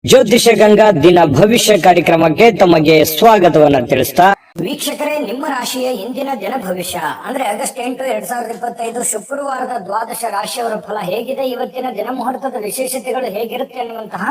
ಜ್ಯೋತಿಷ ಗಂಗಾ ದಿನ ಭವಿಷ್ಯ ಕಾರ್ಯಕ್ರಮಕ್ಕೆ ತಮಗೆ ಸ್ವಾಗತವನ್ನ ತಿಳಿಸ್ತಾ ವೀಕ್ಷಕರೇ, ನಿಮ್ಮ ರಾಶಿಯ ಇಂದಿನ ದಿನ ಭವಿಷ್ಯ ಅಂದ್ರೆ ಆಗಸ್ಟ್ 8, 2025 ಶುಕ್ರವಾರದ ದ್ವಾದಶ ರಾಶಿಯವರ ಫಲ ಹೇಗಿದೆ, ಇವತ್ತಿನ ದಿನ ಮುಹೂರ್ತದ ವಿಶೇಷತೆಗಳು ಹೇಗಿರುತ್ತೆ ಅನ್ನುವಂತಹ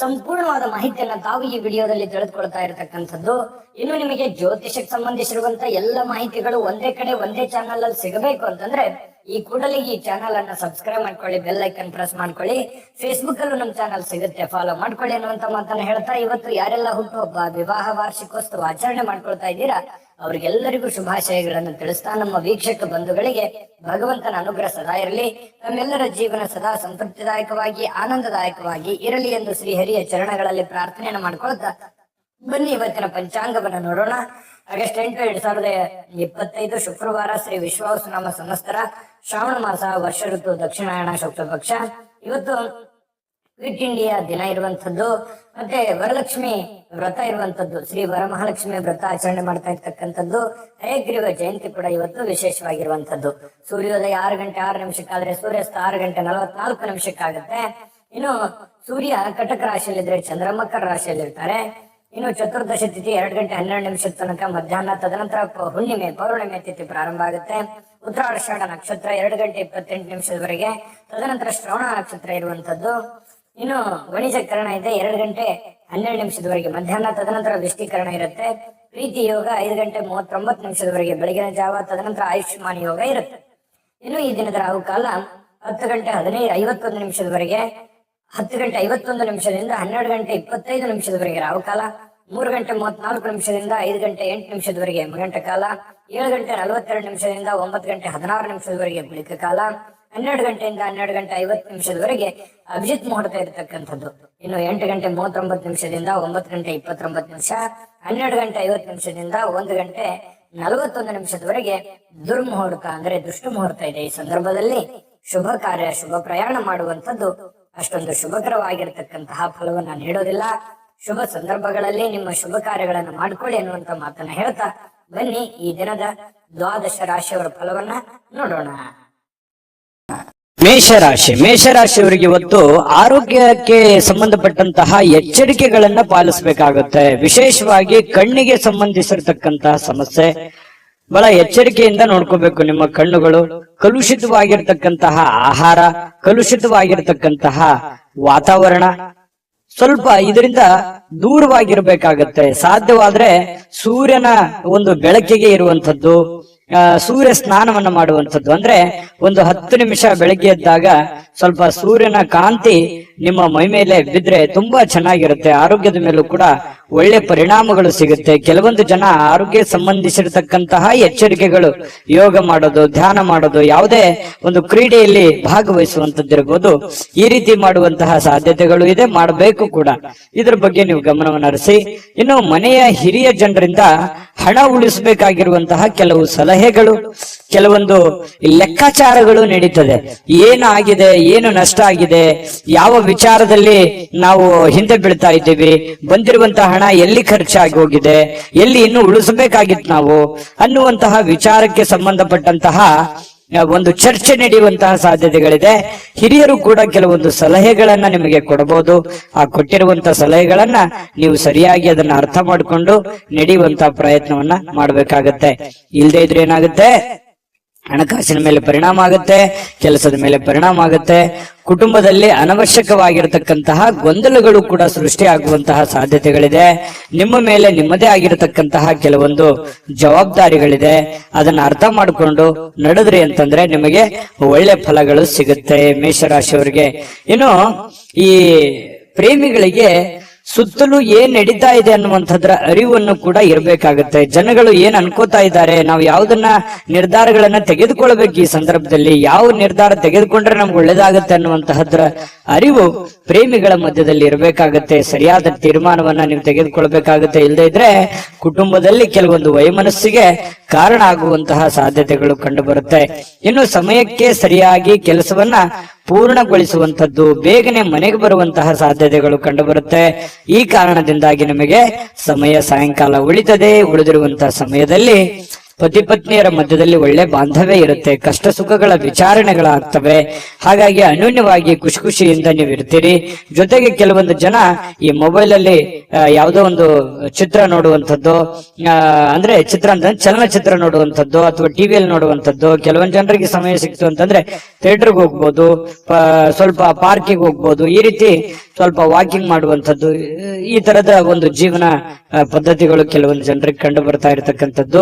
ಸಂಪೂರ್ಣವಾದ ಮಾಹಿತಿಯನ್ನ ತಾವು ಈ ವಿಡಿಯೋದಲ್ಲಿ ತಿಳಿದುಕೊಳ್ತಾ ಇರತಕ್ಕಂಥದ್ದು. ಇನ್ನು ನಿಮಗೆ ಜ್ಯೋತಿಷಕ್ಕೆ ಸಂಬಂಧಿಸಿರುವಂತ ಎಲ್ಲ ಮಾಹಿತಿಗಳು ಒಂದೇ ಕಡೆ ಒಂದೇ ಚಾನಲ್ ಅಲ್ಲಿ ಸಿಗಬೇಕು ಅಂತಂದ್ರೆ ಈ ಕೂಡಲೇ ಈ ಚಾನಲ್ ಅನ್ನ ಸಬ್ಸ್ಕ್ರೈಬ್ ಮಾಡ್ಕೊಳ್ಳಿ, ಬೆಲ್ ಐಕನ್ ಪ್ರೆಸ್ ಮಾಡ್ಕೊಳ್ಳಿ. ಫೇಸ್ಬುಕ್ ಅಲ್ಲೂ ನಮ್ಮ ಚಾನಲ್ ಸಿಗುತ್ತೆ, ಫಾಲೋ ಮಾಡ್ಕೊಳ್ಳಿ ಅನ್ನುವಂತ ಮಾತನ್ನ ಹೇಳ್ತಾ, ಇವತ್ತು ಯಾರೆಲ್ಲ ಹುಟ್ಟುಹಬ್ಬ, ವಿವಾಹ ವಾರ್ಷಿಕೋತ್ಸವ ಆಚರಣೆ ಮಾಡ್ಕೊಳ್ತಾ ಇದ್ದೀರಾ ಅವ್ರಿಗೆಲ್ಲರಿಗೂ ಶುಭಾಶಯಗಳನ್ನು ತಿಳಿಸ್ತಾ, ನಮ್ಮ ವೀಕ್ಷಕ ಬಂಧುಗಳಿಗೆ ಭಗವಂತನ ಅನುಗ್ರಹ ಸದಾ ಇರಲಿ, ನಮ್ಮೆಲ್ಲರ ಜೀವನ ಸದಾ ಸಂತೃಪ್ತಿದಾಯಕವಾಗಿ ಆನಂದದಾಯಕವಾಗಿ ಇರಲಿ ಎಂದು ಶ್ರೀಹರಿಯ ಚರಣಗಳಲ್ಲಿ ಪ್ರಾರ್ಥನೆಯನ್ನು ಮಾಡ್ಕೊಳ್ತಾ ಬನ್ನಿ ಇವತ್ತಿನ ಪಂಚಾಂಗವನ್ನು ನೋಡೋಣ. ಆಗಸ್ಟ್ 8, 2025 ಶುಕ್ರವಾರ, ಶ್ರೀ ವಿಶ್ವಾವಸುನಾಮ ಸಂವತ್ಸರ, ಶ್ರಾವಣ ಮಾಸ, ವರ್ಷ ಋತು ದಕ್ಷಿಣಾಯಣ ಶುಕ್ಲ ಪಕ್ಷ. ಇವತ್ತು ಕ್ವಿಟ್ ಇಂಡಿಯಾ ದಿನ ಇರುವಂತದ್ದು, ಮತ್ತೆ ವರಲಕ್ಷ್ಮಿ ವ್ರತ ಇರುವಂತದ್ದು, ಶ್ರೀ ವರಮಹಾಲಕ್ಷ್ಮಿ ವ್ರತ ಆಚರಣೆ ಮಾಡ್ತಾ ಇರ್ತಕ್ಕಂಥದ್ದು. ಹಯಗ್ರೀವ ಜಯಂತಿ ಕೂಡ ಇವತ್ತು ವಿಶೇಷವಾಗಿರುವಂತದ್ದು. ಸೂರ್ಯೋದಯ 6 ಗಂಟೆ 6 ನಿಮಿಷಕ್ಕಾದ್ರೆ ಸೂರ್ಯಾಸ್ತ 6 ಗಂಟೆ 44 ನಿಮಿಷಕ್ಕಾಗತ್ತೆ. ಇನ್ನು ಸೂರ್ಯ ಕಟಕ ರಾಶಿಯಲ್ಲಿದ್ರೆ ಚಂದ್ರ ಮಕರ ರಾಶಿಯಲ್ಲಿರ್ತಾರೆ. ಇನ್ನು ಚತುರ್ದಶಿ ತಿಥಿ 2 ಗಂಟೆ 12 ನಿಮಿಷದ ತನಕ ಮಧ್ಯಾಹ್ನ, ತದನಂತರ ಹುಣ್ಣಿಮೆ ಪೌರ್ಣಿಮೆ ತಿಥಿ ಪ್ರಾರಂಭ ಆಗುತ್ತೆ. ಉತ್ತರಾಷಾಢ ನಕ್ಷತ್ರ 2 ಗಂಟೆ 28 ನಿಮಿಷದವರೆಗೆ, ತದನಂತರ ಶ್ರವಣ ನಕ್ಷತ್ರ ಇರುವಂತದ್ದು. ಇನ್ನು ವಣಿಜಕರಣ ಇದೆ 2 ಗಂಟೆ 12 ನಿಮಿಷದವರೆಗೆ ಮಧ್ಯಾಹ್ನ, ತದನಂತರ ವಿಷ್ಟೀಕರಣ ಇರುತ್ತೆ. ಪ್ರೀತಿ ಯೋಗ 5 ಗಂಟೆ 39 ನಿಮಿಷದವರೆಗೆ ಬೆಳಗಿನ ಜಾವ, ತದನಂತರ ಆಯುಷ್ಮಾನ್ ಯೋಗ ಇರುತ್ತೆ. ಇನ್ನು ಈ ದಿನದ ರಾಹುಕಾಲ 10 ಗಂಟೆ 51 ನಿಮಿಷದವರೆಗೆ, 10 ಗಂಟೆ 51 ನಿಮಿಷದಿಂದ 12 ಗಂಟೆ 25 ನಿಮಿಷದವರೆಗೆ ರಾಹುಕಾಲ, 3 ಗಂಟೆ 34 ನಿಮಿಷದಿಂದ 5 ಗಂಟೆ 8 ನಿಮಿಷದವರೆಗೆ ಯಮಗಂಟ ಕಾಲ, 7 ಗಂಟೆ 42 ನಿಮಿಷದಿಂದ 9 ಗಂಟೆ 16 ನಿಮಿಷದವರೆಗೆ ಬಳಿಕ ಕಾಲ, 12 ಗಂಟೆಯಿಂದ 12 ಗಂಟೆ 50 ನಿಮಿಷದವರೆಗೆ ಅಭಿಜಿತ್ ಮುಹೂರ್ತ ಇರತಕ್ಕಂಥದ್ದು. ಇನ್ನು 8 ಗಂಟೆ 39 ನಿಮಿಷದಿಂದ 9 ಗಂಟೆ 29 ನಿಮಿಷ, 12 ಗಂಟೆ 50 ನಿಮಿಷದಿಂದ 1 ಗಂಟೆ 41 ನಿಮಿಷದವರೆಗೆ ದುರ್ಮುಹೂರ್ತ ಅಂದ್ರೆ ದುಷ್ಟ ಮುಹೂರ್ತ ಇದೆ. ಈ ಸಂದರ್ಭದಲ್ಲಿ ಶುಭ ಕಾರ್ಯ, ಶುಭ ಪ್ರಯಾಣ ಮಾಡುವಂತದ್ದು ಅಷ್ಟೊಂದು ಶುಭಕರವಾಗಿರತಕ್ಕಂತಹ ಫಲವನ್ನ ನೀಡೋದಿಲ್ಲ. ಶುಭ ಸಂದರ್ಭಗಳಲ್ಲಿ ನಿಮ್ಮ ಶುಭ ಕಾರ್ಯಗಳನ್ನು ಮಾಡ್ಕೊಳ್ಳಿ ಅನ್ನುವಂತ ಮಾತನ್ನ ಹೇಳ್ತಾ ಬನ್ನಿ ಈ ದಿನದ ದ್ವಾದಶ ರಾಶಿಯವರ ಫಲವನ್ನ ನೋಡೋಣ. ಮೇಷರಾಶಿಯವರಿಗೆ ಇವತ್ತು ಆರೋಗ್ಯಕ್ಕೆ ಸಂಬಂಧಪಟ್ಟಂತಹ ಎಚ್ಚರಿಕೆಗಳನ್ನ ಪಾಲಿಸಬೇಕಾಗುತ್ತೆ. ವಿಶೇಷವಾಗಿ ಕಣ್ಣಿಗೆ ಸಂಬಂಧಿಸಿರ್ತಕ್ಕಂತಹ ಸಮಸ್ಯೆ ಬಹಳ ಎಚ್ಚರಿಕೆಯಿಂದ ನೋಡ್ಕೋಬೇಕು. ನಿಮ್ಮ ಕಣ್ಣುಗಳು ಕಲುಷಿತವಾಗಿರ್ತಕ್ಕಂತಹ ಆಹಾರ, ಕಲುಷಿತವಾಗಿರ್ತಕ್ಕಂತಹ ವಾತಾವರಣ, ಸ್ವಲ್ಪ ಇದರಿಂದ ದೂರವಾಗಿರ್ಬೇಕಾಗತ್ತೆ. ಸಾಧ್ಯವಾದ್ರೆ ಸೂರ್ಯನ ಒಂದು ಬೆಳಕಿಗೆ ಇರುವಂತದ್ದು, ಸೂರ್ಯ ಸ್ನಾನವನ್ನ ಮಾಡುವಂಥದ್ದು. ಅಂದ್ರೆ ಒಂದು 10 ನಿಮಿಷ ಬೆಳಗ್ಗೆ ಎದ್ದಾಗ ಸ್ವಲ್ಪ ಸೂರ್ಯನ ಕಾಂತಿ ನಿಮ್ಮ ಮೈ ಮೇಲೆ ಬಿದ್ರೆ ತುಂಬಾ ಚೆನ್ನಾಗಿರುತ್ತೆ. ಆರೋಗ್ಯದ ಮೇಲೂ ಕೂಡ ಒಳ್ಳೆ ಪರಿಣಾಮಗಳು ಸಿಗುತ್ತೆ. ಕೆಲವೊಂದು ಜನ ಆರೋಗ್ಯ ಸಂಬಂಧಿಸಿರತಕ್ಕಂತಹ ಎಚ್ಚರಿಕೆಗಳು, ಯೋಗ ಮಾಡೋದು, ಧ್ಯಾನ ಮಾಡೋದು, ಯಾವುದೇ ಒಂದು ಕ್ರೀಡೆಯಲ್ಲಿ ಭಾಗವಹಿಸುವಂತದ್ದಿರಬಹುದು, ಈ ರೀತಿ ಮಾಡುವಂತಹ ಸಾಧ್ಯತೆಗಳು ಇದೆ, ಮಾಡಬೇಕು ಕೂಡ. ಇದ್ರ ಬಗ್ಗೆ ನೀವು ಗಮನವನ್ನು ಹರಿಸಿ. ಇನ್ನು ಮನೆಯ ಹಿರಿಯ ಜನರಿಂದ ಹಣ ಉಳಿಸಬೇಕಾಗಿರುವಂತಹ ಕೆಲವು ಸಲಹೆಗಳು, ಕೆಲವೊಂದು ಲೆಕ್ಕಾಚಾರಗಳು ನಡೀತದೆ. ಏನಾಗಿದೆ, ಏನು ನಷ್ಟ ಆಗಿದೆ, ಯಾವ ವಿಚಾರದಲ್ಲಿ ನಾವು ಹಿಂದೆ ಬೀಳ್ತಾ ಇದ್ದೀವಿ, ಬಂದಿರುವಂತಹ ಹಣ ಎಲ್ಲಿ ಖರ್ಚಾಗಿ ಹೋಗಿದೆ, ಎಲ್ಲಿ ಇನ್ನು ಉಳಿಸಬೇಕಾಗಿತ್ತು ನಾವು ಅನ್ನುವಂತಹ ವಿಚಾರಕ್ಕೆ ಸಂಬಂಧಪಟ್ಟಂತಹ ಒಂದು ಚರ್ಚೆ ನಡೆಯುವಂತಹ ಸಾಧ್ಯತೆಗಳಿದೆ. ಹಿರಿಯರು ಕೂಡ ಕೆಲವೊಂದು ಸಲಹೆಗಳನ್ನ ನಿಮಗೆ ಕೊಡಬಹುದು. ಆ ಕೊಟ್ಟಿರುವಂತಹ ಸಲಹೆಗಳನ್ನ ನೀವು ಸರಿಯಾಗಿ ಅದನ್ನ ಅರ್ಥ ಮಾಡಿಕೊಂಡು ನಡೆಯುವಂತಹ ಪ್ರಯತ್ನವನ್ನ ಮಾಡಬೇಕಾಗತ್ತೆ. ಇಲ್ಲದೆ ಇದ್ರೆ ಏನಾಗುತ್ತೆ, ಹಣಕಾಸಿನ ಮೇಲೆ ಪರಿಣಾಮ ಆಗುತ್ತೆ, ಕೆಲಸದ ಮೇಲೆ ಪರಿಣಾಮ ಆಗುತ್ತೆ, ಕುಟುಂಬದಲ್ಲಿ ಅನವಶ್ಯಕವಾಗಿರತಕ್ಕಂತಹ ಗೊಂದಲಗಳು ಕೂಡ ಸೃಷ್ಟಿಯಾಗುವಂತಹ ಸಾಧ್ಯತೆಗಳಿದೆ. ನಿಮ್ಮ ಮೇಲೆ ನಿಮ್ಮದೇ ಆಗಿರತಕ್ಕಂತಹ ಕೆಲವೊಂದು ಜವಾಬ್ದಾರಿಗಳಿದೆ. ಅದನ್ನ ಅರ್ಥ ಮಾಡಿಕೊಂಡು ನಡೆದ್ರಿ ಅಂತಂದ್ರೆ ನಿಮಗೆ ಒಳ್ಳೆ ಫಲಗಳು ಸಿಗುತ್ತೆ ಮೇಷರಾಶಿಯವರಿಗೆ. ಇನ್ನು ಈ ಪ್ರೇಮಿಗಳಿಗೆ ಸುತ್ತಲೂ ಏನ್ ನಡೀತಾ ಇದೆ ಅನ್ನುವಂಥದ್ರ ಅರಿವನ್ನು ಕೂಡ ಇರಬೇಕಾಗುತ್ತೆ. ಜನಗಳು ಏನ್ ಅನ್ಕೋತಾ ಇದ್ದಾರೆ, ನಾವು ಯಾವುದನ್ನ ನಿರ್ಧಾರಗಳನ್ನ ತೆಗೆದುಕೊಳ್ಬೇಕು, ಈ ಸಂದರ್ಭದಲ್ಲಿ ಯಾವ ನಿರ್ಧಾರ ತೆಗೆದುಕೊಂಡ್ರೆ ನಮ್ಗೆ ಒಳ್ಳೇದಾಗತ್ತೆ ಅನ್ನುವಂತಹದ್ರ ಅರಿವು ಪ್ರೇಮಿಗಳ ಮಧ್ಯದಲ್ಲಿ ಇರಬೇಕಾಗತ್ತೆ. ಸರಿಯಾದ ತೀರ್ಮಾನವನ್ನ ನೀವು ತೆಗೆದುಕೊಳ್ಬೇಕಾಗತ್ತೆ. ಇಲ್ಲದೆ ಇದ್ರೆ ಕುಟುಂಬದಲ್ಲಿ ಕೆಲವೊಂದು ವೈಮನಸ್ಸಿಗೆ ಕಾರಣ ಆಗುವಂತಹ ಸಾಧ್ಯತೆಗಳು ಕಂಡು ಬರುತ್ತೆ. ಇನ್ನು ಸಮಯಕ್ಕೆ ಸರಿಯಾಗಿ ಕೆಲಸವನ್ನ ಪೂರ್ಣಗೊಳಿಸುವಂತದ್ದು, ಬೇಗನೆ ಮನೆಗೆ ಬರುವಂತಹ ಸಾಧ್ಯತೆಗಳು ಕಂಡು ಬರುತ್ತೆ. ಈ ಕಾರಣದಿಂದಾಗಿ ನಿಮಗೆ ಸಮಯ ಸಾಯಂಕಾಲ ಉಳಿತದೆ. ಉಳಿದಿರುವಂತಹ ಸಮಯದಲ್ಲಿ ಪತಿ ಪತ್ನಿಯರ ಮಧ್ಯದಲ್ಲಿ ಒಳ್ಳೆ ಬಾಂಧವ್ಯ ಇರುತ್ತೆ, ಕಷ್ಟ ಸುಖಗಳ ವಿಚಾರಣೆಗಳಾಗ್ತವೆ. ಹಾಗಾಗಿ ಅನ್ಯೋನ್ಯವಾಗಿ ಖುಷಿ ಖುಷಿಯಿಂದ ನೀವು ಇರ್ತೀರಿ. ಜೊತೆಗೆ ಕೆಲವೊಂದು ಜನ ಈ ಮೊಬೈಲ್ ಅಲ್ಲಿ ಯಾವುದೋ ಒಂದು ಚಿತ್ರ ನೋಡುವಂಥದ್ದು, ಅಂದ್ರೆ ಚಿತ್ರ ಅಂತ ಚಲನಚಿತ್ರ ನೋಡುವಂಥದ್ದು ಅಥವಾ ಟಿವಿಯಲ್ಲಿ ನೋಡುವಂಥದ್ದು. ಕೆಲವೊಂದು ಜನರಿಗೆ ಸಮಯ ಸಿಕ್ತು ಅಂತಂದ್ರೆ ಥಿಯೇಟರ್ಗೆ ಹೋಗ್ಬೋದು, ಸ್ವಲ್ಪ ಪಾರ್ಕಿಗೆ ಹೋಗ್ಬೋದು, ಈ ರೀತಿ ಸ್ವಲ್ಪ ವಾಕಿಂಗ್ ಮಾಡುವಂಥದ್ದು. ಈ ತರದ ಒಂದು ಜೀವನ ಪದ್ಧತಿಗಳು ಕೆಲವೊಂದು ಜನರಿಗೆ ಕಂಡು ಬರ್ತಾ ಇರತಕ್ಕಂಥದ್ದು.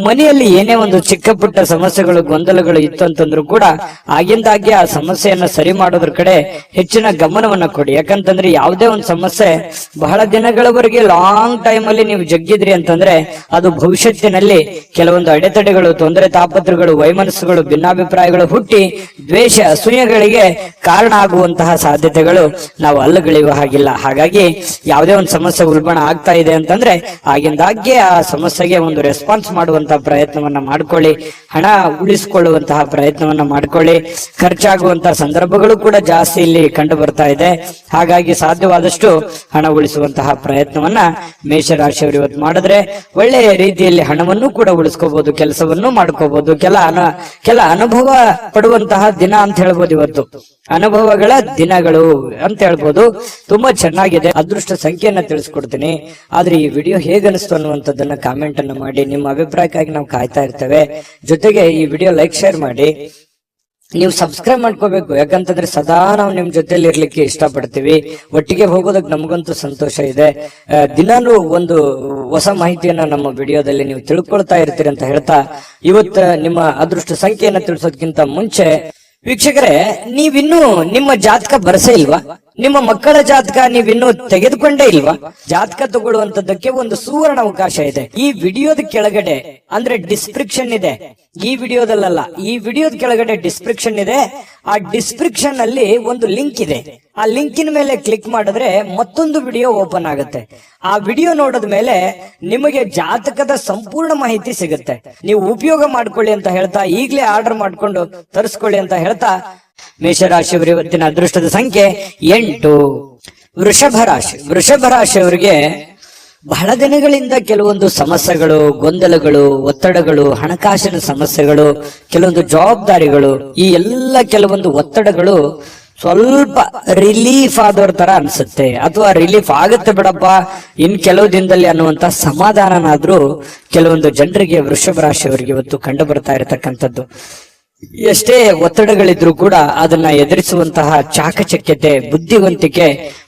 ಮನೆಯಲ್ಲಿ ಏನೇ ಒಂದು ಚಿಕ್ಕ ಪುಟ್ಟ ಸಮಸ್ಯೆಗಳು ಗೊಂದಲಗಳು ಇತ್ತು ಅಂತಂದ್ರೂ ಕೂಡ ಆಗಿಂದಾಗೆ ಆ ಸಮಸ್ಯೆಯನ್ನ ಸರಿ ಮಾಡೋದ್ರ ಕಡೆ ಹೆಚ್ಚಿನ ಗಮನವನ್ನ ಕೊಡಿ. ಯಾಕಂತಂದ್ರೆ ಯಾವುದೇ ಒಂದು ಸಮಸ್ಯೆ ಬಹಳ ದಿನಗಳವರೆಗೆ ಲಾಂಗ್ ಟೈಮ್ ಅಲ್ಲಿ ನೀವು ಜಗ್ಗಿದ್ರಿ ಅಂತಂದ್ರೆ ಅದು ಭವಿಷ್ಯತ್ತಿನಲ್ಲಿ ಕೆಲವೊಂದು ಅಡೆತಡೆಗಳು, ತೊಂದರೆ ತಾಪತ್ರಗಳು, ವೈಮನಸ್ಸುಗಳು, ಭಿನ್ನಾಭಿಪ್ರಾಯಗಳು ಹುಟ್ಟಿ ದ್ವೇಷ ಅಸೂಯೆಗಳಿಗೆ ಕಾರಣ ಆಗುವಂತಹ ಸಾಧ್ಯತೆಗಳು ನಾವು ಅಲ್ಲಗಳೆಯುವ ಹಾಗಿಲ್ಲ. ಹಾಗಾಗಿ ಯಾವುದೇ ಒಂದು ಸಮಸ್ಯೆ ಉಲ್ಬಣ ಆಗ್ತಾ ಇದೆ ಅಂತಂದ್ರೆ ಆಗಿಂದಾಗ್ಗೆ ಆ ಸಮಸ್ಯೆಗೆ ಒಂದು ರೆಸ್ಪಾನ್ಸ್ ಮಾಡುವಂತಹ ಪ್ರಯತ್ನವನ್ನ ಮಾಡ್ಕೊಳ್ಳಿ. ಹಣ ಉಳಿಸಿಕೊಳ್ಳುವಂತಹ ಪ್ರಯತ್ನವನ್ನ ಮಾಡ್ಕೊಳ್ಳಿ. ಖರ್ಚಾಗುವಂತಹ ಸಂದರ್ಭಗಳು ಕೂಡ ಜಾಸ್ತಿ ಇಲ್ಲಿ ಕಂಡು ಬರ್ತಾ ಇದೆ. ಹಾಗಾಗಿ ಸಾಧ್ಯವಾದಷ್ಟು ಹಣ ಉಳಿಸುವಂತಹ ಪ್ರಯತ್ನವನ್ನ ಮೇಷರಾಶಿಯವರು ಇವತ್ತು ಮಾಡಿದ್ರೆ ಒಳ್ಳೆಯ ರೀತಿಯಲ್ಲಿ ಹಣವನ್ನು ಕೂಡ ಉಳಿಸ್ಕೋಬಹುದು, ಕೆಲಸವನ್ನು ಮಾಡ್ಕೋಬಹುದು. ಕೆಲ ಅನುಭವ ಪಡುವಂತಹ ದಿನ ಅಂತ ಹೇಳ್ಬೋದು. ಇವತ್ತು ಅನುಭವಗಳ ದಿನಗಳು ಅಂತ ಹೇಳ್ಬೋದು. ತುಂಬಾ ಚೆನ್ನಾಗಿದೆ. ಅದೃಷ್ಟ ಸಂಖ್ಯೆಯನ್ನ ತಿಳಿಸ್ಕೊಡ್ತೀನಿ. ಆದ್ರೆ ಈ ವಿಡಿಯೋ ಹೇಗನಿಸ್ತು ಅನ್ನುವಂಥದ್ದನ್ನ ಕಾಮೆಂಟ್ ಅನ್ನು ಮಾಡಿ. ನಿಮ್ಮ ಅಭಿಪ್ರಾಯಕ್ಕಾಗಿ ನಾವು ಕಾಯ್ತಾ ಇರ್ತೇವೆ. ಜೊತೆಗೆ ಈ ವಿಡಿಯೋ ಲೈಕ್ ಶೇರ್ ಮಾಡಿ. ನೀವು ಸಬ್ಸ್ಕ್ರೈಬ್ ಮಾಡ್ಕೋಬೇಕು. ಯಾಕಂತಂದ್ರೆ ಸದಾ ನಾವು ನಿಮ್ ಜೊತೆಲಿ ಇರ್ಲಿಕ್ಕೆ ಇಷ್ಟಪಡ್ತೀವಿ. ಒಟ್ಟಿಗೆ ಹೋಗೋದಕ್ಕೆ ನಮಗಂತೂ ಸಂತೋಷ ಇದೆ. ದಿನಾನು ಒಂದು ಹೊಸ ಮಾಹಿತಿಯನ್ನ ನಮ್ಮ ವಿಡಿಯೋದಲ್ಲಿ ನೀವು ತಿಳ್ಕೊಳ್ತಾ ಇರ್ತೀರಿ ಅಂತ ಹೇಳ್ತಾ ಇವತ್ತು ನಿಮ್ಮ ಅದೃಷ್ಟ ಸಂಖ್ಯೆಯನ್ನ ತಿಳಿಸೋದಕ್ಕಿಂತ ಮುಂಚೆ ವೀಕ್ಷಕರೇ, ನೀವಿನ್ನೂ ನಿಮ್ಮ ಜಾತಕ ಬರಸೇ ಇಲ್ವಾ? ನಿಮ್ಮ ಮಕ್ಕಳ ಜಾತಕ ನೀವಿನ್ನೂ ತೆಗೆದುಕೊಂಡೇ ಇಲ್ವಾ? ಜಾತಕ ತಗೊಳ್ಳುವಂತದ್ದಕ್ಕೆ ಒಂದು ಸುವರ್ಣ ಅವಕಾಶ ಇದೆ. ಈ ವಿಡಿಯೋದ ಕೆಳಗಡೆ ಅಂದ್ರೆ ಡಿಸ್ಕ್ರಿಪ್ಷನ್ ಇದೆ. ಈ ವಿಡಿಯೋದಲ್ಲ, ಈ ವಿಡಿಯೋದ ಕೆಳಗಡೆ ಡಿಸ್ಕ್ರಿಪ್ಷನ್ ಇದೆ. ಆ ಡಿಸ್ಕ್ರಿಪ್ಷನ್ ಅಲ್ಲಿ ಒಂದು ಲಿಂಕ್ ಇದೆ. ಆ ಲಿಂಕಿನ ಮೇಲೆ ಕ್ಲಿಕ್ ಮಾಡಿದ್ರೆ ಮತ್ತೊಂದು ವಿಡಿಯೋ ಓಪನ್ ಆಗುತ್ತೆ. ಆ ವಿಡಿಯೋ ನೋಡಿದ ಮೇಲೆ ನಿಮಗೆ ಜಾತಕದ ಸಂಪೂರ್ಣ ಮಾಹಿತಿ ಸಿಗುತ್ತೆ. ನೀವು ಉಪಯೋಗ ಮಾಡ್ಕೊಳ್ಳಿ ಅಂತ ಹೇಳ್ತಾ, ಈಗಲೇ ಆರ್ಡರ್ ಮಾಡ್ಕೊಂಡು ತರಿಸ್ಕೊಳ್ಳಿ ಅಂತ ಹೇಳ್ತಾ, ಮೇಷರಾಶಿಯವರು ಇವತ್ತಿನ ಅದೃಷ್ಟದ ಸಂಖ್ಯೆ 8. ವೃಷಭ ರಾಶಿಯವರಿಗೆ ಬಹಳ ದಿನಗಳಿಂದ ಕೆಲವೊಂದು ಸಮಸ್ಯೆಗಳು, ಗೊಂದಲಗಳು, ಒತ್ತಡಗಳು, ಹಣಕಾಸಿನ ಸಮಸ್ಯೆಗಳು, ಕೆಲವೊಂದು ಜವಾಬ್ದಾರಿಗಳು, ಈ ಎಲ್ಲ ಕೆಲವೊಂದು ಒತ್ತಡಗಳು ಸ್ವಲ್ಪ ರಿಲೀಫ್ ಆದವ್ರ ತರ ಅನ್ಸುತ್ತೆ. ಅಥವಾ ರಿಲೀಫ್ ಆಗುತ್ತೆ ಬಿಡಪ್ಪ ಇನ್ ಕೆಲವು ದಿನದಲ್ಲಿ ಅನ್ನುವಂತ ಸಮಾಧಾನನಾದ್ರೂ ಕೆಲವೊಂದು ಜನರಿಗೆ ವೃಷಭ ರಾಶಿಯವರಿಗೆ ಇವತ್ತು ಕಂಡು ಬರ್ತಾ ಇರತಕ್ಕಂಥದ್ದು. ಎಷ್ಟೇ ಒತ್ತಡಗಳಿದ್ರು ಕೂಡ ಅದನ್ನ ಎದುರಿಸುವಂತಹ ಚಾಕಚಕ್ಯತೆ, ಬುದ್ಧಿವಂತಿಕೆ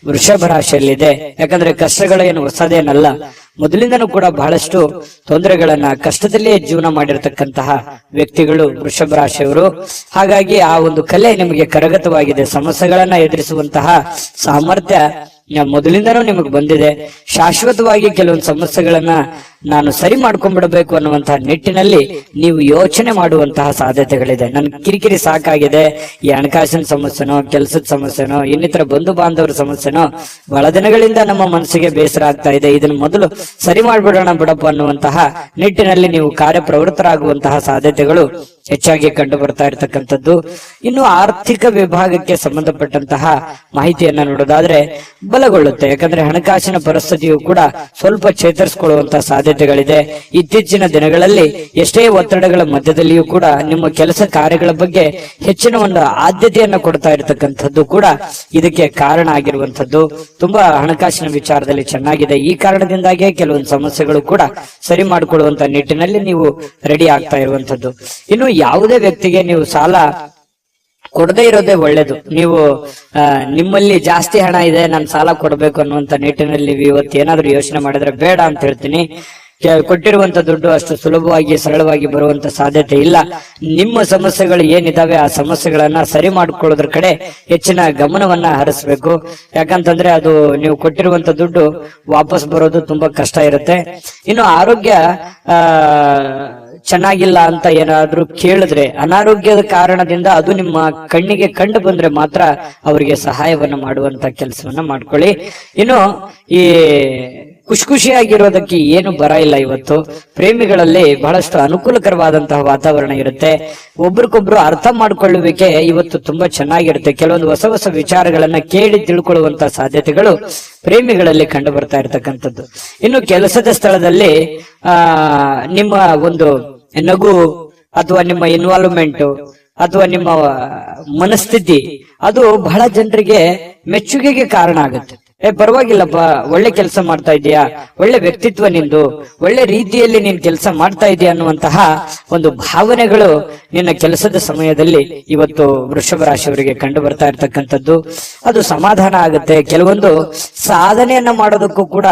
ವೃಷಭ ರಾಶಿಯಲ್ಲಿದೆ. ಯಾಕಂದ್ರೆ ಕಷ್ಟಗಳೇನು ಹೊಸದೇನಲ್ಲ. ಮೊದಲಿಂದನೂ ಕೂಡ ಬಹಳಷ್ಟು ತೊಂದರೆಗಳನ್ನ, ಕಷ್ಟದಲ್ಲೇ ಜೀವನ ಮಾಡಿರ್ತಕ್ಕಂತಹ ವ್ಯಕ್ತಿಗಳು ವೃಷಭ ರಾಶಿಯವರು. ಹಾಗಾಗಿ ಆ ಒಂದು ಕಲೆ ನಿಮಗೆ ಕರಗತವಾಗಿದೆ. ಸಮಸ್ಯೆಗಳನ್ನ ಎದುರಿಸುವಂತಹ ಸಾಮರ್ಥ್ಯ ಮೊದಲಿಂದನೂ ನಿಮಗೆ ಬಂದಿದೆ. ಶಾಶ್ವತವಾಗಿ ಕೆಲವೊಂದು ಸಮಸ್ಯೆಗಳನ್ನ ನಾನು ಸರಿ ಮಾಡ್ಕೊಂಡ್ಬಿಡಬೇಕು ಅನ್ನುವಂತಹ ನಿಟ್ಟಿನಲ್ಲಿ ನೀವು ಯೋಚನೆ ಮಾಡುವಂತಹ ಸಾಧ್ಯತೆಗಳಿದೆ. ನನ್ ಕಿರಿಕಿರಿ ಸಾಕಾಗಿದೆ, ಈ ಹಣಕಾಸಿನ ಸಮಸ್ಯೆನೋ, ಕೆಲಸದ ಸಮಸ್ಯೆನೋ, ಇನ್ನಿತರ ಬಂಧು ಬಾಂಧವರ ಸಮಸ್ಯೆನೋ ಬಹಳ ದಿನಗಳಿಂದ ನಮ್ಮ ಮನಸ್ಸಿಗೆ ಬೇಸರ ಆಗ್ತಾ ಇದೆ, ಇದನ್ನ ಮೊದಲು ಸರಿ ಮಾಡ್ಬಿಡೋಣ ಬಿಡಪ್ಪ ಅನ್ನುವಂತಹ ನಿಟ್ಟಿನಲ್ಲಿ ನೀವು ಕಾರ್ಯಪ್ರವೃತ್ತರಾಗುವಂತಹ ಸಾಧ್ಯತೆಗಳು ಹೆಚ್ಚಾಗಿ ಕಂಡು ಬರ್ತಾ ಇರತಕ್ಕಂಥದ್ದು. ಇನ್ನು ಆರ್ಥಿಕ ವಿಭಾಗಕ್ಕೆ ಸಂಬಂಧಪಟ್ಟಂತಹ ಮಾಹಿತಿಯನ್ನ ನೋಡೋದಾದ್ರೆ ಬಲಗೊಳ್ಳುತ್ತೆ. ಯಾಕಂದ್ರೆ ಹಣಕಾಸಿನ ಪರಿಸ್ಥಿತಿಯು ಕೂಡ ಸ್ವಲ್ಪ ಚೇತರಿಸಿಕೊಳ್ಳುವಂತಹ ಸಾಧ್ಯತೆಗಳಿದೆ. ಇತ್ತೀಚಿನ ದಿನಗಳಲ್ಲಿ ಎಷ್ಟೇ ಒತ್ತಡಗಳ ಮಧ್ಯದಲ್ಲಿಯೂ ಕೂಡ ನಿಮ್ಮ ಕೆಲಸ ಕಾರ್ಯಗಳ ಬಗ್ಗೆ ಹೆಚ್ಚಿನ ಒಂದು ಆದ್ಯತೆಯನ್ನ ಕೊಡ್ತಾ ಇರತಕ್ಕಂಥದ್ದು ಕೂಡ ಇದಕ್ಕೆ ಕಾರಣ ಆಗಿರುವಂತದ್ದು. ತುಂಬಾ ಹಣಕಾಸಿನ ವಿಚಾರದಲ್ಲಿ ಚೆನ್ನಾಗಿದೆ. ಈ ಕಾರಣದಿಂದಾಗಿ ಕೆಲವೊಂದು ಸಮಸ್ಯೆಗಳು ಕೂಡ ಸರಿ ಮಾಡಿಕೊಳ್ಳುವಂತ ನಿಟ್ಟಿನಲ್ಲಿ ನೀವು ರೆಡಿ ಆಗ್ತಾ ಇರುವಂತದ್ದು. ಇನ್ನು ಯಾವುದೇ ವ್ಯಕ್ತಿಗೆ ನೀವು ಸಾಲ ಕೊಡದೇ ಇರೋದೇ ಒಳ್ಳೇದು. ನೀವು ನಿಮ್ಮಲ್ಲಿ ಜಾಸ್ತಿ ಹಣ ಇದೆ, ನಾನು ಸಾಲ ಕೊಡಬೇಕು ಅನ್ನುವಂತ ನಿಟ್ಟಿನಲ್ಲಿ ಇವತ್ತು ಏನಾದ್ರೂ ಯೋಚನೆ ಮಾಡಿದ್ರೆ ಬೇಡ ಅಂತ ಹೇಳ್ತೀನಿ. ಕೊಟ್ಟಿರುವಂತ ದುಡ್ಡು ಅಷ್ಟು ಸುಲಭವಾಗಿ ಸರಳವಾಗಿ ಬರುವಂತ ಸಾಧ್ಯತೆ ಇಲ್ಲ. ನಿಮ್ಮ ಸಮಸ್ಯೆಗಳು ಏನಿದಾವೆ ಆ ಸಮಸ್ಯೆಗಳನ್ನ ಸರಿ ಮಾಡ್ಕೊಳ್ಳೋದ್ರ ಕಡೆ ಹೆಚ್ಚಿನ ಗಮನವನ್ನ ಹರಿಸ್ಬೇಕು. ಯಾಕಂತಂದ್ರೆ ಅದು ನೀವು ಕೊಟ್ಟಿರುವಂತ ದುಡ್ಡು ವಾಪಸ್ ಬರೋದು ತುಂಬಾ ಕಷ್ಟ ಇರುತ್ತೆ. ಇನ್ನು ಆರೋಗ್ಯ ಚೆನ್ನಾಗಿಲ್ಲ ಅಂತ ಏನಾದ್ರೂ ಕೇಳಿದ್ರೆ, ಅನಾರೋಗ್ಯದ ಕಾರಣದಿಂದ ಅದು ನಿಮ್ಮ ಕಣ್ಣಿಗೆ ಕಂಡು ಬಂದ್ರೆ ಮಾತ್ರ ಅವರಿಗೆ ಸಹಾಯವನ್ನ ಮಾಡುವಂತ ಕೆಲಸವನ್ನ ಮಾಡ್ಕೊಳ್ಳಿ. ಇನ್ನು ಈ ಖುಷಿಯಾಗಿರೋದಕ್ಕೆ ಏನು ಬರ ಇಲ್ಲ. ಇವತ್ತು ಪ್ರೇಮಿಗಳಲ್ಲಿ ಬಹಳಷ್ಟು ಅನುಕೂಲಕರವಾದಂತಹ ವಾತಾವರಣ ಇರುತ್ತೆ. ಒಬ್ರಿಗೊಬ್ರು ಅರ್ಥ ಮಾಡ್ಕೊಳ್ಳುವಿಕೆ ಇವತ್ತು ತುಂಬಾ ಚೆನ್ನಾಗಿರುತ್ತೆ. ಕೆಲವೊಂದು ಹೊಸ ಹೊಸ ವಿಚಾರಗಳನ್ನ ಕೇಳಿ ತಿಳ್ಕೊಳ್ಳುವಂತಹ ಸಾಧ್ಯತೆಗಳು ಪ್ರೇಮಿಗಳಲ್ಲಿ ಕಂಡು ಬರ್ತಾ ಇರತಕ್ಕಂಥದ್ದು. ಇನ್ನು ಕೆಲಸದ ಸ್ಥಳದಲ್ಲಿ ನಿಮ್ಮ ಒಂದು ನಗು ಅಥವಾ ನಿಮ್ಮ ಇನ್ವಾಲ್ವ್ಮೆಂಟ್ ಅಥವಾ ನಿಮ್ಮ ಮನಸ್ಥಿತಿ ಅದು ಬಹಳ ಜನರಿಗೆ ಮೆಚ್ಚುಗೆಗೆ ಕಾರಣ ಆಗುತ್ತೆ. ಪರವಾಗಿಲ್ಲಪ್ಪ, ಒಳ್ಳೆ ಕೆಲಸ ಮಾಡ್ತಾ ಇದೀಯಾ, ಒಳ್ಳೆ ವ್ಯಕ್ತಿತ್ವ ನಿಂದು, ಒಳ್ಳೆ ರೀತಿಯಲ್ಲಿ ನೀನ್ ಕೆಲಸ ಮಾಡ್ತಾ ಇದೀಯ ಅನ್ನುವಂತಹ ಒಂದು ಭಾವನೆಗಳು ನಿನ್ನ ಕೆಲಸದ ಸಮಯದಲ್ಲಿ ಇವತ್ತು ವೃಷಭ ರಾಶಿಯವರಿಗೆ ಕಂಡು ಬರ್ತಾ ಇರ್ತಕ್ಕಂಥದ್ದು. ಅದು ಸಮಾಧಾನ ಆಗುತ್ತೆ. ಕೆಲವೊಂದು ಸಾಧನೆಯನ್ನ ಮಾಡೋದಕ್ಕೂ ಕೂಡ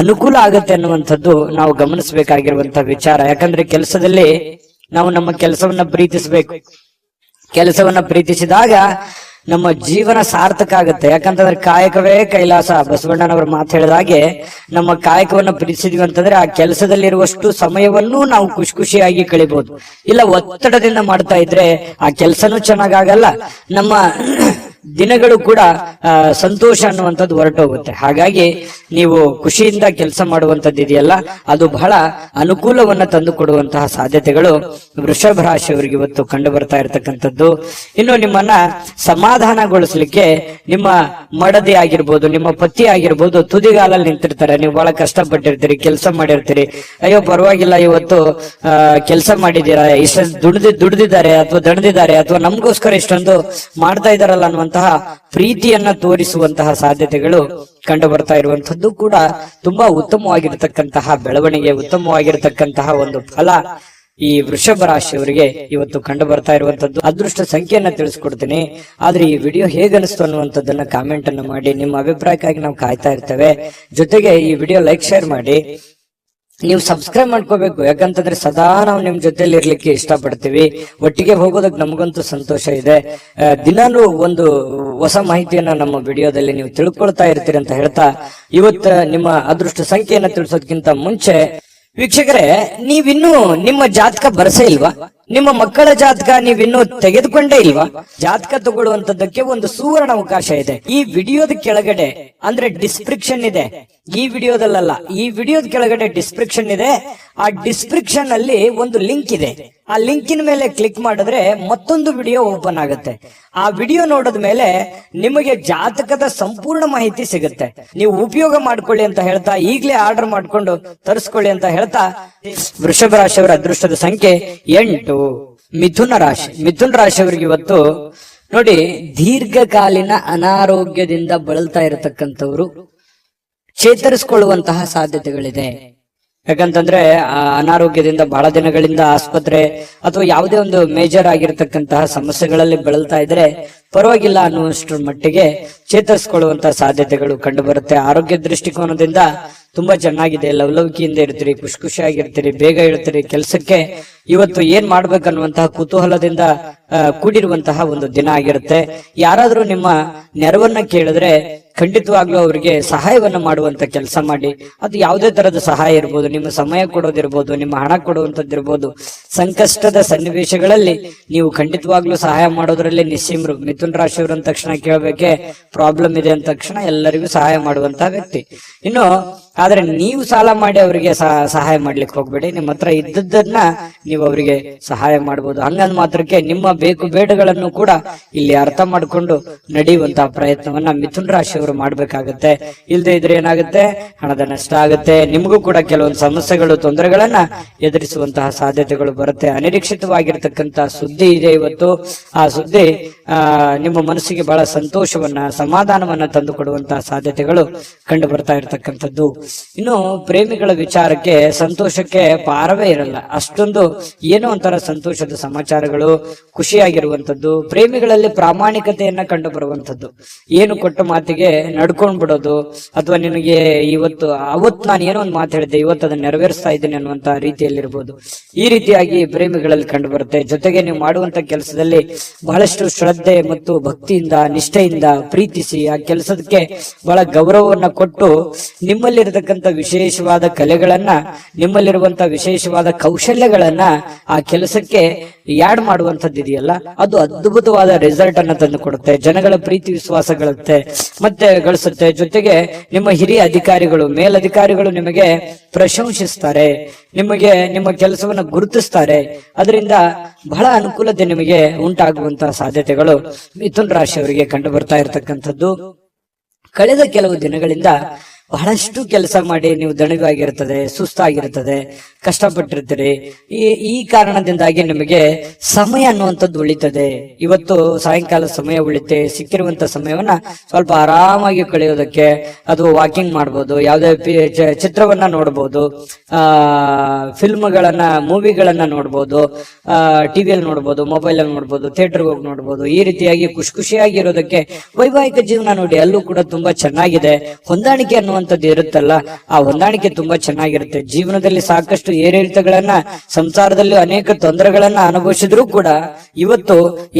ಅನುಕೂಲ ಆಗುತ್ತೆ ಅನ್ನುವಂಥದ್ದು ನಾವು ಗಮನಿಸಬೇಕಾಗಿರುವಂತಹ ವಿಚಾರ. ಯಾಕಂದ್ರೆ ಕೆಲಸದಲ್ಲಿ ನಾವು ನಮ್ಮ ಕೆಲಸವನ್ನ ಪ್ರೀತಿಸಬೇಕು. ಕೆಲಸವನ್ನ ಪ್ರೀತಿಸಿದಾಗ ನಮ್ಮ ಜೀವನ ಸಾರ್ಥಕ ಆಗುತ್ತೆ. ಯಾಕಂತಂದ್ರೆ ಕಾಯಕವೇ ಕೈಲಾಸ, ಬಸವಣ್ಣನವರು ಮಾತು ಹೇಳಿದ ಹಾಗೆ ನಮ್ಮ ಕಾಯಕವನ್ನ ಪ್ರೀತಿಸಿದ್ವಿ ಅಂತಂದ್ರೆ ಆ ಕೆಲಸದಲ್ಲಿರುವಷ್ಟು ಸಮಯವನ್ನು ನಾವು ಖುಷಿಯಾಗಿ ಕಳಿಬಹುದು. ಇಲ್ಲ ಒತ್ತಡದಿಂದ ಮಾಡ್ತಾ ಇದ್ರೆ ಆ ಕೆಲಸನೂ ಚೆನ್ನಾಗಾಗಲ್ಲ, ನಮ್ಮ ದಿನಗಳು ಕೂಡ ಸಂತೋಷ ಅನ್ನುವಂಥದ್ದು ಹೊರಟೋಗುತ್ತೆ. ಹಾಗಾಗಿ ನೀವು ಖುಷಿಯಿಂದ ಕೆಲಸ ಮಾಡುವಂಥದ್ದು ಇದೆಯಲ್ಲ, ಅದು ಬಹಳ ಅನುಕೂಲವನ್ನ ತಂದು ಕೊಡುವಂತಹ ಸಾಧ್ಯತೆಗಳು ವೃಷಭ ರಾಶಿಯವರಿಗೆ ಇವತ್ತು ಕಂಡು ಬರ್ತಾ ಇರತಕ್ಕಂಥದ್ದು. ಇನ್ನು ನಿಮ್ಮನ್ನ ಸಮಾಧಾನಗೊಳಿಸ್ಲಿಕ್ಕೆ ನಿಮ್ಮ ಮಡದಿ ಆಗಿರ್ಬೋದು, ನಿಮ್ಮ ಪತಿ ಆಗಿರ್ಬೋದು ತುದಿಗಾಲಲ್ಲಿ ನಿಂತಿರ್ತಾರೆ. ನೀವು ಬಹಳ ಕಷ್ಟಪಟ್ಟಿರ್ತೀರಿ, ಕೆಲಸ ಮಾಡಿರ್ತೀರಿ, ಅಯ್ಯೋ ಪರವಾಗಿಲ್ಲ ಇವತ್ತು ಕೆಲಸ ಮಾಡಿದ್ದೀರಾ, ಇಷ್ಟ ದುಡ್ದಿದ್ದಾರೆ ಅಥವಾ ದಣದಿದ್ದಾರೆ ಅಥವಾ ನಮಗೋಸ್ಕರ ಇಷ್ಟೊಂದು ಮಾಡ್ತಾ ಇದಾರಲ್ಲ ಅನ್ನುವಂತಹ ಪ್ರೀತಿಯನ್ನ ತೋರಿಸುವಂತಹ ಸಾಧ್ಯತೆಗಳು ಕಂಡು ಬರ್ತಾ ಇರುವಂತದ್ದು ಕೂಡ ತುಂಬಾ ಉತ್ತಮವಾಗಿರತಕ್ಕಂತಹ ಬೆಳವಣಿಗೆ, ಉತ್ತಮವಾಗಿರತಕ್ಕಂತಹ ಒಂದು ಫಲ ಈ ವೃಷಭ ರಾಶಿಯವರಿಗೆ ಇವತ್ತು ಕಂಡು ಬರ್ತಾ ಇರುವಂತದ್ದು. ಅದೃಷ್ಟ ಸಂಖ್ಯೆಯನ್ನ ತಿಳಿಸ್ಕೊಡ್ತೀನಿ. ಆದ್ರೆ ಈ ವಿಡಿಯೋ ಹೇಗನಿಸ್ತು ಅನ್ನುವಂಥದ್ದನ್ನ ಕಾಮೆಂಟ್ ಅನ್ನು ಮಾಡಿ. ನಿಮ್ಮ ಅಭಿಪ್ರಾಯಕ್ಕಾಗಿ ನಾವು ಕಾಯ್ತಾ ಇರ್ತೇವೆ. ಜೊತೆಗೆ ಈ ವಿಡಿಯೋ ಲೈಕ್ ಶೇರ್ ಮಾಡಿ. ನೀವು ಸಬ್ಸ್ಕ್ರೈಬ್ ಮಾಡ್ಕೋಬೇಕು. ಯಾಕಂತಂದ್ರೆ ಸದಾ ನಾವು ನಿಮ್ ಜೊತೆಲಿ ಇರ್ಲಿಕ್ಕೆ ಇಷ್ಟಪಡ್ತೀವಿ. ಒಟ್ಟಿಗೆ ಹೋಗೋದಕ್ಕೆ ನಮಗಂತೂ ಸಂತೋಷ ಇದೆ. ದಿನಾನು ಒಂದು ಹೊಸ ಮಾಹಿತಿಯನ್ನ ನಮ್ಮ ವಿಡಿಯೋದಲ್ಲಿ ನೀವು ತಿಳ್ಕೊಳ್ತಾ ಇರ್ತೀರಿ ಅಂತ ಹೇಳ್ತಾ, ಇವತ್ತ ನಿಮ್ಮ ಅದೃಷ್ಟ ಸಂಖ್ಯೆಯನ್ನ ತಿಳಿಸೋದಕ್ಕಿಂತ ಮುಂಚೆ ವೀಕ್ಷಕರೇ, ನೀವಿನ್ನೂ ನಿಮ್ಮ ಜಾತಕ ಬರಸೇ ಇಲ್ವಾ? ನಿಮ್ಮ ಮಕ್ಕಳ ಜಾತಕ ನೀವಿನ್ನೂ ತೆಗೆದುಕೊಂಡೇ ಇಲ್ವಾ? ಜಾತಕ ತಗೊಳ್ಳುವಂತದ್ದಕ್ಕೆ ಒಂದು ಸುವರ್ಣ ಅವಕಾಶ ಇದೆ. ಈ ವಿಡಿಯೋದ ಕೆಳಗಡೆ ಅಂದ್ರೆ ಡಿಸ್ಕ್ರಿಪ್ಷನ್ ಇದೆ. ಈ ವಿಡಿಯೋದಲ್ಲ, ಈ ವಿಡಿಯೋದ ಕೆಳಗಡೆ ಡಿಸ್ಕ್ರಿಪ್ಷನ್ ಇದೆ. ಆ ಡಿಸ್ಕ್ರಿಪ್ಷನ್ ಅಲ್ಲಿ ಒಂದು ಲಿಂಕ್ ಇದೆ. ಆ ಲಿಂಕಿನ ಮೇಲೆ ಕ್ಲಿಕ್ ಮಾಡಿದ್ರೆ ಮತ್ತೊಂದು ವಿಡಿಯೋ ಓಪನ್ ಆಗುತ್ತೆ. ಆ ವಿಡಿಯೋ ನೋಡಿದ ಮೇಲೆ ನಿಮಗೆ ಜಾತಕದ ಸಂಪೂರ್ಣ ಮಾಹಿತಿ ಸಿಗುತ್ತೆ. ನೀವು ಉಪಯೋಗ ಮಾಡ್ಕೊಳ್ಳಿ ಅಂತ ಹೇಳ್ತಾ, ಈಗಲೇ ಆರ್ಡರ್ ಮಾಡ್ಕೊಂಡು ತರಿಸ್ಕೊಳ್ಳಿ ಅಂತ ಹೇಳ್ತಾ, ವೃಷಭ ರಾಶಿಯವರ ಅದೃಷ್ಟದ ಸಂಖ್ಯೆ 8. ಮಿಥುನ ರಾಶಿ. ಮಿಥುನ ರಾಶಿಯವರಿಗೆ ಇವತ್ತು ನೋಡಿ, ದೀರ್ಘಕಾಲೀನ ಅನಾರೋಗ್ಯದಿಂದ ಬಳಲ್ತಾ ಇರತಕ್ಕಂಥವ್ರು ಚೇತರಿಸಿಕೊಳ್ಳುವಂತಹ ಸಾಧ್ಯತೆಗಳಿದೆ. ಯಾಕಂತಂದ್ರೆ ಆ ಅನಾರೋಗ್ಯದಿಂದ ಬಹಳ ದಿನಗಳಿಂದ ಆಸ್ಪತ್ರೆ ಅಥವಾ ಯಾವುದೇ ಒಂದು ಮೇಜರ್ ಆಗಿರತಕ್ಕಂತಹ ಸಮಸ್ಯೆಗಳಲ್ಲಿ ಬಳಲ್ತಾ ಇದ್ರೆ ಪರವಾಗಿಲ್ಲ ಅನ್ನುವಷ್ಟರ ಮಟ್ಟಿಗೆ ಚೇತರಿಸಿಕೊಳ್ಳುವಂತಹ ಸಾಧ್ಯತೆಗಳು ಕಂಡು ಬರುತ್ತೆ. ಆರೋಗ್ಯ ದೃಷ್ಟಿಕೋನದಿಂದ ತುಂಬಾ ಚೆನ್ನಾಗಿದೆ. ಲವಲವಿಕೆಯಿಂದ ಇರ್ತೀರಿ, ಖುಷಿಯಾಗಿರ್ತೀರಿ, ಬೇಗ ಇರ್ತೀರಿ. ಕೆಲಸಕ್ಕೆ ಇವತ್ತು ಏನ್ ಮಾಡ್ಬೇಕನ್ನುವಂತಹ ಕುತೂಹಲದಿಂದ ಕೂಡಿರುವಂತಹ ಒಂದು ದಿನ ಆಗಿರುತ್ತೆ. ಯಾರಾದ್ರೂ ನಿಮ್ಮ ನೆರವನ್ನ ಕೇಳಿದ್ರೆ ಖಂಡಿತವಾಗ್ಲೂ ಅವರಿಗೆ ಸಹಾಯವನ್ನ ಮಾಡುವಂತ ಕೆಲಸ ಮಾಡಿ. ಅದು ಯಾವುದೇ ತರದ ಸಹಾಯ ಇರ್ಬೋದು, ನಿಮ್ಮ ಸಮಯ ಕೊಡೋದಿರ್ಬೋದು, ನಿಮ್ಮ ಹಣ ಕೊಡುವಂತದ್ದಿರ್ಬೋದು. ಸಂಕಷ್ಟದ ಸನ್ನಿವೇಶಗಳಲ್ಲಿ ನೀವು ಖಂಡಿತವಾಗ್ಲೂ ಸಹಾಯ ಮಾಡೋದ್ರಲ್ಲಿ ನಿಸ್ಸೀಮರು. ಮಿಥುನ್ ರಾಶಿಯವರು ಅಂದ ತಕ್ಷಣ ಕೇಳಬೇಕೆ, ಪ್ರಾಬ್ಲಮ್ ಇದೆ ಅಂದ ತಕ್ಷಣ ಎಲ್ಲರಿಗೂ ಸಹಾಯ ಮಾಡುವಂತಹ ವ್ಯಕ್ತಿ. ಇನ್ನು ಆದ್ರೆ ನೀವು ಸಾಲ ಮಾಡಿ ಅವರಿಗೆ ಸಹಾಯ ಮಾಡ್ಲಿಕ್ಕೆ ಹೋಗ್ಬೇಡಿ. ನಿಮ್ಮ ಹತ್ರ ಇದ್ದದ್ದನ್ನ ನೀವು ಅವರಿಗೆ ಸಹಾಯ ಮಾಡಬಹುದು. ಹಂಗಂದ್ ಮಾತ್ರಕ್ಕೆ ನಿಮ್ಮ ಬೇಕು ಬೇಡಗಳನ್ನು ಕೂಡ ಇಲ್ಲಿ ಅರ್ಥ ಮಾಡಿಕೊಂಡು ನಡೆಯುವಂತಹ ಪ್ರಯತ್ನವನ್ನ ಮಿಥುನ್ ರಾಶಿಯವರು ಮಾಡ್ಬೇಕಾಗತ್ತೆ. ಇಲ್ಲದೆ ಇದ್ರೆ ಏನಾಗುತ್ತೆ, ಹಣದ ನಷ್ಟ ಆಗುತ್ತೆ. ನಿಮಗೂ ಕೂಡ ಕೆಲವೊಂದು ಸಮಸ್ಯೆಗಳು, ತೊಂದರೆಗಳನ್ನ ಎದುರಿಸುವಂತಹ ಸಾಧ್ಯತೆಗಳು ಬರುತ್ತೆ. ಅನಿರೀಕ್ಷಿತವಾಗಿರ್ತಕ್ಕಂತಹ ಸುದ್ದಿ ಇದೆ ಇವತ್ತು. ಆ ಸುದ್ದಿ ನಿಮ್ಮ ಮನಸ್ಸಿಗೆ ಬಹಳ ಸಂತೋಷವನ್ನ, ಸಮಾಧಾನವನ್ನ ತಂದು ಕೊಡುವಂತಹ ಸಾಧ್ಯತೆಗಳು ಕಂಡು ಬರ್ತಾ ಇರತಕ್ಕಂಥದ್ದು. ಇನ್ನು ಪ್ರೇಮಿಗಳ ವಿಚಾರಕ್ಕೆ ಸಂತೋಷಕ್ಕೆ ಪಾರವೇ ಇರಲ್ಲ. ಅಷ್ಟೊಂದು ಏನೋ ಒಂಥರ ಸಂತೋಷದ ಸಮಾಚಾರಗಳು, ಖುಷಿಯಾಗಿರುವಂತದ್ದು. ಪ್ರೇಮಿಗಳಲ್ಲಿ ಪ್ರಾಮಾಣಿಕತೆಯನ್ನ ಕಂಡು ಬರುವಂತದ್ದು. ಏನು ಕೊಟ್ಟ ಮಾತಿಗೆ ನಡ್ಕೊಂಡ್ ಬಿಡೋದು, ಅಥವಾ ನಿನಗೆ ಅವತ್ತು ನಾನು ಏನೋ ಒಂದು ಮಾತು ಹೇಳಿದ್ದೆ, ಇವತ್ತು ಅದನ್ನ ನೆರವೇರಿಸ್ತಾ ಇದ್ದೀನಿ ಅನ್ನುವಂತ ರೀತಿಯಲ್ಲಿರ್ಬೋದು. ಈ ರೀತಿಯಾಗಿ ಪ್ರೇಮಿಗಳಲ್ಲಿ ಕಂಡು ಬರುತ್ತೆ. ಜೊತೆಗೆ ನೀವು ಮಾಡುವಂತ ಕೆಲಸದಲ್ಲಿ ಬಹಳಷ್ಟು ಶ್ರದ್ಧೆ ಮತ್ತು ಭಕ್ತಿಯಿಂದ, ನಿಷ್ಠೆಯಿಂದ ಪ್ರೀತಿಸಿ ಆ ಕೆಲಸಕ್ಕೆ ಬಹಳ ಗೌರವವನ್ನ ಕೊಟ್ಟು ನಿಮ್ಮಲ್ಲಿರತಕ್ಕಂಥ ವಿಶೇಷವಾದ ಕಲೆಗಳನ್ನ, ನಿಮ್ಮಲ್ಲಿರುವಂತ ವಿಶೇಷವಾದ ಕೌಶಲ್ಯಗಳನ್ನ ಆ ಕೆಲಸಕ್ಕೆ ಯಾಡ್ ಮಾಡುವಂತದ್ದು ಇದೆಯಲ್ಲ, ಅದು ಅದ್ಭುತವಾದ ರಿಸಲ್ಟ್ ಅನ್ನ ತಂದು ಕೊಡುತ್ತೆ. ಜನಗಳ ಪ್ರೀತಿ ವಿಶ್ವಾಸ ಮತ್ತೆ ಗಳಿಸುತ್ತೆ. ಜೊತೆಗೆ ನಿಮ್ಮ ಹಿರಿಯ ಅಧಿಕಾರಿಗಳು, ಮೇಲಧಿಕಾರಿಗಳು ನಿಮಗೆ ಪ್ರಶಂಸಿಸ್ತಾರೆ, ನಿಮಗೆ ನಿಮ್ಮ ಕೆಲಸವನ್ನ ಗುರುತಿಸ್ತಾರೆ. ಅದರಿಂದ ಬಹಳ ಅನುಕೂಲತೆ ನಿಮಗೆ ಉಂಟಾಗುವಂತಹ ಸಾಧ್ಯತೆಗಳು ಮಿಥುನ್ ರಾಶಿಯವರಿಗೆ ಕಂಡು ಬರ್ತಾ ಇರತಕ್ಕಂಥದ್ದು. ಕಳೆದ ಕೆಲವು ದಿನಗಳಿಂದ ಬಹಳಷ್ಟು ಕೆಲಸ ಮಾಡಿ ನೀವು ದಣಿವಾಗಿರ್ತದೆ, ಸುಸ್ತಾಗಿರ್ತದೆ, ಕಷ್ಟಪಟ್ಟಿರ್ತೀರಿ. ಈ ಕಾರಣದಿಂದಾಗಿ ನಿಮಗೆ ಸಮಯ ಅನ್ನುವಂಥದ್ದು ಉಳಿತದೆ. ಇವತ್ತು ಸಾಯಂಕಾಲ ಸಮಯ ಉಳಿತೆ, ಸಿಕ್ಕಿರುವಂತ ಸಮಯವನ್ನ ಸ್ವಲ್ಪ ಆರಾಮಾಗಿ ಕಳೆಯೋದಕ್ಕೆ, ಅಥವಾ ವಾಕಿಂಗ್ ಮಾಡ್ಬೋದು, ಯಾವುದೇ ಚಿತ್ರವನ್ನ ನೋಡ್ಬೋದು, ಫಿಲ್ಮ್ಗಳನ್ನ, ಮೂವಿಗಳನ್ನ ನೋಡ್ಬೋದು, ಟಿವಿಯಲ್ಲಿ ನೋಡ್ಬೋದು, ಮೊಬೈಲ್ ಅಲ್ಲಿ ನೋಡ್ಬೋದು, ಥಿಯೇಟರ್ಗೆ ಹೋಗಿ ನೋಡ್ಬೋದು. ಈ ರೀತಿಯಾಗಿ ಖುಷಿಯಾಗಿರೋದಕ್ಕೆ ವೈವಾಹಿಕ ಜೀವನ ನೋಡಿ, ಅಲ್ಲೂ ಕೂಡ ತುಂಬಾ ಚೆನ್ನಾಗಿದೆ. ಹೊಂದಾಣಿಕೆ ಅನ್ನುವಂಥದ್ದು ಇರುತ್ತಲ್ಲ, ಆ ಹೊಂದಾಣಿಕೆ ತುಂಬಾ ಚೆನ್ನಾಗಿರುತ್ತೆ. ಜೀವನದಲ್ಲಿ ಸಾಕಷ್ಟು ಏರಿಳಿತಗಳನ್ನ, ಸಂಸಾರದಲ್ಲಿ ಅನೇಕ ತೊಂದರೆಗಳನ್ನ ಅನುಭವಿಸಿದ್ರು ಕೂಡ ಇವತ್ತು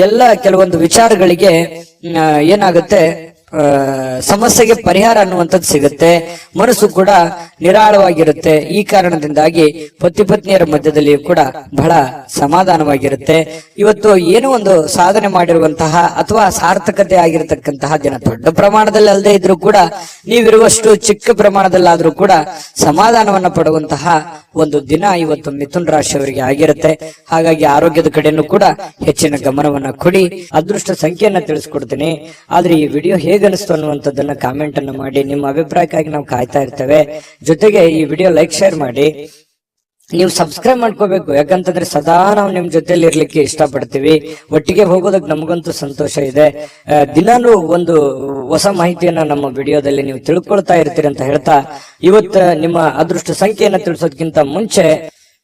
ಎಲ್ಲ ಕೆಲವೊಂದು ವಿಚಾರಗಳಿಗೆ ಏನಾಗುತ್ತೆ, ಸಮಸ್ಯೆಗೆ ಪರಿಹಾರ ಅನ್ನುವಂಥದ್ದು ಸಿಗುತ್ತೆ. ಮನಸ್ಸು ಕೂಡ ನಿರಾಳವಾಗಿರುತ್ತೆ. ಈ ಕಾರಣದಿಂದಾಗಿ ಪತಿ ಪತ್ನಿಯರ ಮಧ್ಯದಲ್ಲಿಯೂ ಕೂಡ ಬಹಳ ಸಮಾಧಾನವಾಗಿರುತ್ತೆ. ಇವತ್ತು ಏನೋ ಒಂದು ಸಾಧನೆ ಮಾಡಿರುವಂತಹ ಅಥವಾ ಸಾರ್ಥಕತೆ ಆಗಿರತಕ್ಕಂತಹ ದಿನ, ದೊಡ್ಡ ಪ್ರಮಾಣದಲ್ಲಿ ಅಲ್ಲದೆ ಇದ್ರೂ ಕೂಡ ನೀವಿರುವಷ್ಟು ಚಿಕ್ಕ ಪ್ರಮಾಣದಲ್ಲಾದ್ರೂ ಕೂಡ ಸಮಾಧಾನವನ್ನ ಪಡುವಂತಹ ಒಂದು ದಿನ ಇವತ್ತು ಮಿಥುನ ರಾಶಿಯವರಿಗೆ ಆಗಿರುತ್ತೆ. ಹಾಗಾಗಿ ಆರೋಗ್ಯದ ಕಡೆನೂ ಕೂಡ ಹೆಚ್ಚಿನ ಗಮನವನ್ನ ಕೊಡಿ. ಅದೃಷ್ಟ ಸಂಖ್ಯೆಯನ್ನ ತಿಳಿಸ್ಕೊಡ್ತೀನಿ. ಆದ್ರೆ ಈ ವಿಡಿಯೋ ಹೇಗೆ ಅನಿಸ್ತು ಅನ್ನುವಂಥದ್ದನ್ನ ಕಾಮೆಂಟ್ ಅನ್ನು ಮಾಡಿ. ನಿಮ್ಮ ಅಭಿಪ್ರಾಯಕ್ಕಾಗಿ ನಾವು ಕಾಯ್ತಾ ಇರ್ತೇವೆ. ಜೊತೆಗೆ ಈ ವಿಡಿಯೋ ಲೈಕ್, ಶೇರ್ ಮಾಡಿ. ನೀವು ಸಬ್ಸ್ಕ್ರೈಬ್ ಮಾಡ್ಕೋಬೇಕು, ಯಾಕಂತಂದ್ರೆ ಸದಾ ನಾವು ನಿಮ್ ಜೊತೆಲಿ ಇರ್ಲಿಕ್ಕೆ ಇಷ್ಟಪಡ್ತೀವಿ. ಒಟ್ಟಿಗೆ ಹೋಗೋದಕ್ಕೆ ನಮಗಂತೂ ಸಂತೋಷ ಇದೆ. ದಿನಾನು ಒಂದು ಹೊಸ ಮಾಹಿತಿಯನ್ನ ನಮ್ಮ ವಿಡಿಯೋದಲ್ಲಿ ನೀವು ತಿಳ್ಕೊಳ್ತಾ ಇರ್ತೀರಿ ಅಂತ ಹೇಳ್ತಾ, ಇವತ್ತು ನಿಮ್ಮ ಅದೃಷ್ಟ ಸಂಖ್ಯೆಯನ್ನ ತಿಳಿಸೋದಕ್ಕಿಂತ ಮುಂಚೆ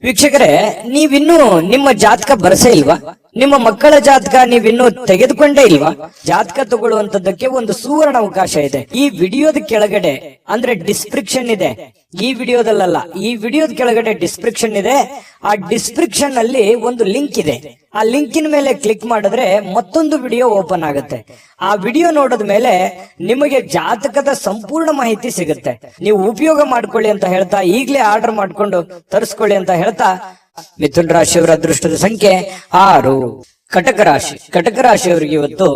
ವೀಕ್ಷಕರೇ, ನೀವಿನ್ನೂ ನಿಮ್ಮ ಜಾತಕ ಬರಸೇ ಇಲ್ವಾ? ನಿಮ್ಮ ಮಕ್ಕಳ ಜಾತಕ ನೀವಿನ್ನೂ ತೆಗೆದುಕೊಂಡೇ ಇಲ್ವಾ? ಜಾತಕ ತಗೊಳ್ಳುವಂತದ್ದಕ್ಕೆ ಒಂದು ಸುವರ್ಣ ಅವಕಾಶ ಇದೆ. ಈ ವಿಡಿಯೋದ ಕೆಳಗಡೆ ಅಂದ್ರೆ ಡಿಸ್ಕ್ರಿಪ್ಷನ್ ಇದೆ. ಈ ವಿಡಿಯೋದಲ್ಲ, ಈ ವಿಡಿಯೋದ ಕೆಳಗಡೆ ಡಿಸ್ಕ್ರಿಪ್ಷನ್ ಇದೆ. ಆ ಡಿಸ್ಕ್ರಿಪ್ಷನ್ ಅಲ್ಲಿ ಒಂದು ಲಿಂಕ್ ಇದೆ. ಆ ಲಿಂಕಿನ ಮೇಲೆ ಕ್ಲಿಕ್ ಮಾಡಿದ್ರೆ ಮತ್ತೊಂದು ವಿಡಿಯೋ ಓಪನ್ ಆಗುತ್ತೆ. ಆ ವಿಡಿಯೋ ನೋಡಿದ ಮೇಲೆ ನಿಮಗೆ ಜಾತಕದ ಸಂಪೂರ್ಣ ಮಾಹಿತಿ ಸಿಗುತ್ತೆ. ನೀವು ಉಪಯೋಗ ಮಾಡ್ಕೊಳ್ಳಿ ಅಂತ ಹೇಳ್ತಾ, ಈಗಲೇ ಆರ್ಡರ್ ಮಾಡ್ಕೊಂಡು ತರಿಸ್ಕೊಳ್ಳಿ ಅಂತ ಹೇಳ್ತಾ, ಮಿಥುನ ರಾಶಿಯವರ ಅದೃಷ್ಟದ ಸಂಖ್ಯೆ 6. ಕಟಕ ರಾಶಿ. ಕಟಕ ರಾಶಿಯವರಿಗೆ ಇವತ್ತು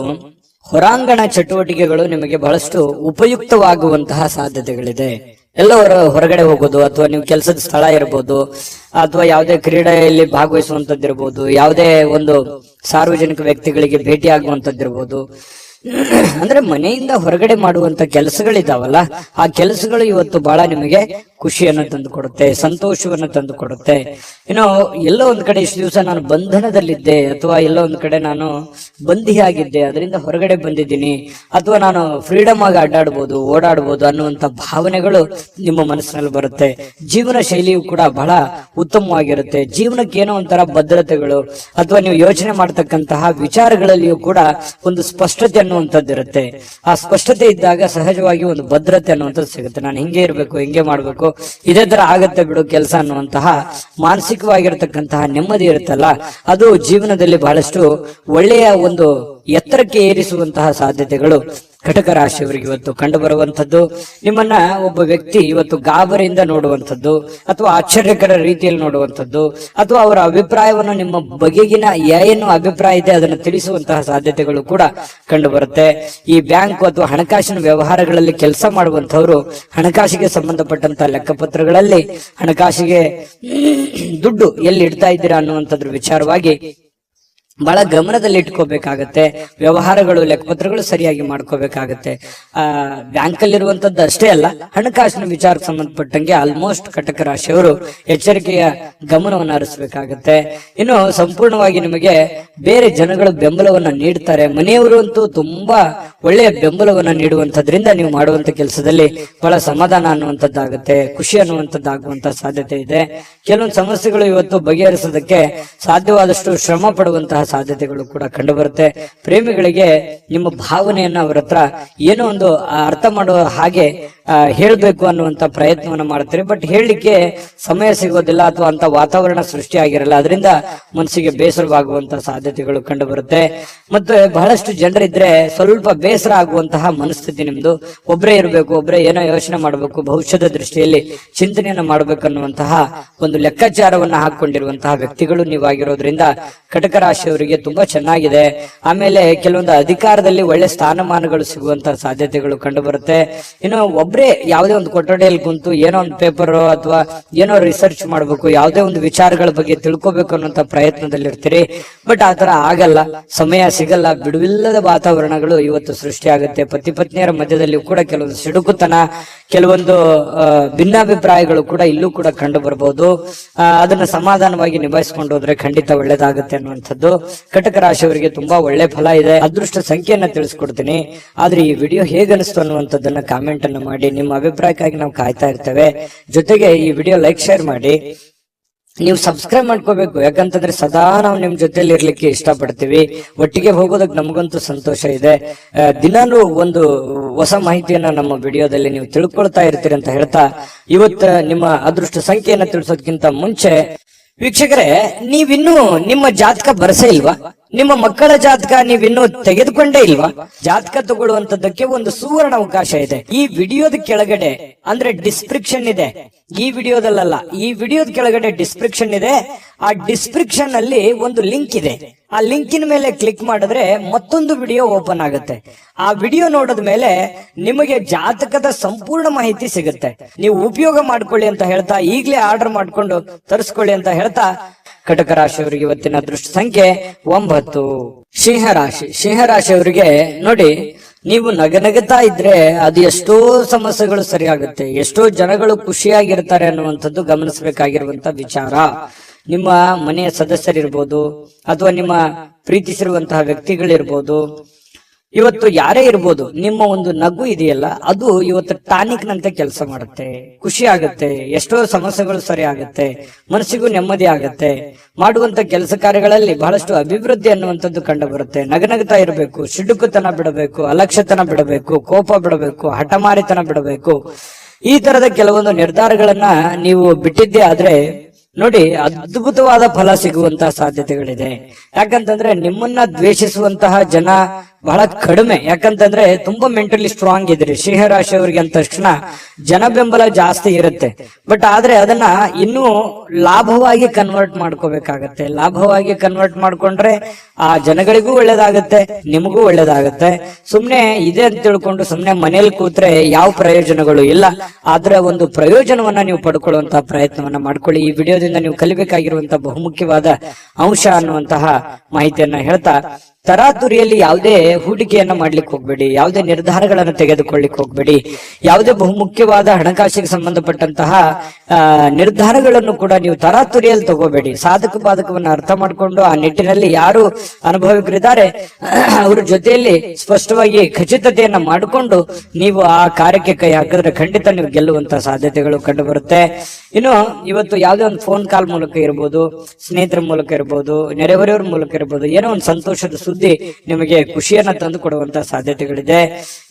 ಹೊರಾಂಗಣ ಚಟುವಟಿಕೆಗಳು ನಿಮಗೆ ಬಹಳಷ್ಟು ಉಪಯುಕ್ತವಾಗುವಂತಹ ಸಾಧ್ಯತೆಗಳಿದೆ. ಎಲ್ಲೋ ಹೊರಗಡೆ ಹೋಗೋದು, ಅಥವಾ ನೀವು ಕೆಲಸದ ಸ್ಥಳ ಇರಬಹುದು, ಅಥವಾ ಯಾವುದೇ ಕ್ರೀಡೆಯಲ್ಲಿ ಭಾಗವಹಿಸುವಂತದ್ದಿರ್ಬೋದು, ಯಾವುದೇ ಒಂದು ಸಾರ್ವಜನಿಕ ವ್ಯಕ್ತಿಗಳಿಗೆ ಭೇಟಿ ಆಗುವಂತದ್ದಿರ್ಬೋದು. ಅಂದ್ರೆ ಮನೆಯಿಂದ ಹೊರಗಡೆ ಮಾಡುವಂತ ಕೆಲಸಗಳಿದಾವಲ್ಲ, ಆ ಕೆಲಸಗಳು ಇವತ್ತು ಬಹಳ ನಿಮಗೆ ಖುಷಿಯನ್ನು ತಂದು ಕೊಡುತ್ತೆ, ಸಂತೋಷವನ್ನು ತಂದು ಕೊಡುತ್ತೆ. ಏನೋ ಎಲ್ಲೋ ಒಂದ್ ಕಡೆ ಇಷ್ಟು ದಿವಸ ನಾನು ಬಂಧನದಲ್ಲಿದ್ದೆ, ಅಥವಾ ಎಲ್ಲೋ ಒಂದ್ ಕಡೆ ನಾನು ಬಂಧಿಯಾಗಿದ್ದೆ, ಅದರಿಂದ ಹೊರಗಡೆ ಬಂದಿದ್ದೀನಿ, ಅಥವಾ ನಾನು ಫ್ರೀಡಮ್ ಆಗಿ ಅಡ್ಡಾಡ್ಬೋದು, ಓಡಾಡ್ಬೋದು ಅನ್ನುವಂತ ಭಾವನೆಗಳು ನಿಮ್ಮ ಮನಸ್ಸಿನಲ್ಲಿ ಬರುತ್ತೆ. ಜೀವನ ಶೈಲಿಯು ಕೂಡ ಬಹಳ ಉತ್ತಮವಾಗಿರುತ್ತೆ. ಜೀವನಕ್ಕೆ ಏನೋ ಒಂಥರ ಭದ್ರತೆಗಳು, ಅಥವಾ ನೀವು ಯೋಚನೆ ಮಾಡ್ತಕ್ಕಂತಹ ವಿಚಾರಗಳಲ್ಲಿಯೂ ಕೂಡ ಒಂದು ಸ್ಪಷ್ಟತೆ ಅನ್ನುವಂಥದ್ದಿರುತ್ತೆ. ಆ ಸ್ಪಷ್ಟತೆ ಇದ್ದಾಗ ಸಹಜವಾಗಿ ಒಂದು ಭದ್ರತೆ ಅನ್ನುವಂಥದ್ದು ಸಿಗುತ್ತೆ. ನಾನು ಹಿಂಗೆ ಇರ್ಬೇಕು, ಹಿಂಗೆ ಮಾಡ್ಬೇಕು, ಇದೇ ತರ ಆಗತ್ತೆ ಬಿಡು ಕೆಲಸ ಅನ್ನುವಂತಹ ಮಾನಸಿಕವಾಗಿರತಕ್ಕಂತಹ ನೆಮ್ಮದಿ ಇರುತ್ತಲ್ಲ, ಅದು ಜೀವನದಲ್ಲಿ ಬಹಳಷ್ಟು ಒಳ್ಳೆಯ ಒಂದು ಎತ್ತರಕ್ಕೆ ಏರಿಸುವಂತಹ ಸಾಧ್ಯತೆಗಳು ಕಟಕ ರಾಶಿಯವರಿಗೆ ಇವತ್ತು ಕಂಡು ಬರುವಂತದ್ದು. ನಿಮ್ಮನ್ನ ಒಬ್ಬ ವ್ಯಕ್ತಿ ಇವತ್ತು ಗಾಬರಿಯಿಂದ ನೋಡುವಂಥದ್ದು, ಅಥವಾ ಆಶ್ಚರ್ಯಕರ ರೀತಿಯಲ್ಲಿ ನೋಡುವಂಥದ್ದು, ಅಥವಾ ಅವರ ಅಭಿಪ್ರಾಯವನ್ನು ನಿಮ್ಮ ಬಗೆಗಿನ ಏನು ಅಭಿಪ್ರಾಯ ಇದೆ ಅದನ್ನು ತಿಳಿಸುವಂತಹ ಸಾಧ್ಯತೆಗಳು ಕೂಡ ಕಂಡು ಬರುತ್ತೆ. ಈ ಬ್ಯಾಂಕ್ ಅಥವಾ ಹಣಕಾಸಿನ ವ್ಯವಹಾರಗಳಲ್ಲಿ ಕೆಲಸ ಮಾಡುವಂತವರು ಹಣಕಾಸಿಗೆ ಸಂಬಂಧಪಟ್ಟಂತಹ ಲೆಕ್ಕಪತ್ರಗಳಲ್ಲಿ ಹಣಕಾಸಿಗೆ ದುಡ್ಡು ಎಲ್ಲಿ ಇಡ್ತಾ ಇದ್ದೀರಾ ಅನ್ನುವಂಥದ್ರ ವಿಚಾರವಾಗಿ ಬಹಳ ಗಮನದಲ್ಲಿ ಇಟ್ಕೋಬೇಕಾಗತ್ತೆ. ವ್ಯವಹಾರಗಳು, ಲೆಕ್ಕಪತ್ರಗಳು ಸರಿಯಾಗಿ ಮಾಡ್ಕೋಬೇಕಾಗತ್ತೆ. ಬ್ಯಾಂಕ್ ಅಲ್ಲಿರುವಂತದ್ದು ಅಷ್ಟೇ ಅಲ್ಲ, ಹಣಕಾಸಿನ ವಿಚಾರಕ್ಕೆ ಸಂಬಂಧಪಟ್ಟಂಗೆ ಆಲ್ಮೋಸ್ಟ್ ಕಟಕ ರಾಶಿಯವರು ಎಚ್ಚರಿಕೆಯ ಗಮನವನ್ನು ಹರಿಸಬೇಕಾಗತ್ತೆ. ಇನ್ನು ಸಂಪೂರ್ಣವಾಗಿ ನಿಮಗೆ ಬೇರೆ ಜನಗಳು ಬೆಂಬಲವನ್ನ ನೀಡ್ತಾರೆ. ಮನೆಯವರು ಅಂತೂ ತುಂಬಾ ಒಳ್ಳೆಯ ಬೆಂಬಲವನ್ನ ನೀಡುವಂತದ್ರಿಂದ ನೀವು ಮಾಡುವಂತ ಕೆಲಸದಲ್ಲಿ ಬಹಳ ಸಮಾಧಾನ ಅನ್ನುವಂಥದ್ದಾಗುತ್ತೆ, ಖುಷಿ ಅನ್ನುವಂಥದ್ದಾಗುವಂತ ಸಾಧ್ಯತೆ ಇದೆ. ಕೆಲವೊಂದು ಸಮಸ್ಯೆಗಳು ಇವತ್ತು ಬಗೆಹರಿಸೋದಕ್ಕೆ ಸಾಧ್ಯವಾದಷ್ಟು ಶ್ರಮ ಪಡುವಂತಹ ಸಾಧ್ಯತೆಗಳು ಕೂಡ ಕಂಡು ಬರುತ್ತೆ. ಪ್ರೇಮಿಗಳಿಗೆ ನಿಮ್ಮ ಭಾವನೆಯನ್ನ ಅವರ ಹತ್ರ ಏನೋ ಒಂದು ಅರ್ಥ ಮಾಡುವ ಹಾಗೆ ಹೇಳ್ಬೇಕು ಅನ್ನುವಂತ ಪ್ರಯತ್ನವನ್ನ ಮಾಡ್ತಾರೆ. ಬಟ್ ಹೇಳಲಿಕ್ಕೆ ಸಮಯ ಸಿಗೋದಿಲ್ಲ, ಅಥವಾ ಅಂತ ವಾತಾವರಣ ಸೃಷ್ಟಿ ಆಗಿರಲ್ಲ. ಅದರಿಂದ ಮನಸ್ಸಿಗೆ ಬೇಸರವಾಗುವಂತಹ ಸಾಧ್ಯತೆಗಳು ಕಂಡು ಬರುತ್ತೆ. ಮತ್ತೆ ಬಹಳಷ್ಟು ಜನರಿದ್ರೆ ಸ್ವಲ್ಪ ಬೇಸರ ಆಗುವಂತಹ ಮನಸ್ಥಿತಿ ನಿಮ್ದು. ಒಬ್ಬರೇ ಇರಬೇಕು, ಒಬ್ಬರೇ ಏನೋ ಯೋಚನೆ ಮಾಡಬೇಕು, ಭವಿಷ್ಯದ ದೃಷ್ಟಿಯಲ್ಲಿ ಚಿಂತನೆಯನ್ನ ಮಾಡಬೇಕನ್ನುವಂತಹ ಒಂದು ಲೆಕ್ಕಾಚಾರವನ್ನ ಹಾಕೊಂಡಿರುವಂತಹ ವ್ಯಕ್ತಿಗಳು ನೀವಾಗಿರೋದ್ರಿಂದ ಕಟಕ ರಾಶಿಯವರಿಗೆ ತುಂಬಾ ಚೆನ್ನಾಗಿದೆ. ಆಮೇಲೆ ಕೆಲವೊಂದು ಅಧಿಕಾರದಲ್ಲಿ ಒಳ್ಳೆ ಸ್ಥಾನಮಾನಗಳು ಸಿಗುವಂತಹ ಸಾಧ್ಯತೆಗಳು ಕಂಡು ಬರುತ್ತೆ. ಇನ್ನು ಒಬ್ಬ ಒಬ್ರೇ ಯಾವುದೇ ಒಂದು ಕೊಠಡಿಯಲ್ಲಿ ಕುಂತು ಏನೋ ಒಂದು ಪೇಪರ್ ಅಥವಾ ಏನೋ ರಿಸರ್ಚ್ ಮಾಡ್ಬೇಕು, ಯಾವುದೇ ಒಂದು ವಿಚಾರಗಳ ಬಗ್ಗೆ ತಿಳ್ಕೊಬೇಕು ಅನ್ನೋಂತ ಪ್ರಯತ್ನದಲ್ಲಿ ಇರ್ತೀರಿ. ಬಟ್ ಆತರ ಆಗಲ್ಲ, ಸಮಯ ಸಿಗಲ್ಲ. ಬಿಡುವಿಲ್ಲದ ವಾತಾವರಣಗಳು ಇವತ್ತು ಸೃಷ್ಟಿಯಾಗುತ್ತೆ. ಪತಿ ಪತ್ನಿಯರ ಮಧ್ಯದಲ್ಲಿ ಕೂಡ ಕೆಲವೊಂದು ಸಿಡುಕುತನ, ಕೆಲವೊಂದು ಭಿನ್ನಾಭಿಪ್ರಾಯಗಳು ಕೂಡ ಇಲ್ಲೂ ಕೂಡ ಕಂಡು ಬರಬಹುದು. ಅದನ್ನ ಸಮಾಧಾನವಾಗಿ ನಿಭಾಯಿಸಿಕೊಂಡು ಹೋದ್ರೆ ಖಂಡಿತ ಒಳ್ಳೇದಾಗುತ್ತೆ ಅನ್ನುವಂಥದ್ದು. ಕಟಕ ರಾಶಿಯವರಿಗೆ ತುಂಬಾ ಒಳ್ಳೆ ಫಲ ಇದೆ. ಅದೃಷ್ಟ ಸಂಖ್ಯೆಯನ್ನ ತಿಳಿಸ್ಕೊಡ್ತೀನಿ. ಆದ್ರೆ ಈ ವಿಡಿಯೋ ಹೇಗನಿಸ್ತು ಅನ್ನುವಂಥದ್ದನ್ನ ಕಾಮೆಂಟ್ ಅನ್ನು ಮಾಡಿ. ನಿಮ್ಮ ಅಭಿಪ್ರಾಯಕ್ಕಾಗಿ ನಾವು ಕಾಯ್ತಾ ಇರ್ತೇವೆ. ಜೊತೆಗೆ ಈ ವಿಡಿಯೋ ಲೈಕ್ ಶೇರ್ ಮಾಡಿ. ನೀವು ಸಬ್ಸ್ಕ್ರೈಬ್ ಮಾಡ್ಕೋಬೇಕು, ಯಾಕಂತಂದ್ರೆ ಸದಾ ನಾವು ನಿಮ್ ಜೊತೆಲಿ ಇರ್ಲಿಕ್ಕೆ ಇಷ್ಟಪಡ್ತೀವಿ. ಒಟ್ಟಿಗೆ ಹೋಗೋದಕ್ಕೆ ನಮಗಂತೂ ಸಂತೋಷ ಇದೆ. ದಿನಾನು ಒಂದು ಹೊಸ ಮಾಹಿತಿಯನ್ನ ನಮ್ಮ ವಿಡಿಯೋದಲ್ಲಿ ನೀವು ತಿಳ್ಕೊಳ್ತಾ ಇರ್ತೀರಿ ಅಂತ ಹೇಳ್ತಾ, ಇವತ್ತು ನಿಮ್ಮ ಅದೃಷ್ಟ ಸಂಖ್ಯೆಯನ್ನ ತಿಳಿಸೋದಕ್ಕಿಂತ ಮುಂಚೆ ವೀಕ್ಷಕರೇ, ನೀವಿನ್ನೂ ನಿಮ್ಮ ಜಾತಕ ಬರಸೇ ಇಲ್ವಾ? ನಿಮ್ಮ ಮಕ್ಕಳ ಜಾತಕ ನೀವಿನ್ನೂ ತೆಗೆದುಕೊಂಡೇ ಇಲ್ವಾ? ಜಾತಕ ತಗೊಳ್ಳುವಂತದ್ದಕ್ಕೆ ಒಂದು ಸುವರ್ಣ ಅವಕಾಶ ಇದೆ. ಈ ವಿಡಿಯೋದ ಕೆಳಗಡೆ ಅಂದ್ರೆ ಡಿಸ್ಕ್ರಿಪ್ಷನ್ ಇದೆ. ಈ ವಿಡಿಯೋದಲ್ಲ, ಈ ವಿಡಿಯೋದ ಕೆಳಗಡೆ ಡಿಸ್ಕ್ರಿಪ್ಷನ್ ಇದೆ. ಆ ಡಿಸ್ಕ್ರಿಪ್ಷನ್ ಅಲ್ಲಿ ಒಂದು ಲಿಂಕ್ ಇದೆ. ಆ ಲಿಂಕಿನ ಮೇಲೆ ಕ್ಲಿಕ್ ಮಾಡಿದ್ರೆ ಮತ್ತೊಂದು ವಿಡಿಯೋ ಓಪನ್ ಆಗುತ್ತೆ. ಆ ವಿಡಿಯೋ ನೋಡಿದ ಮೇಲೆ ನಿಮಗೆ ಜಾತಕದ ಸಂಪೂರ್ಣ ಮಾಹಿತಿ ಸಿಗುತ್ತೆ. ನೀವು ಉಪಯೋಗ ಮಾಡ್ಕೊಳ್ಳಿ ಅಂತ ಹೇಳ್ತಾ, ಈಗಲೇ ಆರ್ಡರ್ ಮಾಡ್ಕೊಂಡು ತರಿಸ್ಕೊಳ್ಳಿ ಅಂತ ಹೇಳ್ತಾ, ಕಟಕ ರಾಶಿಯವರಿಗೆ ಇವತ್ತಿನ ಅದೃಷ್ಟ ಸಂಖ್ಯೆ 9. ಸಿಂಹರಾಶಿ. ಸಿಂಹರಾಶಿಯವರಿಗೆ ನೋಡಿ, ನೀವು ನಗನಗುತ್ತಾ ಇದ್ರೆ ಅದು ಎಷ್ಟೋ ಸಮಸ್ಯೆಗಳು ಸರಿಯಾಗುತ್ತೆ, ಎಷ್ಟೋ ಜನಗಳು ಖುಷಿಯಾಗಿರ್ತಾರೆ ಅನ್ನುವಂಥದ್ದು ಗಮನಿಸಬೇಕಾಗಿರುವಂತ ವಿಚಾರ. ನಿಮ್ಮ ಮನೆಯ ಸದಸ್ಯರಿರ್ಬೋದು ಅಥವಾ ನಿಮ್ಮ ಪ್ರೀತಿಸಿರುವಂತಹ ವ್ಯಕ್ತಿಗಳಿರ್ಬೋದು, ಇವತ್ತು ಯಾರೇ ಇರ್ಬೋದು, ನಿಮ್ಮ ಒಂದು ನಗು ಇದೆಯಲ್ಲ ಅದು ಇವತ್ತು ಟಾನಿಕ್ ನಂತೆ ಕೆಲಸ ಮಾಡುತ್ತೆ. ಖುಷಿ ಆಗುತ್ತೆ, ಎಷ್ಟೋ ಸಮಸ್ಯೆಗಳು ಸರಿ ಆಗುತ್ತೆ, ಮನಸ್ಸಿಗೂ ನೆಮ್ಮದಿ ಆಗುತ್ತೆ. ಮಾಡುವಂತ ಕೆಲಸ ಕಾರ್ಯಗಳಲ್ಲಿ ಬಹಳಷ್ಟು ಅಭಿವೃದ್ಧಿ ಅನ್ನುವಂಥದ್ದು ಕಂಡು ಬರುತ್ತೆ. ನಗನಗ್ತಾ ಇರಬೇಕು, ಸಿಡುಕುತನ ಬಿಡಬೇಕು, ಅಲಕ್ಷ್ಯತನ ಬಿಡಬೇಕು, ಕೋಪ ಬಿಡಬೇಕು, ಹಠಮಾರಿತನ ಬಿಡಬೇಕು. ಈ ತರದ ಕೆಲವೊಂದು ನಿರ್ಧಾರಗಳನ್ನ ನೀವು ಬಿಟ್ಟಿದ್ದೇ ಆದ್ರೆ ನೋಡಿ, ಅದ್ಭುತವಾದ ಫಲ ಸಿಗುವಂತಹ ಸಾಧ್ಯತೆಗಳಿದೆ. ಯಾಕಂತಂದ್ರೆ ನಿಮ್ಮನ್ನ ದ್ವೇಷಿಸುವಂತಹ ಜನ ಬಹಳ ಕಡಿಮೆ. ಯಾಕಂತಂದ್ರೆ ತುಂಬಾ ಮೆಂಟಲಿ ಸ್ಟ್ರಾಂಗ್ ಇದ್ರಿ ಸಿಂಹರಾಶಿಯವರಿಗೆ ಅಂದ ತಕ್ಷಣ ಜನ ಬೆಂಬಲ ಜಾಸ್ತಿ ಇರುತ್ತೆ. ಬಟ್ ಆದ್ರೆ ಅದನ್ನ ಇನ್ನೂ ಲಾಭವಾಗಿ ಕನ್ವರ್ಟ್ ಮಾಡ್ಕೋಬೇಕಾಗತ್ತೆ. ಲಾಭವಾಗಿ ಕನ್ವರ್ಟ್ ಮಾಡ್ಕೊಂಡ್ರೆ ಆ ಜನಗಳಿಗೂ ಒಳ್ಳೇದಾಗತ್ತೆ, ನಿಮಗೂ ಒಳ್ಳೇದಾಗತ್ತೆ. ಸುಮ್ನೆ ಇದೆ ಅಂತ ತಿಳ್ಕೊಂಡು ಸುಮ್ನೆ ಮನೇಲಿ ಕೂತ್ರೆ ಯಾವ ಪ್ರಯೋಜನಗಳು ಇಲ್ಲ. ಆದ್ರೆ ಒಂದು ಪ್ರಯೋಜನವನ್ನ ನೀವು ಪಡ್ಕೊಳ್ಳುವಂತಹ ಪ್ರಯತ್ನವನ್ನ ಮಾಡ್ಕೊಳ್ಳಿ. ಈ ವಿಡಿಯೋದಿಂದ ನೀವು ಕಲಿಬೇಕಾಗಿರುವಂತಹ ಬಹುಮುಖ್ಯವಾದ ಅಂಶ ಅನ್ನುವಂತಹ ಮಾಹಿತಿಯನ್ನ ಹೇಳ್ತಾ, ತರಾತುರಿಯಲ್ಲಿ ಯಾವುದೇ ಹೂಡಿಕೆಯನ್ನ ಮಾಡ್ಲಿಕ್ಕೆ ಹೋಗ್ಬೇಡಿ, ಯಾವುದೇ ನಿರ್ಧಾರಗಳನ್ನು ತೆಗೆದುಕೊಳ್ಳಿಕ್ ಹೋಗ್ಬೇಡಿ. ಯಾವುದೇ ಬಹುಮುಖ್ಯವಾದ ಹಣಕಾಸಿಗೆ ಸಂಬಂಧಪಟ್ಟಂತಹ ನಿರ್ಧಾರಗಳನ್ನು ಕೂಡ ನೀವು ತರಾತುರಿಯಲ್ಲಿ ತಗೋಬೇಡಿ. ಸಾಧಕ ಬಾಧಕವನ್ನ ಅರ್ಥ ಮಾಡ್ಕೊಂಡು ಆ ನಿಟ್ಟಿನಲ್ಲಿ ಯಾರು ಅನುಭವಿಕರಿದ್ದಾರೆ ಅವ್ರ ಜೊತೆಯಲ್ಲಿ ಸ್ಪಷ್ಟವಾಗಿ ಖಚಿತತೆಯನ್ನ ಮಾಡಿಕೊಂಡು ನೀವು ಆ ಕಾರ್ಯಕ್ಕೆ ಕೈ ಹಾಕಿದ್ರೆ ಖಂಡಿತ ನೀವು ಗೆಲ್ಲುವಂತಹ ಸಾಧ್ಯತೆಗಳು ಕಂಡು ಬರುತ್ತೆ. ಇನ್ನು ಇವತ್ತು ಯಾವುದೇ ಒಂದು ಫೋನ್ ಕಾಲ್ ಮೂಲಕ ಇರ್ಬೋದು, ಸ್ನೇಹಿತರ ಮೂಲಕ ಇರ್ಬೋದು, ನೆರೆಹೊರೆಯವರ ಮೂಲಕ ಇರ್ಬೋದು, ಏನೋ ಒಂದು ಸಂತೋಷದ ಸುದ್ದಿ ನಿಮಗೆ ಖುಷಿಯನ್ನ ತಂದು ಕೊಡುವಂತಹ ಸಾಧ್ಯತೆಗಳಿದೆ.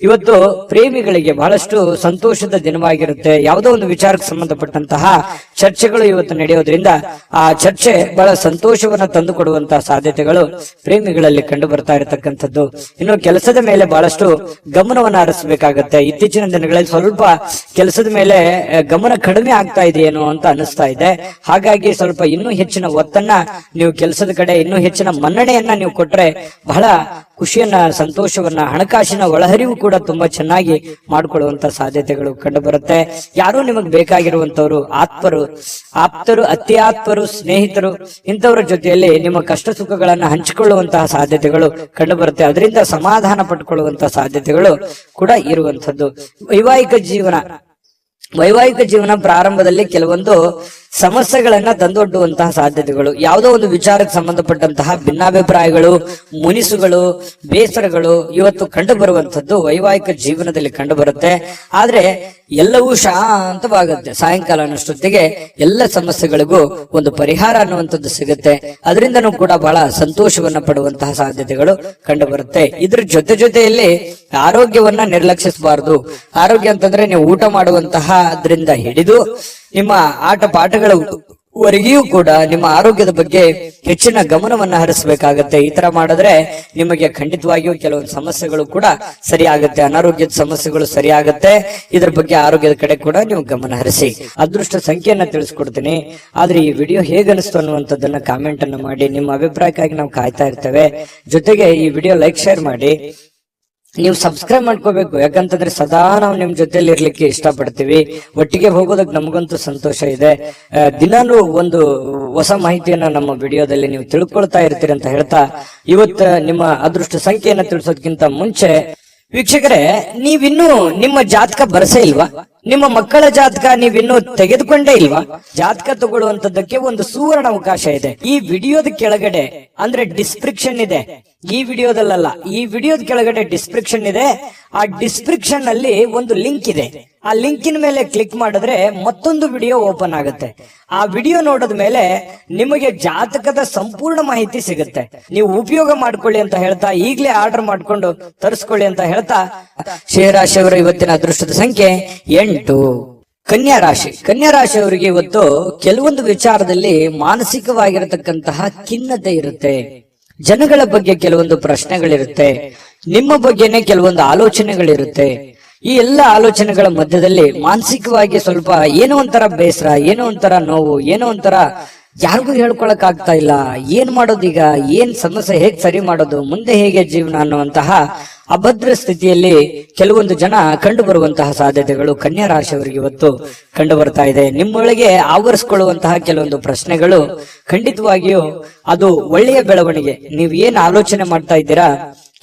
ಇವತ್ತು ಪ್ರೇಮಿಗಳಿಗೆ ಬಹಳಷ್ಟು ಸಂತೋಷದ ದಿನವಾಗಿರುತ್ತೆ. ಯಾವುದೋ ಒಂದು ವಿಚಾರಕ್ಕೆ ಸಂಬಂಧಪಟ್ಟಂತಹ ಚರ್ಚೆಗಳು ಇವತ್ತು ನಡೆಯೋದ್ರಿಂದ ಆ ಚರ್ಚೆ ಬಹಳ ಸಂತೋಷವನ್ನ ತಂದು ಕೊಡುವಂತಹ ಸಾಧ್ಯತೆಗಳು ಪ್ರೇಮಿಗಳಲ್ಲಿ ಕಂಡು ಬರ್ತಾ ಇರತಕ್ಕಂಥದ್ದು. ಇನ್ನು ಕೆಲಸದ ಮೇಲೆ ಬಹಳಷ್ಟು ಗಮನವನ್ನ ಹರಿಸಬೇಕಾಗತ್ತೆ. ಇತ್ತೀಚಿನ ದಿನಗಳಲ್ಲಿ ಸ್ವಲ್ಪ ಕೆಲಸದ ಮೇಲೆ ಗಮನ ಕಡಿಮೆ ಆಗ್ತಾ ಇದೆಯೇನೋ ಅಂತ ಅನಿಸ್ತಾ ಇದೆ. ಹಾಗಾಗಿ ಸ್ವಲ್ಪ ಇನ್ನೂ ಹೆಚ್ಚಿನ ಒತ್ತನ್ನ ನೀವು ಕೆಲಸದ ಕಡೆ ಇನ್ನೂ ಹೆಚ್ಚಿನ ಮನ್ನಣೆಯನ್ನ ನೀವು ಕೊಟ್ರೆ ಬಹಳ ಖುಷಿಯನ್ನ, ಸಂತೋಷವನ್ನ, ಹಣಕಾಸಿನ ಒಳಹರಿವು ಕೂಡ ತುಂಬಾ ಚೆನ್ನಾಗಿ ಮಾಡಿಕೊಳ್ಳುವಂತ ಸಾಧ್ಯತೆಗಳು ಕಂಡು ಬರುತ್ತೆ. ಯಾರು ನಿಮಗೆ ಬೇಕಾಗಿರುವಂತವ್ರು, ಆಪ್ತರು, ಅತಿ ಆಪ್ತರು, ಸ್ನೇಹಿತರು, ಇಂಥವರ ಜೊತೆಯಲ್ಲಿ ನಿಮ್ಮ ಕಷ್ಟ ಸುಖಗಳನ್ನ ಹಂಚಿಕೊಳ್ಳುವಂತಹ ಸಾಧ್ಯತೆಗಳು ಕಂಡು ಬರುತ್ತೆ. ಅದರಿಂದ ಸಮಾಧಾನ ಪಟ್ಟುಕೊಳ್ಳುವಂತಹ ಸಾಧ್ಯತೆಗಳು ಕೂಡ ಇರುವಂತದ್ದು. ವೈವಾಹಿಕ ಜೀವನ ಪ್ರಾರಂಭದಲ್ಲಿ ಕೆಲವೊಂದು ಸಮಸ್ಯೆಗಳನ್ನ ತಂದೊಡ್ಡುವಂತಹ ಸಾಧ್ಯತೆಗಳು, ಯಾವುದೋ ಒಂದು ವಿಚಾರಕ್ಕೆ ಸಂಬಂಧಪಟ್ಟಂತಹ ಭಿನ್ನಾಭಿಪ್ರಾಯಗಳು, ಮುನಿಸುಗಳು, ಬೇಸರಗಳು ಇವತ್ತು ಕಂಡು ಬರುವಂತದ್ದು ವೈವಾಹಿಕ ಜೀವನದಲ್ಲಿ ಕಂಡು ಬರುತ್ತೆ. ಆದ್ರೆ ಎಲ್ಲವೂ ಶಾಂತವಾಗುತ್ತೆ. ಸಾಯಂಕಾಲ ಅನ್ನೋಷ್ಟೊತ್ತಿಗೆ ಎಲ್ಲ ಸಮಸ್ಯೆಗಳಿಗೂ ಒಂದು ಪರಿಹಾರ ಅನ್ನುವಂಥದ್ದು ಸಿಗುತ್ತೆ. ಅದರಿಂದನೂ ಕೂಡ ಬಹಳ ಸಂತೋಷವನ್ನ ಪಡುವಂತಹ ಸಾಧ್ಯತೆಗಳು ಕಂಡು ಬರುತ್ತೆ. ಇದ್ರ ಜೊತೆಯಲ್ಲಿ ಆರೋಗ್ಯವನ್ನ ನಿರ್ಲಕ್ಷಿಸಬಾರದು. ಆರೋಗ್ಯ ಅಂತಂದ್ರೆ ನೀವು ಊಟ ಮಾಡುವಂತಹ ಅದರಿಂದ ಹಿಡಿದು ನಿಮ್ಮ ಆಟ ಪಾಠಗಳವರೆಗೂ ಕೂಡ ನಿಮ್ಮ ಆರೋಗ್ಯದ ಬಗ್ಗೆ ಹೆಚ್ಚಿನ ಗಮನವನ್ನ ಹರಿಸಬೇಕಾಗತ್ತೆ. ಈ ತರ ಮಾಡಿದ್ರೆ ನಿಮಗೆ ಖಂಡಿತವಾಗಿಯೂ ಕೆಲವೊಂದು ಸಮಸ್ಯೆಗಳು ಕೂಡ ಸರಿಯಾಗುತ್ತೆ, ಅನಾರೋಗ್ಯದ ಸಮಸ್ಯೆಗಳು ಸರಿಯಾಗುತ್ತೆ. ಇದ್ರ ಬಗ್ಗೆ ಆರೋಗ್ಯದ ಕಡೆ ಕೂಡ ನೀವು ಗಮನ ಹರಿಸಿ. ಅದೃಷ್ಟ ಸಂಖ್ಯೆಯನ್ನ ತಿಳಿಸ್ಕೊಡ್ತೀನಿ. ಆದ್ರೆ ಈ ವಿಡಿಯೋ ಹೇಗನಿಸ್ತು ಅನ್ನುವಂಥದ್ದನ್ನ ಕಾಮೆಂಟ್ ಅನ್ನು ಮಾಡಿ. ನಿಮ್ಮ ಅಭಿಪ್ರಾಯಕ್ಕಾಗಿ ನಾವು ಕಾಯ್ತಾ ಇರ್ತೇವೆ. ಜೊತೆಗೆ ಈ ವಿಡಿಯೋ ಲೈಕ್ ಶೇರ್ ಮಾಡಿ. ನೀವು ಸಬ್ಸ್ಕ್ರೈಬ್ ಮಾಡ್ಕೋಬೇಕು. ಯಾಕಂತಂದ್ರೆ ಸದಾ ನಾವು ನಿಮ್ ಜೊತೆಲಿ ಇರ್ಲಿಕ್ಕೆ ಇಷ್ಟಪಡ್ತೀವಿ. ಒಟ್ಟಿಗೆ ಹೋಗೋದಕ್ಕೆ ನಮಗಂತೂ ಸಂತೋಷ ಇದೆ. ದಿನಾನು ಒಂದು ಹೊಸ ಮಾಹಿತಿಯನ್ನ ನಮ್ಮ ವಿಡಿಯೋದಲ್ಲಿ ನೀವು ತಿಳ್ಕೊಳ್ತಾ ಇರ್ತೀರಿ ಅಂತ ಹೇಳ್ತಾ, ಇವತ್ತು ನಿಮ್ಮ ಅದೃಷ್ಟ ಸಂಖ್ಯೆಯನ್ನ ತಿಳಿಸೋದಕ್ಕಿಂತ ಮುಂಚೆ ವೀಕ್ಷಕರೇ, ನೀವಿನ್ನೂ ನಿಮ್ಮ ಜಾತಕ ಬರಸೇ ಇಲ್ವಾ? ನಿಮ್ಮ ಮಕ್ಕಳ ಜಾತಕ ನೀವಿನ್ನೂ ತೆಗೆದುಕೊಂಡೇ ಇಲ್ವಾ? ಜಾತಕ ತಗೊಳ್ಳುವಂತದ್ದಕ್ಕೆ ಒಂದು ಸುವರ್ಣ ಅವಕಾಶ ಇದೆ. ಈ ವಿಡಿಯೋದ ಕೆಳಗಡೆ ಅಂದ್ರೆ ಡಿಸ್ಕ್ರಿಪ್ಷನ್ ಇದೆ. ಈ ವಿಡಿಯೋದಲ್ಲ, ಈ ವಿಡಿಯೋದ ಕೆಳಗಡೆ ಡಿಸ್ಕ್ರಿಪ್ಷನ್ ಇದೆ. ಆ ಡಿಸ್ಕ್ರಿಪ್ಷನ್ ಅಲ್ಲಿ ಒಂದು ಲಿಂಕ್ ಇದೆ. ಆ ಲಿಂಕಿನ ಮೇಲೆ ಕ್ಲಿಕ್ ಮಾಡಿದ್ರೆ ಮತ್ತೊಂದು ವಿಡಿಯೋ ಓಪನ್ ಆಗುತ್ತೆ. ಆ ವಿಡಿಯೋ ನೋಡಿದ ಮೇಲೆ ನಿಮಗೆ ಜಾತಕದ ಸಂಪೂರ್ಣ ಮಾಹಿತಿ ಸಿಗುತ್ತೆ. ನೀವು ಉಪಯೋಗ ಮಾಡ್ಕೊಳ್ಳಿ ಅಂತ ಹೇಳ್ತಾ, ಈಗಲೇ ಆರ್ಡರ್ ಮಾಡ್ಕೊಂಡು ತರಿಸ್ಕೊಳ್ಳಿ ಅಂತ ಹೇಳ್ತಾ, ಶ್ರೀರಾಶಿಯವರ ಇವತ್ತಿನ ಅದೃಷ್ಟದ ಸಂಖ್ಯೆ 8. ಕನ್ಯಾ ರಾಶಿ. ಕನ್ಯಾ ರಾಶಿಯವರಿಗೆ ಇವತ್ತು ಕೆಲವೊಂದು ವಿಚಾರದಲ್ಲಿ ಮಾನಸಿಕವಾಗಿರತಕ್ಕಂತಹ ಖಿನ್ನತೆ ಇರುತ್ತೆ. ಜನಗಳ ಬಗ್ಗೆ ಕೆಲವೊಂದು ಪ್ರಶ್ನೆಗಳಿರುತ್ತೆ. ನಿಮ್ಮ ಬಗ್ಗೆನೆ ಕೆಲವೊಂದು ಆಲೋಚನೆಗಳಿರುತ್ತೆ. ಈ ಎಲ್ಲ ಆಲೋಚನೆಗಳ ಮಧ್ಯದಲ್ಲಿ ಮಾನಸಿಕವಾಗಿ ಸ್ವಲ್ಪ ಏನೋ ಒಂಥರ ಬೇಸರ, ಏನೋ ಒಂಥರ ನೋವು, ಏನೋ ಒಂಥರ ಯಾರಿಗೂ ಹೇಳ್ಕೊಳಕ್ ಆಗ್ತಾ ಇಲ್ಲ. ಏನ್ ಮಾಡೋದೀಗ, ಏನ್ ಸಮಸ್ಯೆ, ಹೇಗ್ ಸರಿ ಮಾಡೋದು, ಮುಂದೆ ಹೇಗೆ ಜೀವನ ಅನ್ನುವಂತಹ ಅಭದ್ರ ಸ್ಥಿತಿಯಲ್ಲಿ ಕೆಲವೊಂದು ಜನ ಕಂಡು ಬರುವಂತಹ ಸಾಧ್ಯತೆಗಳು ಕನ್ಯಾ ರಾಶಿಯವರಿಗೆ ಇವತ್ತು ಕಂಡು ಬರ್ತಾ ಇದೆ. ನಿಮ್ಮೊಳಗೆ ಆವರಿಸಿಕೊಳ್ಳುವಂತಹ ಕೆಲವೊಂದು ಪ್ರಶ್ನೆಗಳು ಖಂಡಿತವಾಗಿಯೂ ಅದು ಒಳ್ಳೆಯ ಬೆಳವಣಿಗೆ. ನೀವು ಏನ್ ಆಲೋಚನೆ ಮಾಡ್ತಾ ಇದ್ದೀರಾ,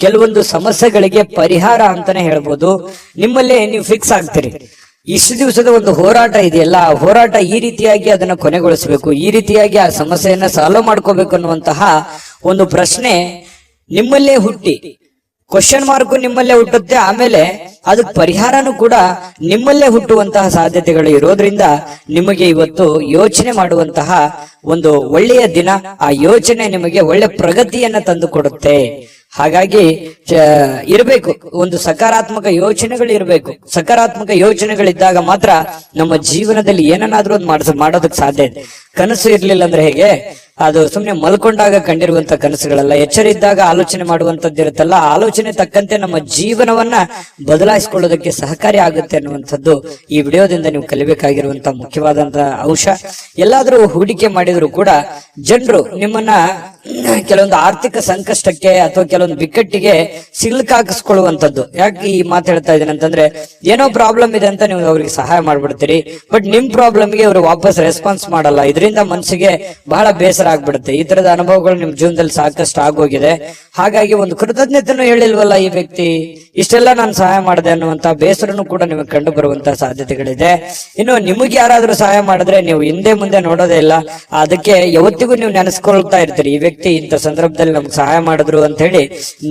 ಕೆಲವೊಂದು ಸಮಸ್ಯೆಗಳಿಗೆ ಪರಿಹಾರ ಅಂತಾನೆ ಹೇಳ್ಬೋದು. ನಿಮ್ಮಲ್ಲೇ ನೀವು ಫಿಕ್ಸ್ ಆಗ್ತೀರಿ. ಇಷ್ಟು ದಿವಸದ ಒಂದು ಹೋರಾಟ ಇದೆಯಲ್ಲ, ಆ ಹೋರಾಟ ಈ ರೀತಿಯಾಗಿ ಅದನ್ನ ಕೊನೆಗೊಳಿಸಬೇಕು, ಈ ರೀತಿಯಾಗಿ ಆ ಸಮಸ್ಯೆಯನ್ನ ಸಾಲ್ವ್ ಮಾಡ್ಕೋಬೇಕು ಅನ್ನುವಂತಹ ಒಂದು ಪ್ರಶ್ನೆ ನಿಮ್ಮಲ್ಲೇ ಹುಟ್ಟಿ, ಕ್ವಶನ್ ಮಾರ್ಕ್ ನಿಮ್ಮಲ್ಲೇ ಹುಟ್ಟುತ್ತೆ. ಆಮೇಲೆ ಅದಕ್ಕೆ ಪರಿಹಾರನೂ ಕೂಡ ನಿಮ್ಮಲ್ಲೇ ಹುಟ್ಟುವಂತಹ ಸಾಧ್ಯತೆಗಳು ಇರೋದ್ರಿಂದ ನಿಮಗೆ ಇವತ್ತು ಯೋಚನೆ ಮಾಡುವಂತಹ ಒಂದು ಒಳ್ಳೆಯ ದಿನ. ಆ ಯೋಚನೆ ನಿಮಗೆ ಒಳ್ಳೆ ಪ್ರಗತಿಯನ್ನ ತಂದು ಕೊಡುತ್ತೆ. ಹಾಗಾಗಿ ಇರಬೇಕು, ಒಂದು ಸಕಾರಾತ್ಮಕ ಯೋಚನೆಗಳು ಇರಬೇಕು. ಸಕಾರಾತ್ಮಕ ಯೋಚನೆಗಳಿದ್ದಾಗ ಮಾತ್ರ ನಮ್ಮ ಜೀವನದಲ್ಲಿ ಏನನ್ನಾದ್ರೂ ಒಂದು ಮಾಡೋದಕ್ಕೆ ಸಾಧ್ಯ ಇದೆ. ಕನಸು ಇರ್ಲಿಲ್ಲ ಅಂದ್ರೆ ಹೇಗೆ, ಅದು ಸುಮ್ನೆ ಮಲ್ಕೊಂಡಾಗ ಕಂಡಿರುವಂತ ಕನಸುಗಳಲ್ಲ. ಎಚ್ಚರ ಇದ್ದಾಗ ಆಲೋಚನೆ ಮಾಡುವಂತದ್ದು ಇರುತ್ತಲ್ಲ, ಆಲೋಚನೆ ತಕ್ಕಂತೆ ನಮ್ಮ ಜೀವನವನ್ನ ಬದಲಾಯಿಸಿಕೊಳ್ಳೋದಕ್ಕೆ ಸಹಕಾರಿ ಆಗುತ್ತೆ ಅನ್ನುವಂಥದ್ದು ಈ ವಿಡಿಯೋದಿಂದ ನೀವು ಕಲಿಬೇಕಾಗಿರುವಂತ ಮುಖ್ಯವಾದಂತಹ ಅಂಶ. ಎಲ್ಲಾದ್ರೂ ಹೂಡಿಕೆ ಮಾಡಿದ್ರು ಕೂಡ ಜನರು ನಿಮ್ಮನ್ನ ಕೆಲವೊಂದು ಆರ್ಥಿಕ ಸಂಕಷ್ಟಕ್ಕೆ ಅಥವಾ ಕೆಲವೊಂದು ಬಿಕ್ಕಟ್ಟಿಗೆ ಸಿಲುಕಾಕಿಸ್ಕೊಳ್ಳುವಂತದ್ದು. ಯಾಕೆ ಈ ಮಾತು ಹೇಳ್ತಾ ಇದ್ದೀನಿ ಅಂತಂದ್ರೆ, ಏನೋ ಪ್ರಾಬ್ಲಮ್ ಇದೆ ಅಂತ ನೀವು ಅವ್ರಿಗೆ ಸಹಾಯ ಮಾಡ್ಬಿಡ್ತೀರಿ, ಬಟ್ ನಿಮ್ ಪ್ರಾಬ್ಲಮ್ಗೆ ಅವರು ವಾಪಸ್ ರೆಸ್ಪಾನ್ಸ್ ಮಾಡಲ್ಲ. ಇದರಿಂದ ಮನಸ್ಸಿಗೆ ಬಹಳ ಬೇಸರ ಆಗ್ಬಿಡುತ್ತೆ. ಈ ತರದ ಅನುಭವಗಳು ನಿಮ್ ಜೀವನದಲ್ಲಿ ಸಾಕಷ್ಟು ಆಗೋಗಿದೆ. ಹಾಗಾಗಿ ಒಂದು ಕೃತಜ್ಞತೆನೂ ಹೇಳಿಲ್ವಲ್ಲ ಈ ವ್ಯಕ್ತಿ, ಇಷ್ಟೆಲ್ಲ ನಾನು ಸಹಾಯ ಮಾಡಿದೆ ಅನ್ನುವಂತ ಬೇಸರನು ಕೂಡ ನಿಮಗೆ ಕಂಡು ಬರುವಂತಹ ಸಾಧ್ಯತೆಗಳಿದೆ. ಇನ್ನು ನಿಮಗೆ ಯಾರಾದ್ರೂ ಸಹಾಯ ಮಾಡಿದ್ರೆ ನೀವು ಹಿಂದೆ ಮುಂದೆ ನೋಡೋದೇ ಇಲ್ಲ. ಅದಕ್ಕೆ ಯಾವತ್ತಿಗೂ ನೀವು ನೆನೆಸ್ಕೊಳ್ತಾ ಇರ್ತೀರಿ, ಈ ವ್ಯಕ್ತಿ ಇಂಥ ಸಂದರ್ಭದಲ್ಲಿ ನಮ್ಗೆ ಸಹಾಯ ಮಾಡಿದ್ರು ಅಂತ ಹೇಳಿ.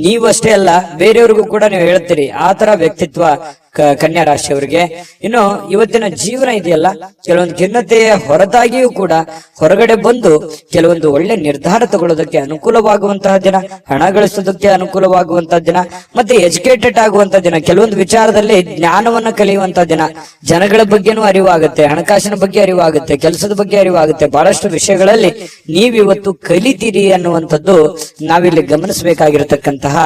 ನೀವಷ್ಟೇ ಅಲ್ಲ, ಬೇರೆಯವ್ರಿಗೂ ಕೂಡ ನೀವು ಹೇಳ್ತೀರಿ. ಆ ತರ ವ್ಯಕ್ತಿತ್ವ ಕನ್ಯಾ ರಾಶಿಯವರಿಗೆ. ಇನ್ನು ಇವತ್ತಿನ ಜೀವನ ಇದೆಯಲ್ಲ, ಕೆಲವೊಂದು ಖಿನ್ನತೆಯ ಹೊರತಾಗಿಯೂ ಕೂಡ ಹೊರಗಡೆ ಬಂದು ಕೆಲವೊಂದು ಒಳ್ಳೆ ನಿರ್ಧಾರ ತಗೊಳ್ಳೋದಕ್ಕೆ ಅನುಕೂಲವಾಗುವಂತಹ ದಿನ, ಹಣ ಗಳಿಸೋದಕ್ಕೆ ಅನುಕೂಲವಾಗುವಂತಹ ದಿನ, ಮತ್ತೆ ಎಜುಕೇಟೆಡ್ ಆಗುವಂತಹ ದಿನ, ಕೆಲವೊಂದು ವಿಚಾರದಲ್ಲಿ ಜ್ಞಾನವನ್ನ ಕಲಿಯುವಂತಹ ದಿನ. ಜನಗಳ ಬಗ್ಗೆನೂ ಅರಿವಾಗುತ್ತೆ, ಹಣಕಾಸಿನ ಬಗ್ಗೆ ಅರಿವಾಗುತ್ತೆ, ಕೆಲಸದ ಬಗ್ಗೆ ಅರಿವಾಗುತ್ತೆ. ಬಹಳಷ್ಟು ವಿಷಯಗಳಲ್ಲಿ ನೀವಿವತ್ತು ಕಲಿತೀರಿ ಅನ್ನುವಂಥದ್ದು ನಾವಿಲ್ಲಿ ಗಮನಿಸಬೇಕಾಗಿರತಕ್ಕಂತಹ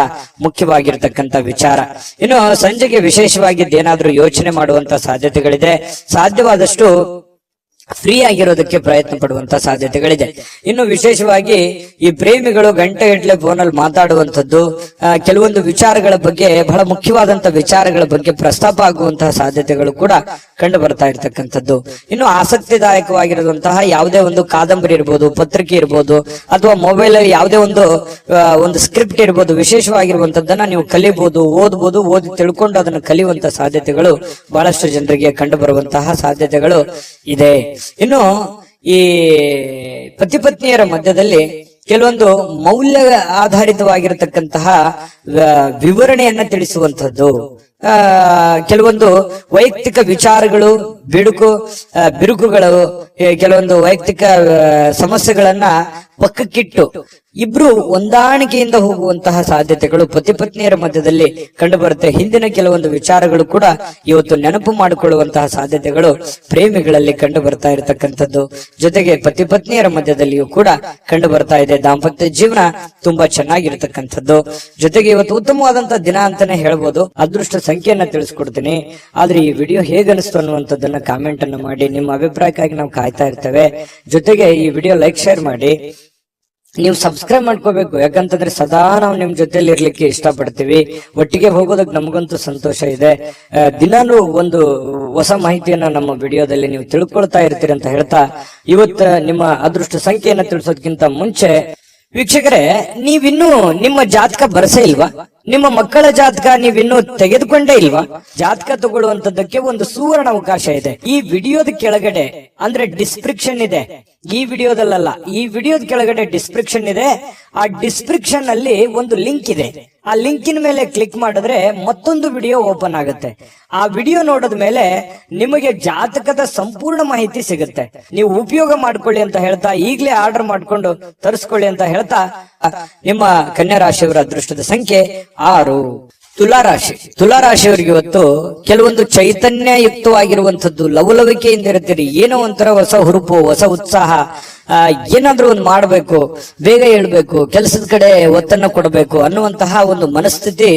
ಮುಖ್ಯವಾಗಿರತಕ್ಕಂತ ವಿಚಾರ. ಇನ್ನು ಸಂಜೆಗೆ ವಿಶೇಷವಾಗಿ ಏನಾದ್ರೂ ಯೋಚನೆ ಮಾಡುವಂತ ಸಾಧ್ಯತೆಗಳಿದೆ. ಸಾಧ್ಯವಾದಷ್ಟು ಫ್ರೀ ಆಗಿರೋದಕ್ಕೆ ಪ್ರಯತ್ನ ಪಡುವಂತ ಸಾಧ್ಯತೆಗಳಿದೆ. ಇನ್ನು ವಿಶೇಷವಾಗಿ ಈ ಪ್ರೇಮಿಗಳು ಗಂಟೆಗಟ್ಟಲೆ ಫೋನಲ್ಲಿ ಮಾತಾಡುವಂತದ್ದು, ಕೆಲವೊಂದು ವಿಚಾರಗಳ ಬಗ್ಗೆ, ಬಹಳ ಮುಖ್ಯವಾದಂತ ವಿಚಾರಗಳ ಬಗ್ಗೆ ಪ್ರಸ್ತಾಪ ಆಗುವಂತಹ ಸಾಧ್ಯತೆಗಳು ಕೂಡ ಕಂಡು ಬರ್ತಾ ಇರ್ತಕ್ಕಂಥದ್ದು. ಇನ್ನು ಆಸಕ್ತಿದಾಯಕವಾಗಿರುವಂತಹ ಯಾವುದೇ ಒಂದು ಕಾದಂಬರಿ ಇರ್ಬೋದು, ಪತ್ರಿಕೆ ಇರ್ಬೋದು, ಅಥವಾ ಮೊಬೈಲ್ ಅಲ್ಲಿ ಯಾವುದೇ ಒಂದು ಸ್ಕ್ರಿಪ್ಟ್ ಇರ್ಬೋದು, ವಿಶೇಷವಾಗಿರುವಂತದ್ದನ್ನ ನೀವು ಕಲಿಬಹುದು, ಓದ್ಬೋದು. ಓದಿ ತಿಳ್ಕೊಂಡು ಅದನ್ನು ಕಲಿಯುವಂತಹ ಸಾಧ್ಯತೆಗಳು ಬಹಳಷ್ಟು ಜನರಿಗೆ ಕಂಡು ಬರುವಂತಹ ಸಾಧ್ಯತೆಗಳು ಇದೆ. ಇನ್ನು ಈ ಪತಿ ಪತ್ನಿಯರ ಮಧ್ಯದಲ್ಲಿ ಕೆಲವೊಂದು ಮೌಲ್ಯ ಆಧಾರಿತವಾಗಿರತಕ್ಕಂತಹ ವಿವರಣೆಯನ್ನ ತಿಳಿಸುವಂತದ್ದು, ಕೆಲವೊಂದು ವೈಯಕ್ತಿಕ ವಿಚಾರಗಳು, ಬಿರುಕುಗಳು, ಕೆಲವೊಂದು ವೈಯಕ್ತಿಕ ಸಮಸ್ಯೆಗಳನ್ನ ಪಕ್ಕಕ್ಕಿಟ್ಟು ಇಬ್ರು ಹೊಂದಾಣಿಕೆಯಿಂದ ಹೋಗುವಂತಹ ಸಾಧ್ಯತೆಗಳು ಪತಿ ಪತ್ನಿಯರ ಮಧ್ಯದಲ್ಲಿ ಕಂಡು ಬರುತ್ತೆ. ಹಿಂದಿನ ಕೆಲವೊಂದು ವಿಚಾರಗಳು ಕೂಡ ಇವತ್ತು ನೆನಪು ಮಾಡಿಕೊಳ್ಳುವಂತಹ ಸಾಧ್ಯತೆಗಳು ಪ್ರೇಮಿಗಳಲ್ಲಿ ಕಂಡು ಬರ್ತಾ ಇರತಕ್ಕಂಥದ್ದು. ಜೊತೆಗೆ ಪತಿ ಪತ್ನಿಯರ ಮಧ್ಯದಲ್ಲಿಯೂ ಕೂಡ ಕಂಡು ಬರ್ತಾ ಇದೆ. ದಾಂಪತ್ಯ ಜೀವನ ತುಂಬಾ ಚೆನ್ನಾಗಿರ್ತಕ್ಕಂಥದ್ದು. ಜೊತೆಗೆ ಇವತ್ತು ಉತ್ತಮವಾದಂತಹ ದಿನ ಅಂತಾನೆ ಹೇಳ್ಬೋದು. ಅದೃಷ್ಟ ಸಂಖ್ಯೆಯನ್ನ ತಿಳಿಸ್ಕೊಡ್ತೀನಿ. ಆದ್ರೆ ಈ ವಿಡಿಯೋ ಹೇಗನಿಸ್ತು ಅನ್ನುವಂಥದ್ದನ್ನ ಕಾಮೆಂಟ್ ಅನ್ನು ಮಾಡಿ. ನಿಮ್ಮ ಅಭಿಪ್ರಾಯಕ್ಕಾಗಿ ನಾವು ಕಾಯ್ತಾ ಇರ್ತೇವೆ. ಜೊತೆಗೆ ಈ ವಿಡಿಯೋ ಲೈಕ್, ಶೇರ್ ಮಾಡಿ. ನೀವು ಸಬ್ಸ್ಕ್ರೈಬ್ ಮಾಡ್ಕೋಬೇಕು. ಯಾಕಂತಂದ್ರೆ ಸದಾ ನಾವು ನಿಮ್ ಜೊತೆಲಿ ಇರ್ಲಿಕ್ಕೆ ಇಷ್ಟಪಡ್ತೀವಿ. ಒಟ್ಟಿಗೆ ಹೋಗೋದಕ್ಕೆ ನಮಗಂತೂ ಸಂತೋಷ ಇದೆ. ದಿನಾನು ಒಂದು ಹೊಸ ಮಾಹಿತಿಯನ್ನ ನಮ್ಮ ವಿಡಿಯೋದಲ್ಲಿ ನೀವು ತಿಳ್ಕೊಳ್ತಾ ಇರ್ತೀರಿ ಅಂತ ಹೇಳ್ತಾ, ಇವತ್ತ ನಿಮ್ಮ ಅದೃಷ್ಟ ಸಂಖ್ಯೆಯನ್ನ ತಿಳಿಸೋದಕ್ಕಿಂತ ಮುಂಚೆ ವೀಕ್ಷಕರೇ, ನೀವಿನ್ನೂ ನಿಮ್ಮ ಜಾತಕ ಬರಸೇ ಇಲ್ವಾ? ನಿಮ್ಮ ಮಕ್ಕಳ ಜಾತಕ ನೀವಿನ್ನೂ ತೆಗೆದುಕೊಂಡೇ ಇಲ್ವಾ? ಜಾತಕ ತಗೊಳ್ಳುವಂತದ್ದಕ್ಕೆ ಒಂದು ಸುವರ್ಣ ಅವಕಾಶ ಇದೆ. ಈ ವಿಡಿಯೋದ ಕೆಳಗಡೆ ಅಂದ್ರೆ ಡಿಸ್ಕ್ರಿಪ್ಷನ್ ಇದೆ. ಈ ವಿಡಿಯೋದಲ್ಲ, ಈ ವಿಡಿಯೋದ ಕೆಳಗಡೆ ಡಿಸ್ಕ್ರಿಪ್ಷನ್ ಇದೆ. ಆ ಡಿಸ್ಕ್ರಿಪ್ಷನ್ ಅಲ್ಲಿ ಒಂದು ಲಿಂಕ್ ಇದೆ. ಆ ಲಿಂಕಿನ ಮೇಲೆ ಕ್ಲಿಕ್ ಮಾಡಿದ್ರೆ ಮತ್ತೊಂದು ವಿಡಿಯೋ ಓಪನ್ ಆಗುತ್ತೆ. ಆ ವಿಡಿಯೋ ನೋಡಿದ ಮೇಲೆ ನಿಮಗೆ ಜಾತಕದ ಸಂಪೂರ್ಣ ಮಾಹಿತಿ ಸಿಗುತ್ತೆ. ನೀವು ಉಪಯೋಗ ಮಾಡ್ಕೊಳ್ಳಿ ಅಂತ ಹೇಳ್ತಾ, ಈಗಲೇ ಆರ್ಡರ್ ಮಾಡ್ಕೊಂಡು ತರಿಸ್ಕೊಳ್ಳಿ ಅಂತ ಹೇಳ್ತಾ, ನಿಮ್ಮ ಕನ್ಯಾ ರಾಶಿಯವರ ಅದೃಷ್ಟದ ಸಂಖ್ಯೆ 6. ತುಲಾರಾಶಿ. ತುಲಾರಾಶಿಯವರಿಗೆ ಇವತ್ತು ಕೆಲವೊಂದು ಚೈತನ್ಯಯುಕ್ತವಾಗಿರುವಂತದ್ದು, ಲವಲವಿಕೆಯಿಂದ ಇರ್ತೀರಿ. ಏನೋ ಒಂಥರ ಹೊಸ ಹುರುಪು, ಹೊಸ ಉತ್ಸಾಹ, ಏನಾದ್ರೂ ಒಂದು ಮಾಡ್ಬೇಕು, ಬೇಗ ಹೇಳ್ಬೇಕು, ಕೆಲಸದ ಕಡೆ ಒತ್ತನ್ನು ಕೊಡಬೇಕು ಅನ್ನುವಂತಹ ಒಂದು ಮನಸ್ಥಿತಿ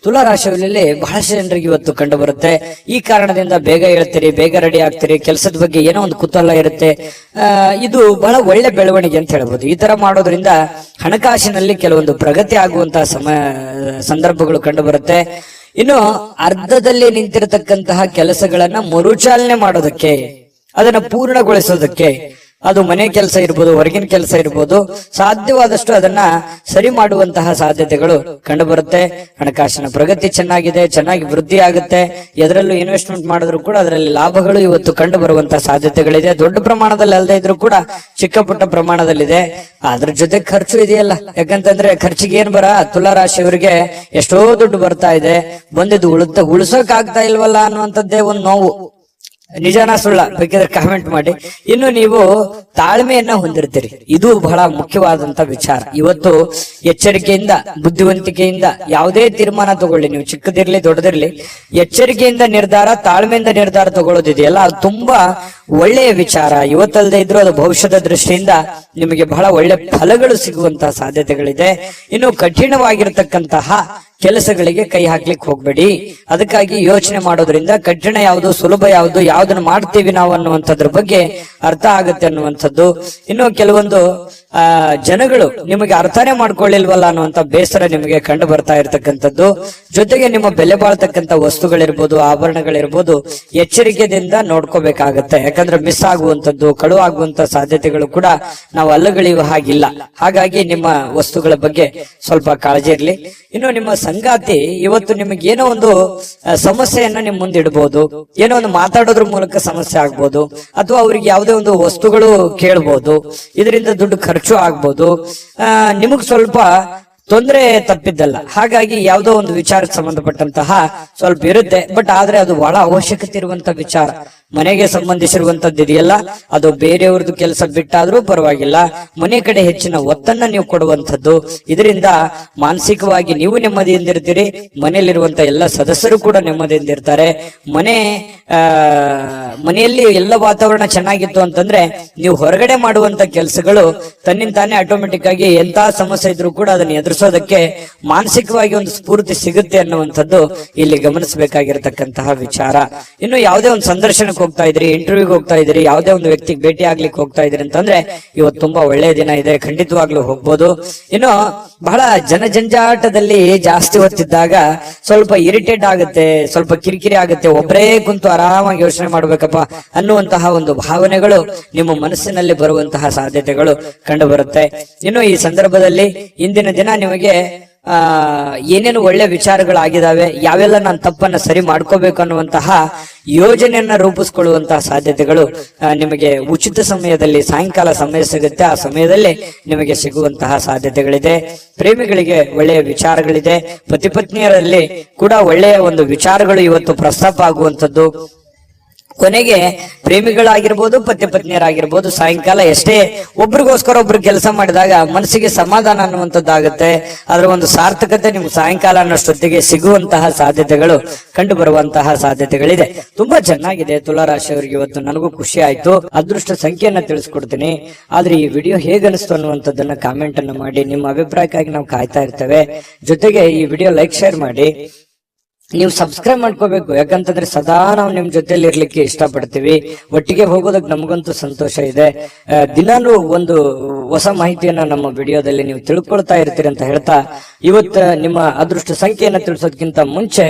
ತುಲಾರಾಶಿಯಲ್ಲಿ ಬಹಳಷ್ಟು ಜನರಿಗೆ ಇವತ್ತು ಕಂಡು ಬರುತ್ತೆ. ಈ ಕಾರಣದಿಂದ ಬೇಗ ಹೇಳ್ತೀರಿ, ಬೇಗ ರೆಡಿ ಆಗ್ತೀರಿ, ಕೆಲಸದ ಬಗ್ಗೆ ಏನೋ ಒಂದು ಕುತೂಹಲ ಇರುತ್ತೆ. ಇದು ಬಹಳ ಒಳ್ಳೆ ಬೆಳವಣಿಗೆ ಅಂತ ಹೇಳ್ಬೋದು. ಈ ತರ ಮಾಡೋದ್ರಿಂದ ಹಣಕಾಸಿನಲ್ಲಿ ಕೆಲವೊಂದು ಪ್ರಗತಿ ಆಗುವಂತಹ ಸಂದರ್ಭಗಳು ಕಂಡು ಬರುತ್ತೆ. ಇನ್ನು ಅರ್ಧದಲ್ಲಿ ನಿಂತಿರತಕ್ಕಂತಹ ಕೆಲಸಗಳನ್ನ ಮರುಚಾಲನೆ ಮಾಡೋದಕ್ಕೆ, ಅದನ್ನ ಪೂರ್ಣಗೊಳಿಸೋದಕ್ಕೆ, ಅದು ಮನೆ ಕೆಲಸ ಇರ್ಬೋದು, ಹೊರಗಿನ ಕೆಲಸ ಇರ್ಬೋದು, ಸಾಧ್ಯವಾದಷ್ಟು ಅದನ್ನ ಸರಿ ಮಾಡುವಂತಹ ಸಾಧ್ಯತೆಗಳು ಕಂಡು ಬರುತ್ತೆ. ಹಣಕಾಸಿನ ಪ್ರಗತಿ ಚೆನ್ನಾಗಿದೆ, ಚೆನ್ನಾಗಿ ವೃದ್ಧಿ ಆಗುತ್ತೆ. ಎದರಲ್ಲೂ ಇನ್ವೆಸ್ಟ್ಮೆಂಟ್ ಮಾಡಿದ್ರು ಕೂಡ ಅದರಲ್ಲಿ ಲಾಭಗಳು ಇವತ್ತು ಕಂಡು ಬರುವಂತಹ ಸಾಧ್ಯತೆಗಳಿದೆ. ದೊಡ್ಡ ಪ್ರಮಾಣದಲ್ಲಿ ಅಲ್ಲದೆ ಇದ್ರೂ ಕೂಡ ಚಿಕ್ಕ ಪುಟ್ಟ ಪ್ರಮಾಣದಲ್ಲಿದೆ. ಅದ್ರ ಜೊತೆ ಖರ್ಚು ಇದೆಯಲ್ಲ. ಯಾಕಂತಂದ್ರೆ ಖರ್ಚಿಗೆ ಏನ್ ಬರ, ತುಲಾರಾಶಿಯವರಿಗೆ ಎಷ್ಟೋ ದುಡ್ಡು ಬರ್ತಾ ಇದೆ, ಬಂದಿದ್ದು ಉಳಿಸೋಕ್ ಆಗ್ತಾ ಇಲ್ವಲ್ಲ ಅನ್ನುವಂಥದ್ದೇ ಒಂದು ನೋವು. ನಿಜಾನ ಸುಳ್ಳ ಬೇಕಿದ್ರೆ ಕಾಮೆಂಟ್ ಮಾಡಿ. ಇನ್ನು ನೀವು ತಾಳ್ಮೆಯನ್ನ ಹೊಂದಿರ್ತೀರಿ, ಇದು ಬಹಳ ಮುಖ್ಯವಾದಂತ ವಿಚಾರ. ಇವತ್ತು ಎಚ್ಚರಿಕೆಯಿಂದ, ಬುದ್ಧಿವಂತಿಕೆಯಿಂದ ಯಾವುದೇ ತೀರ್ಮಾನ ತಗೊಳ್ಳಿ, ನೀವು ಚಿಕ್ಕದಿರ್ಲಿ ದೊಡ್ಡದಿರ್ಲಿ, ಎಚ್ಚರಿಕೆಯಿಂದ ನಿರ್ಧಾರ, ತಾಳ್ಮೆಯಿಂದ ನಿರ್ಧಾರ ತಗೊಳ್ಳೋದಿದೆಯಲ್ಲ, ಅದು ತುಂಬಾ ಒಳ್ಳೆಯ ವಿಚಾರ. ಇವತ್ತಲ್ಲದೆ ಇದ್ರೂ ಅದು ಭವಿಷ್ಯದ ದೃಷ್ಟಿಯಿಂದ ನಿಮಗೆ ಬಹಳ ಒಳ್ಳೆ ಫಲಗಳು ಸಿಗುವಂತಹ ಸಾಧ್ಯತೆಗಳಿದೆ. ಇನ್ನು ಕಠಿಣವಾಗಿರ್ತಕ್ಕಂತಹ ಕೆಲಸಗಳಿಗೆ ಕೈ ಹಾಕ್ಲಿಕ್ಕೆ ಹೋಗ್ಬೇಡಿ. ಅದಕ್ಕಾಗಿ ಯೋಚನೆ ಮಾಡೋದ್ರಿಂದ ಕಠಿಣ ಯಾವುದು, ಸುಲಭ ಯಾವುದು, ಯಾವ್ದನ್ನ ಮಾಡ್ತೀವಿ ನಾವು ಅನ್ನುವಂಥದ್ರ ಬಗ್ಗೆ ಅರ್ಥ ಆಗುತ್ತೆ ಅನ್ನುವಂಥದ್ದು. ಇನ್ನು ಕೆಲವೊಂದು ಜನಗಳು ನಿಮಗೆ ಅರ್ಥನೇ ಮಾಡ್ಕೊಳ್ಳಿಲ್ವಲ್ಲ ಅನ್ನುವಂಥ ಬೇಸರ ನಿಮಗೆ ಕಂಡು ಬರ್ತಾ ಇರ್ತಕ್ಕಂಥದ್ದು. ಜೊತೆಗೆ ನಿಮ್ಮ ಬೆಲೆ ಬಾಳ್ತಕ್ಕಂಥ ವಸ್ತುಗಳಿರ್ಬೋದು, ಆಭರಣಗಳಿರ್ಬೋದು, ಎಚ್ಚರಿಕೆಯಿಂದ ನೋಡ್ಕೋಬೇಕಾಗತ್ತೆ. ಯಾಕಂದ್ರೆ ಮಿಸ್ ಆಗುವಂಥದ್ದು, ಕಳು ಆಗುವಂತ ಸಾಧ್ಯತೆಗಳು ಕೂಡ ನಾವು ಅಲ್ಲಗಳೆಯುವ ಹಾಗಿಲ್ಲ. ಹಾಗಾಗಿ ನಿಮ್ಮ ವಸ್ತುಗಳ ಬಗ್ಗೆ ಸ್ವಲ್ಪ ಕಾಳಜಿ ಇರಲಿ. ಇನ್ನು ನಿಮ್ಮ ಸಂಗಾತಿ ಇವತ್ತು ನಿಮಗೆ ಏನೋ ಒಂದು ಸಮಸ್ಯೆಯನ್ನ ನಿಮ್ ಮುಂದಿಡಬಹುದು. ಏನೋ ಒಂದು ಮಾತಾಡೋದ್ರ ಮೂಲಕ ಸಮಸ್ಯೆ ಆಗ್ಬೋದು, ಅಥವಾ ಅವ್ರಿಗೆ ಯಾವುದೇ ಒಂದು ವಸ್ತುಗಳು ಕೇಳ್ಬೋದು. ಇದರಿಂದ ದುಡ್ಡು ಖರ್ಚು ಆಗ್ಬೋದು. ನಿಮಗ್ ಸ್ವಲ್ಪ ತೊಂದರೆ ತಪ್ಪಿದ್ದಲ್ಲ. ಹಾಗಾಗಿ ಯಾವುದೋ ಒಂದು ವಿಚಾರಕ್ಕೆ ಸಂಬಂಧಪಟ್ಟಂತಹ ಸ್ವಲ್ಪ ಇರುತ್ತೆ. ಬಟ್ ಆದ್ರೆ ಅದು ಬಹಳ ಅವಶ್ಯಕತೆ ಇರುವಂತ ವಿಚಾರ. ಮನೆಗೆ ಸಂಬಂಧಿಸಿರುವಂತದ್ದು ಇದೆಯಲ್ಲ, ಅದು ಬೇರೆಯವ್ರದ್ದು ಕೆಲಸ ಬಿಟ್ಟಾದ್ರೂ ಪರವಾಗಿಲ್ಲ, ಮನೆ ಕಡೆ ಹೆಚ್ಚಿನ ಒತ್ತನ್ನ ನೀವು ಕೊಡುವಂಥದ್ದು. ಇದರಿಂದ ಮಾನಸಿಕವಾಗಿ ನೀವು ನೆಮ್ಮದಿಯಿಂದಿರ್ತೀರಿ, ಮನೆಯಲ್ಲಿರುವಂತ ಎಲ್ಲ ಸದಸ್ಯರು ಕೂಡ ನೆಮ್ಮದಿಯಿಂದಿರ್ತಾರೆ. ಮನೆಯಲ್ಲಿ ಎಲ್ಲ ವಾತಾವರಣ ಚೆನ್ನಾಗಿತ್ತು ಅಂತಂದ್ರೆ ನೀವು ಹೊರಗಡೆ ಮಾಡುವಂತ ಕೆಲಸಗಳು ತನ್ನಿಂತಾನೆ ಆಟೋಮೆಟಿಕ್ ಆಗಿ ಎಂತ ಸಮಸ್ಯೆ ಇದ್ರೂ ಕೂಡ ಅದನ್ನ ಎದುರಿಸೋದಕ್ಕೆ ಮಾನಸಿಕವಾಗಿ ಒಂದು ಸ್ಫೂರ್ತಿ ಸಿಗುತ್ತೆ ಅನ್ನುವಂಥದ್ದು ಇಲ್ಲಿ ಗಮನಿಸಬೇಕಾಗಿರತಕ್ಕಂತಹ ವಿಚಾರ. ಇನ್ನು ಯಾವುದೇ ಒಂದು ಸಂದರ್ಶನಕ್ಕೆ ಹೋಗ್ತಾ ಇದ್ರಿ, ಇಂಟರ್ವ್ಯೂಗೆ ಹೋಗ್ತಾ ಇದ್ರಿ, ಯಾವುದೇ ಒಂದು ವ್ಯಕ್ತಿಗೆ ಭೇಟಿ ಆಗ್ಲಿಕ್ಕೆ ಹೋಗ್ತಾ ಇದ್ರಿ ಅಂತಂದ್ರೆ ಇವತ್ತು ತುಂಬಾ ಒಳ್ಳೆಯ ದಿನ ಇದೆ, ಖಂಡಿತವಾಗ್ಲೂ ಹೋಗ್ಬೋದು. ಇನ್ನು ಬಹಳ ಜನಜಂಜಾಟದಲ್ಲಿ ಜಾಸ್ತಿ ಹೊತ್ತಿದ್ದಾಗ ಸ್ವಲ್ಪ ಇರಿಟೇಟ್ ಆಗುತ್ತೆ, ಸ್ವಲ್ಪ ಕಿರಿಕಿರಿ ಆಗುತ್ತೆ, ಒಬ್ಬರೇ ಕುಂತು ಆರಾಮಾಗಿ ಯೋಚನೆ ಮಾಡ್ಬೇಕಪ್ಪ ಅನ್ನುವಂತಹ ಒಂದು ಭಾವನೆಗಳು ನಿಮ್ಮ ಮನಸ್ಸಿನಲ್ಲಿ ಬರುವಂತಹ ಸಾಧ್ಯತೆಗಳು ಕಂಡು ಬರುತ್ತೆ. ಇನ್ನು ಈ ಸಂದರ್ಭದಲ್ಲಿ ಇಂದಿನ ದಿನ ನಿಮಗೆ ಏನೇನು ಒಳ್ಳೆ ವಿಚಾರಗಳಾಗಿದ್ದಾವೆ, ಯಾವೆಲ್ಲ ನಾನು ತಪ್ಪನ್ನ ಸರಿ ಮಾಡ್ಕೋಬೇಕು ಅನ್ನುವಂತಹ ಯೋಜನೆಯನ್ನ ರೂಪಿಸ್ಕೊಳ್ಳುವಂತಹ ಸಾಧ್ಯತೆಗಳು ನಿಮಗೆ ಉಚಿತ ಸಮಯದಲ್ಲಿ ಸಾಯಂಕಾಲ ಸಮಯ ಸಿಗುತ್ತೆ. ಆ ಸಮಯದಲ್ಲಿ ನಿಮಗೆ ಸಿಗುವಂತಹ ಸಾಧ್ಯತೆಗಳಿದೆ. ಪ್ರೇಮಿಗಳಿಗೆ ಒಳ್ಳೆಯ ವಿಚಾರಗಳಿದೆ. ಪತಿ ಪತ್ನಿಯರಲ್ಲಿ ಕೂಡ ಒಳ್ಳೆಯ ಒಂದು ವಿಚಾರಗಳು ಇವತ್ತು ಪ್ರಸ್ತಾಪ ಆಗುವಂಥದ್ದು. ಕೊನೆಗೆ ಪ್ರೇಮಿಗಳಾಗಿರ್ಬೋದು, ಪತಿ ಪತ್ನಿಯರಾಗಿರ್ಬೋದು, ಸಾಯಂಕಾಲ ಎಷ್ಟೇ ಒಬ್ರಿಗೋಸ್ಕರ ಒಬ್ರು ಕೆಲಸ ಮಾಡಿದಾಗ ಮನಸ್ಸಿಗೆ ಸಮಾಧಾನ ಅನ್ನುವಂಥದ್ದಾಗುತ್ತೆ. ಅದರ ಒಂದು ಸಾರ್ಥಕತೆ ನಿಮ್ಗೆ ಸಾಯಂಕಾಲ ಅನ್ನೋಷ್ಟೊತ್ತಿಗೆ ಸಿಗುವಂತಹ ಸಾಧ್ಯತೆಗಳು ಕಂಡು ಬರುವಂತಹ ಸಾಧ್ಯತೆಗಳಿದೆ. ತುಂಬಾ ಚೆನ್ನಾಗಿದೆ ತುಲಾರಾಶಿಯವರಿಗೆ. ಇವತ್ತು ನನಗೂ ಖುಷಿ ಆಯ್ತು. ಅದೃಷ್ಟ ಸಂಖ್ಯೆಯನ್ನ ತಿಳಿಸ್ಕೊಡ್ತೀನಿ. ಆದ್ರೆ ಈ ವಿಡಿಯೋ ಹೇಗನಿಸ್ತು ಅನ್ನುವಂಥದ್ದನ್ನ ಕಾಮೆಂಟ್ ಅನ್ನು ಮಾಡಿ. ನಿಮ್ಮ ಅಭಿಪ್ರಾಯಕ್ಕಾಗಿ ನಾವು ಕಾಯ್ತಾ ಇರ್ತೇವೆ. ಜೊತೆಗೆ ಈ ವಿಡಿಯೋ ಲೈಕ್, ಶೇರ್ ಮಾಡಿ. ನೀವು ಸಬ್ಸ್ಕ್ರೈಬ್ ಮಾಡ್ಕೋಬೇಕು. ಯಾಕಂತಂದ್ರೆ ಸದಾ ನಾವು ನಿಮ್ ಜೊತೆಲಿ ಇರ್ಲಿಕ್ಕೆ ಇಷ್ಟಪಡ್ತೀವಿ. ಒಟ್ಟಿಗೆ ಹೋಗೋದಕ್ಕೆ ನಮಗಂತೂ ಸಂತೋಷ ಇದೆ. ದಿನಾನು ಒಂದು ಹೊಸ ಮಾಹಿತಿಯನ್ನ ನಮ್ಮ ವಿಡಿಯೋದಲ್ಲಿ ನೀವು ತಿಳ್ಕೊಳ್ತಾ ಇರ್ತೀರಿ ಅಂತ ಹೇಳ್ತಾ, ಇವತ್ತು ನಿಮ್ಮ ಅದೃಷ್ಟ ಸಂಖ್ಯೆಯನ್ನ ತಿಳಿಸೋದಕ್ಕಿಂತ ಮುಂಚೆ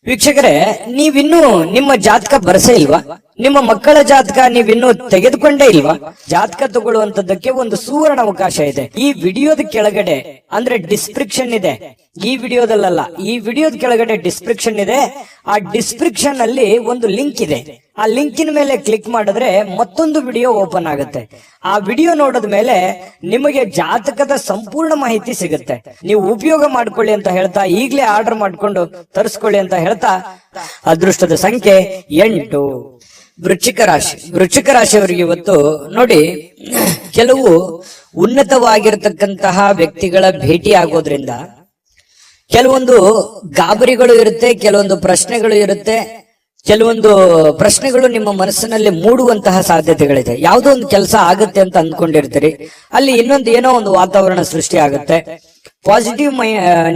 ವೀಕ್ಷಕರೇ, ನೀವಿನ್ನೂ ನಿಮ್ಮ ಜಾತಕ ಬರಸೇ ಇಲ್ವಾ? ನಿಮ್ಮ ಮಕ್ಕಳ ಜಾತಕ ನೀವಿನ್ನೂ ತೆಗೆದುಕೊಂಡೇ ಇಲ್ವಾ? ಜಾತಕ ತಗೊಳ್ಳುವಂತದ್ದಕ್ಕೆ ಒಂದು ಸುವರ್ಣ ಅವಕಾಶ ಇದೆ. ಈ ವಿಡಿಯೋದ ಕೆಳಗಡೆ ಅಂದ್ರೆ ಡಿಸ್ಕ್ರಿಪ್ಷನ್ ಇದೆ. ಈ ವಿಡಿಯೋದಲ್ಲ, ಈ ವಿಡಿಯೋದ ಕೆಳಗಡೆ ಡಿಸ್ಕ್ರಿಪ್ಷನ್ ಇದೆ. ಆ ಡಿಸ್ಕ್ರಿಪ್ಷನ್ ಅಲ್ಲಿ ಒಂದು ಲಿಂಕ್ ಇದೆ. ಆ ಲಿಂಕಿನ ಮೇಲೆ ಕ್ಲಿಕ್ ಮಾಡಿದ್ರೆ ಮತ್ತೊಂದು ವಿಡಿಯೋ ಓಪನ್ ಆಗುತ್ತೆ. ಆ ವಿಡಿಯೋ ನೋಡಿದ ಮೇಲೆ ನಿಮಗೆ ಜಾತಕದ ಸಂಪೂರ್ಣ ಮಾಹಿತಿ ಸಿಗುತ್ತೆ. ನೀವು ಉಪಯೋಗ ಮಾಡ್ಕೊಳ್ಳಿ ಅಂತ ಹೇಳ್ತಾ, ಈಗಲೇ ಆರ್ಡರ್ ಮಾಡ್ಕೊಂಡು ತರಿಸ್ಕೊಳ್ಳಿ ಅಂತ ಹೇಳ್ತಾ, ಅದೃಷ್ಟದ ಸಂಖ್ಯೆ 8. ವೃಶ್ಚಿಕ ರಾಶಿ. ವೃಶ್ಚಿಕ ರಾಶಿಯವರಿಗೆ ಇವತ್ತು ನೋಡಿ, ಕೆಲವು ಉನ್ನತವಾಗಿರತಕ್ಕಂತಹ ವ್ಯಕ್ತಿಗಳ ಭೇಟಿ ಆಗೋದ್ರಿಂದ ಕೆಲವೊಂದು ಗಾಬರಿಗಳು ಇರುತ್ತೆ, ಕೆಲವೊಂದು ಪ್ರಶ್ನೆಗಳು ಇರುತ್ತೆ. ಕೆಲವೊಂದು ಪ್ರಶ್ನೆಗಳು ನಿಮ್ಮ ಮನಸ್ಸಿನಲ್ಲಿ ಮೂಡುವಂತಹ ಸಾಧ್ಯತೆಗಳಿದೆ. ಯಾವುದೋ ಒಂದು ಕೆಲಸ ಆಗುತ್ತೆ ಅಂತ ಅಂದ್ಕೊಂಡಿರ್ತೀರಿ, ಅಲ್ಲಿ ಇನ್ನೊಂದು ಏನೋ ಒಂದು ವಾತಾವರಣ ಸೃಷ್ಟಿ ಆಗುತ್ತೆ. ಪಾಸಿಟಿವ್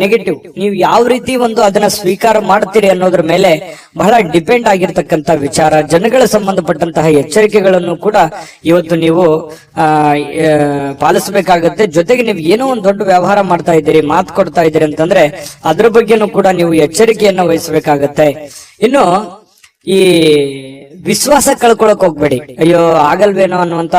ನೆಗೆಟಿವ್ ನೀವು ಯಾವ ರೀತಿ ಒಂದು ಅದನ್ನ ಸ್ವೀಕಾರ ಮಾಡ್ತೀರಿ ಅನ್ನೋದ್ರ ಮೇಲೆ ಬಹಳ ಡಿಪೆಂಡ್ ಆಗಿರ್ತಕ್ಕಂಥ ವಿಚಾರ. ಜನಗಳ ಸಂಬಂಧಪಟ್ಟಂತಹ ಎಚ್ಚರಿಕೆಗಳನ್ನು ಕೂಡ ಇವತ್ತು ನೀವು ಪಾಲಿಸಬೇಕಾಗತ್ತೆ. ಜೊತೆಗೆ ನೀವು ಏನೋ ಒಂದು ದೊಡ್ಡ ವ್ಯವಹಾರ ಮಾಡ್ತಾ ಇದ್ದೀರಿ, ಮಾತು ಕೊಡ್ತಾ ಇದ್ದೀರಿ ಅಂತಂದ್ರೆ ಅದ್ರ ಬಗ್ಗೆನೂ ಕೂಡ ನೀವು ಎಚ್ಚರಿಕೆಯನ್ನ ವಹಿಸಬೇಕಾಗತ್ತೆ. ಇನ್ನು ಈ ವಿಶ್ವಾಸ ಕಳ್ಕೊಳಕ್ ಹೋಗ್ಬೇಡಿ. ಅಯ್ಯೋ ಆಗಲ್ವೇನೋ ಅನ್ನುವಂತ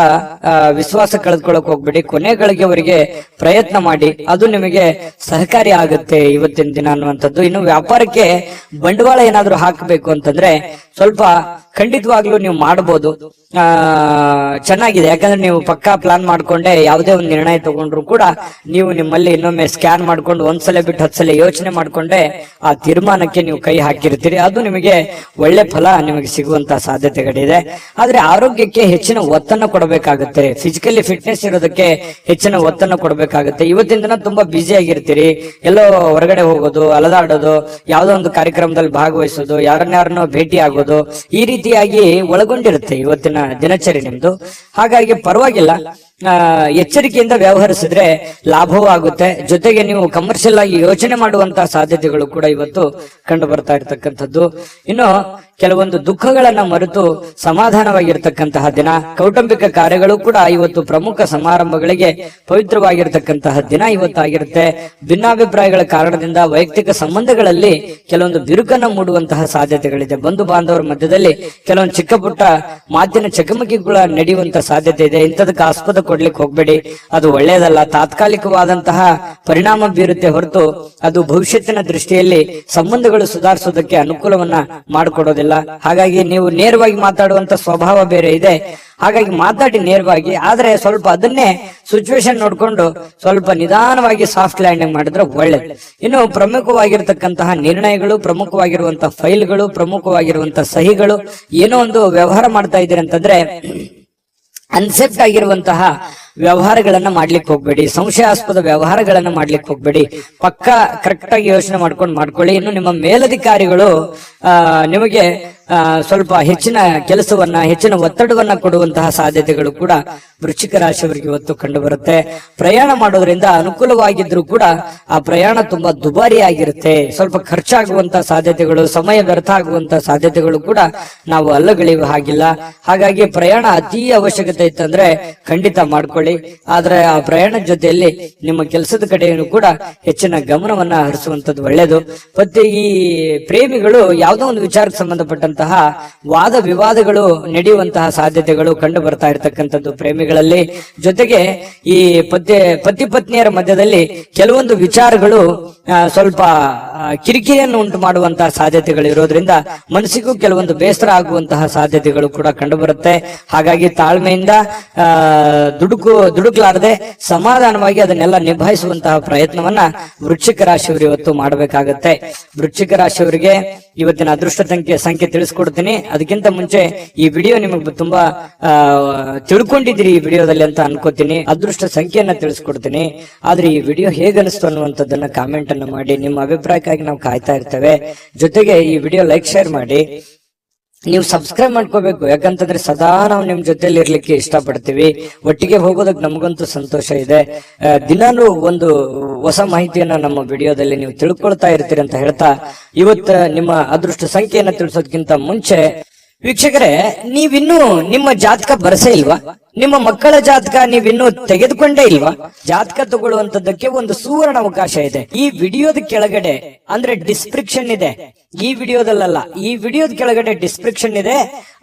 ವಿಶ್ವಾಸ ಕಳ್ಕೊಳಕ್ ಹೋಗ್ಬೇಡಿ. ಕೊನೆಗಳಿಗೆವರೆಗೆ ಪ್ರಯತ್ನ ಮಾಡಿ, ಅದು ನಿಮಗೆ ಸಹಕಾರಿ ಆಗುತ್ತೆ ಇವತ್ತಿನ ದಿನ ಅನ್ನುವಂಥದ್ದು. ಇನ್ನು ವ್ಯಾಪಾರಕ್ಕೆ ಬಂಡವಾಳ ಏನಾದ್ರೂ ಹಾಕಬೇಕು ಅಂತಂದ್ರೆ ಸ್ವಲ್ಪ ಖಂಡಿತವಾಗ್ಲೂ ನೀವು ಮಾಡಬಹುದು. ಚೆನ್ನಾಗಿದೆ. ಯಾಕಂದ್ರೆ ನೀವು ಪಕ್ಕಾ ಪ್ಲಾನ್ ಮಾಡ್ಕೊಂಡೆ ಯಾವುದೇ ಒಂದು ನಿರ್ಣಯ ತಗೊಂಡ್ರು ಕೂಡ ನೀವು ನಿಮ್ಮಲ್ಲಿ ಇನ್ನೊಮ್ಮೆ ಸ್ಕ್ಯಾನ್ ಮಾಡ್ಕೊಂಡು ಒಂದ್ಸಲ ಬಿಟ್ಟು 10 ಸಲ ಯೋಚನೆ ಮಾಡ್ಕೊಂಡೆ ಆ ತೀರ್ಮಾನಕ್ಕೆ ನೀವು ಕೈ ಹಾಕಿರ್ತೀರಿ. ಅದು ನಿಮಗೆ ಒಳ್ಳೆ ಫಲ ನಿಮಗೆ ಸಿಗುವಂತ ಸಾಧ್ಯತೆಗಳಿದೆ. ಆದ್ರೆ ಆರೋಗ್ಯಕ್ಕೆ ಹೆಚ್ಚಿನ ಒತ್ತನ್ನು ಕೊಡಬೇಕಾಗುತ್ತೆ. ಫಿಸಿಕಲಿ ಫಿಟ್ನೆಸ್ ಇರೋದಕ್ಕೆ ಹೆಚ್ಚಿನ ಒತ್ತನ್ನು ಕೊಡಬೇಕಾಗುತ್ತೆ. ಇವತ್ತಿನ ದಿನ ತುಂಬಾ ಬ್ಯುಸಿ ಆಗಿರ್ತೀರಿ. ಎಲ್ಲೋ ಹೊರಗಡೆ ಹೋಗೋದು, ಅಲದಾಡೋದು, ಯಾವುದೋ ಒಂದು ಕಾರ್ಯಕ್ರಮದಲ್ಲಿ ಭಾಗವಹಿಸೋದು, ಯಾರನ್ನಾರನ್ನೋ ಭೇಟಿ ಆಗೋದು, ಈ ರೀತಿಯಾಗಿ ಒಳಗೊಂಡಿರುತ್ತೆ ಇವತ್ತಿನ ದಿನಚರಿ ನಿಮ್ದು. ಹಾಗಾಗಿ ಪರವಾಗಿಲ್ಲ, ಎಚ್ಚರಿಕೆಯಿಂದ ವ್ಯವಹರಿಸಿದ್ರೆ ಲಾಭವೂ ಆಗುತ್ತೆ. ಜೊತೆಗೆ ನೀವು ಕಮರ್ಷಿಯಲ್ ಆಗಿ ಯೋಚನೆ ಮಾಡುವಂತಹ ಸಾಧ್ಯತೆಗಳು ಕೂಡ ಇವತ್ತು ಕಂಡು ಬರ್ತಾ ಇರತಕ್ಕಂಥದ್ದು. ಇನ್ನು ಕೆಲವೊಂದು ದುಃಖಗಳನ್ನ ಮರೆತು ಸಮಾಧಾನವಾಗಿರ್ತಕ್ಕಂತಹ ದಿನ. ಕೌಟುಂಬಿಕ ಕಾರ್ಯಗಳು ಕೂಡ ಇವತ್ತು ಪ್ರಮುಖ ಸಮಾರಂಭಗಳಿಗೆ ಪವಿತ್ರವಾಗಿರ್ತಕ್ಕಂತಹ ದಿನ ಇವತ್ತಾಗಿರುತ್ತೆ. ಭಿನ್ನಾಭಿಪ್ರಾಯಗಳ ಕಾರಣದಿಂದ ವೈಯಕ್ತಿಕ ಸಂಬಂಧಗಳಲ್ಲಿ ಕೆಲವೊಂದು ಬಿರುಕನ್ನ ಮೂಡುವಂತಹ ಸಾಧ್ಯತೆಗಳಿದೆ. ಬಂಧು ಬಾಂಧವರ ಮಧ್ಯದಲ್ಲಿ ಕೆಲವೊಂದು ಚಿಕ್ಕ ಪುಟ್ಟ ಮಾತಿನ ಚಕಮಕಿಗಳ ನಡೆಯುವಂತಹ ಸಾಧ್ಯತೆ ಇದೆ. ಇಂಥದಕ್ಕೆ ಆಸ್ಪದ ಕೊಡ್ಲಿಕ್ಕೆ ಹೋಗ್ಬೇಡಿ, ಅದು ಒಳ್ಳೆಯದಲ್ಲ. ತಾತ್ಕಾಲಿಕವಾದಂತಹ ಪರಿಣಾಮ ಬೀರುತ್ತೆ ಹೊರತು ಅದು ಭವಿಷ್ಯತ್ತಿನ ದೃಷ್ಟಿಯಲ್ಲಿ ಸಂಬಂಧಗಳು ಸುಧಾರಿಸೋದಕ್ಕೆ ಅನುಕೂಲವನ್ನ ಮಾಡಿಕೊಡೋದಿಲ್ಲ. ಹಾಗಾಗಿ ನೀವು ನೇರವಾಗಿ ಮಾತಾಡುವಂತ ಸ್ವಭಾವ ಬೇರೆ ಇದೆ. ಹಾಗಾಗಿ ಮಾತಾಡಿ ನೇರವಾಗಿ, ಆದ್ರೆ ಸ್ವಲ್ಪ ಅದನ್ನೇ ಸಿಚುವೇಶನ್ ನೋಡ್ಕೊಂಡು ಸ್ವಲ್ಪ ನಿಧಾನವಾಗಿ ಸಾಫ್ಟ್ ಲ್ಯಾಂಡಿಂಗ್ ಮಾಡಿದ್ರೆ ಒಳ್ಳೇದು. ಇನ್ನು ಪ್ರಮುಖವಾಗಿರ್ತಕ್ಕಂತಹ ನಿರ್ಣಯಗಳು, ಪ್ರಮುಖವಾಗಿರುವಂತಹ ಫೈಲ್ಗಳು, ಪ್ರಮುಖವಾಗಿರುವಂತಹ ಸಹಿಗಳು, ಏನೋ ಒಂದು ವ್ಯವಹಾರ ಮಾಡ್ತಾ ಇದ್ದೀರಿ ಅಂತಂದ್ರೆ ಅನ್ಸೆಪ್ಟ್ ಆಗಿರುವಂತಹ ವ್ಯವಹಾರಗಳನ್ನ ಮಾಡ್ಲಿಕ್ಕೆ ಹೋಗ್ಬೇಡಿ. ಸಂಶಯಾಸ್ಪದ ವ್ಯವಹಾರಗಳನ್ನ ಮಾಡ್ಲಿಕ್ಕೆ ಹೋಗ್ಬೇಡಿ. ಪಕ್ಕ ಕರೆಕ್ಟ್ ಆಗಿ ಯೋಚನೆ ಮಾಡ್ಕೊಳ್ಳಿ. ಇನ್ನು ನಿಮ್ಮ ಮೇಲಧಿಕಾರಿಗಳು ನಿಮಗೆ ಸ್ವಲ್ಪ ಹೆಚ್ಚಿನ ಕೆಲಸವನ್ನ, ಹೆಚ್ಚಿನ ಒತ್ತಡವನ್ನ ಕೊಡುವಂತಹ ಸಾಧ್ಯತೆಗಳು ಕೂಡ ವೃಶ್ಚಿಕ ರಾಶಿಯವರಿಗೆ ಇವತ್ತು ಕಂಡು ಬರುತ್ತೆ. ಪ್ರಯಾಣ ಮಾಡೋದ್ರಿಂದ ಅನುಕೂಲವಾಗಿದ್ರು ಕೂಡ ಆ ಪ್ರಯಾಣ ತುಂಬಾ ದುಬಾರಿ ಆಗಿರುತ್ತೆ. ಸ್ವಲ್ಪ ಖರ್ಚಾಗುವಂತಹ ಸಾಧ್ಯತೆಗಳು, ಸಮಯ ವ್ಯರ್ಥ ಆಗುವಂತಹ ಸಾಧ್ಯತೆಗಳು ಕೂಡ ನಾವು ಅಲ್ಲಗಳೆಯುವ ಹಾಗಿಲ್ಲ. ಹಾಗಾಗಿ ಪ್ರಯಾಣ ಅತಿ ಅವಶ್ಯಕತೆ ಇತ್ತಂದ್ರೆ ಖಂಡಿತ ಮಾಡ್ಕೊಳ್ಳಿ. ಆದ್ರೆ ಆ ಪ್ರಯಾಣದ ಜೊತೆಯಲ್ಲಿ ನಿಮ್ಮ ಕೆಲಸದ ಕಡೆಯನ್ನು ಕೂಡ ಹೆಚ್ಚಿನ ಗಮನವನ್ನ ಹರಿಸುವಂತದ್ದು ಒಳ್ಳೆಯದು. ಮತ್ತೆ ಈ ಪ್ರೇಮಿಗಳು ಯಾವುದೋ ಒಂದು ವಿಚಾರಕ್ಕೆ ಸಂಬಂಧಪಟ್ಟಂತಹ ವಾದ ವಿವಾದಗಳು ನಡೆಯುವಂತಹ ಸಾಧ್ಯತೆಗಳು ಕಂಡು ಬರ್ತಾ ಇರತಕ್ಕಂಥದ್ದು ಪ್ರೇಮಿಗಳಲ್ಲಿ. ಜೊತೆಗೆ ಈ ಪತಿ ಪತ್ನಿಯರ ಮಧ್ಯದಲ್ಲಿ ಕೆಲವೊಂದು ವಿಚಾರಗಳು ಸ್ವಲ್ಪ ಕಿರಿಕಿರಿಯನ್ನು ಉಂಟು ಮಾಡುವಂತಹ ಸಾಧ್ಯತೆಗಳು ಇರೋದ್ರಿಂದ ಮನಸ್ಸಿಗೂ ಕೆಲವೊಂದು ಬೇಸರ ಆಗುವಂತಹ ಸಾಧ್ಯತೆಗಳು ಕೂಡ ಕಂಡು ಬರುತ್ತೆ. ಹಾಗಾಗಿ ತಾಳ್ಮೆಯಿಂದ ದುಡುಕ್ಲಾರದೆ ಸಮಾಧಾನವಾಗಿ ಅದನ್ನೆಲ್ಲ ನಿಭಾಯಿಸುವಂತಹ ಪ್ರಯತ್ನವನ್ನ ವೃಶ್ಚಿಕ ರಾಶಿಯವರು ಇವತ್ತು ಮಾಡಬೇಕಾಗತ್ತೆ. ವೃಶ್ಚಿಕ ರಾಶಿಯವರಿಗೆ ಇವತ್ತಿನ ಅದೃಷ್ಟ ಸಂಖ್ಯೆ ತಿಳಿಸ್ಕೊಡ್ತೀನಿ. ಅದಕ್ಕಿಂತ ಮುಂಚೆ ಈ ವಿಡಿಯೋ ನಿಮಗೆ ತುಂಬಾ ತಿಳ್ಕೊಂಡಿದ್ದೀರಿ ಈ ವಿಡಿಯೋದಲ್ಲಿ ಅಂತ ಅನ್ಕೋತೀನಿ. ಅದೃಷ್ಟ ಸಂಖ್ಯೆಯನ್ನ ತಿಳಿಸ್ಕೊಡ್ತೀನಿ. ಆದ್ರೆ ಈ ವಿಡಿಯೋ ಹೇಗನಿಸ್ತು ಅನ್ನುವಂಥದ್ದನ್ನ ಕಾಮೆಂಟ್ ಅನ್ನ ಮಾಡಿ. ನಿಮ್ಮ ಅಭಿಪ್ರಾಯಕ್ಕಾಗಿ ನಾವು ಕಾಯ್ತಾ ಇರ್ತೇವೆ. ಜೊತೆಗೆ ಈ ವಿಡಿಯೋ ಲೈಕ್, ಶೇರ್ ಮಾಡಿ. ನೀವು ಸಬ್ಸ್ಕ್ರೈಬ್ ಮಾಡ್ಕೋಬೇಕು. ಯಾಕಂತಂದ್ರೆ ಸದಾ ನಾವು ನಿಮ್ ಜೊತೆಲಿ ಇರ್ಲಿಕ್ಕೆ ಇಷ್ಟಪಡ್ತೀವಿ. ಒಟ್ಟಿಗೆ ಹೋಗೋದಕ್ಕೆ ನಮಗಂತೂ ಸಂತೋಷ ಇದೆ. ದಿನಾನು ಒಂದು ಹೊಸ ಮಾಹಿತಿಯನ್ನ ನಮ್ಮ ವಿಡಿಯೋದಲ್ಲಿ ನೀವು ತಿಳ್ಕೊಳ್ತಾ ಇರ್ತೀರಿ ಅಂತ ಹೇಳ್ತಾ, ಇವತ್ತು ನಿಮ್ಮ ಅದೃಷ್ಟ ಸಂಖ್ಯೆಯನ್ನ ತಿಳಿಸೋದಕ್ಕಿಂತ ಮುಂಚೆ ವೀಕ್ಷಕರೇ, ನೀವಿನ್ನೂ ನಿಮ್ಮ ಜಾತಕ ಬರಸೇ ಇಲ್ವಾ? ನಿಮ್ಮ ಮಕ್ಕಳ ಜಾತಕ ನೀವಿನ್ನೂ ತೆಗೆದುಕೊಂಡೇ ಇಲ್ವಾ? ಜಾತಕ ತಗೊಳ್ಳುವಂತದ್ದಕ್ಕೆ ಒಂದು ಸುವರ್ಣ ಅವಕಾಶ ಇದೆ. ಈ ವಿಡಿಯೋದ ಕೆಳಗಡೆ ಅಂದ್ರೆ ಡಿಸ್ಕ್ರಿಪ್ಷನ್ ಇದೆ. ಈ ವಿಡಿಯೋದಲ್ಲ, ಈ ವಿಡಿಯೋದ ಕೆಳಗಡೆ ಡಿಸ್ಕ್ರಿಪ್ಷನ್ ಇದೆ.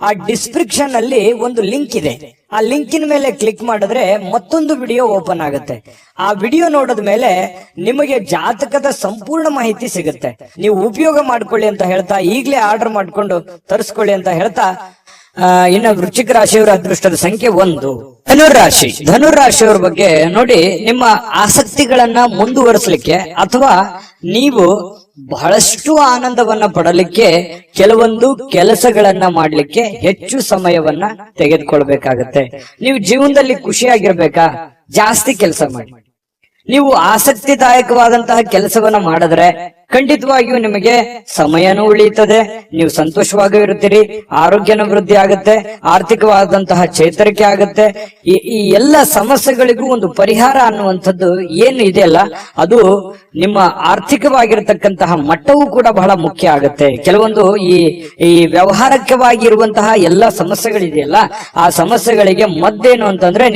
ಆ ಡಿಸ್ಕ್ರಿಪ್ಷನ್ ಅಲ್ಲಿ ಒಂದು ಲಿಂಕ್ ಇದೆ. ಆ ಲಿಂಕಿನ ಮೇಲೆ ಕ್ಲಿಕ್ ಮಾಡಿದ್ರೆ ಮತ್ತೊಂದು ವಿಡಿಯೋ ಓಪನ್ ಆಗುತ್ತೆ. ಆ ವಿಡಿಯೋ ನೋಡಿದ ಮೇಲೆ ನಿಮಗೆ ಜಾತಕದ ಸಂಪೂರ್ಣ ಮಾಹಿತಿ ಸಿಗುತ್ತೆ. ನೀವು ಉಪಯೋಗ ಮಾಡ್ಕೊಳ್ಳಿ ಅಂತ ಹೇಳ್ತಾ, ಈಗಲೇ ಆರ್ಡರ್ ಮಾಡ್ಕೊಂಡು ತರಿಸ್ಕೊಳ್ಳಿ ಅಂತ ಹೇಳ್ತಾ, ಇನ್ನು ವೃಶ್ಚಿಕ ರಾಶಿಯವರ ಅದೃಷ್ಟದ ಸಂಖ್ಯೆ 1. ಧನುರಾಶಿ. ಧನುರಾಶಿಯವರ ಬಗ್ಗೆ ನೋಡಿ, ನಿಮ್ಮ ಆಸಕ್ತಿಗಳನ್ನ ಮುಂದುವರಿಸಲಿಕ್ಕೆ ಅಥವಾ ನೀವು ಬಹಳಷ್ಟು ಆನಂದವನ್ನ ಪಡಲಿಕ್ಕೆ ಕೆಲವೊಂದು ಕೆಲಸಗಳನ್ನ ಮಾಡ್ಲಿಕ್ಕೆ ಹೆಚ್ಚು ಸಮಯವನ್ನ ತೆಗೆದುಕೊಳ್ಬೇಕಾಗತ್ತೆ. ನೀವು ಜೀವನದಲ್ಲಿ ಖುಷಿಯಾಗಿರ್ಬೇಕಾ? ಜಾಸ್ತಿ ಕೆಲಸ ಮಾಡಿ. ನೀವು ಆಸಕ್ತಿದಾಯಕವಾದಂತಹ ಕೆಲಸವನ್ನ ಮಾಡಿದ್ರೆ ಖಂಡಿತವಾಗಿಯೂ ನಿಮಗೆ ಸಮಯನೂ ಉಳಿಯುತ್ತದೆ, ನೀವು ಸಂತೋಷವಾಗಿ ಇರುತ್ತೀರಿ, ಆರೋಗ್ಯನ ವೃದ್ಧಿ ಆಗುತ್ತೆ, ಆರ್ಥಿಕವಾದಂತಹ ಚೇತರಿಕೆ ಆಗುತ್ತೆ. ಈ ಎಲ್ಲ ಸಮಸ್ಯೆಗಳಿಗೂ ಒಂದು ಪರಿಹಾರ ಅನ್ನುವಂಥದ್ದು ಏನು ಇದೆಯಲ್ಲ, ಅದು ನಿಮ್ಮ ಆರ್ಥಿಕವಾಗಿರತಕ್ಕಂತಹ ಮಟ್ಟವೂ ಕೂಡ ಬಹಳ ಮುಖ್ಯ ಆಗುತ್ತೆ. ಕೆಲವೊಂದು ಈ ವ್ಯವಹಾರಕವಾಗಿರುವಂತಹ ಎಲ್ಲ ಸಮಸ್ಯೆಗಳಿದೆಯಲ್ಲ, ಆ ಸಮಸ್ಯೆಗಳಿಗೆ ಮದ್ದೇನು ಅಂತಂದ್ರೆ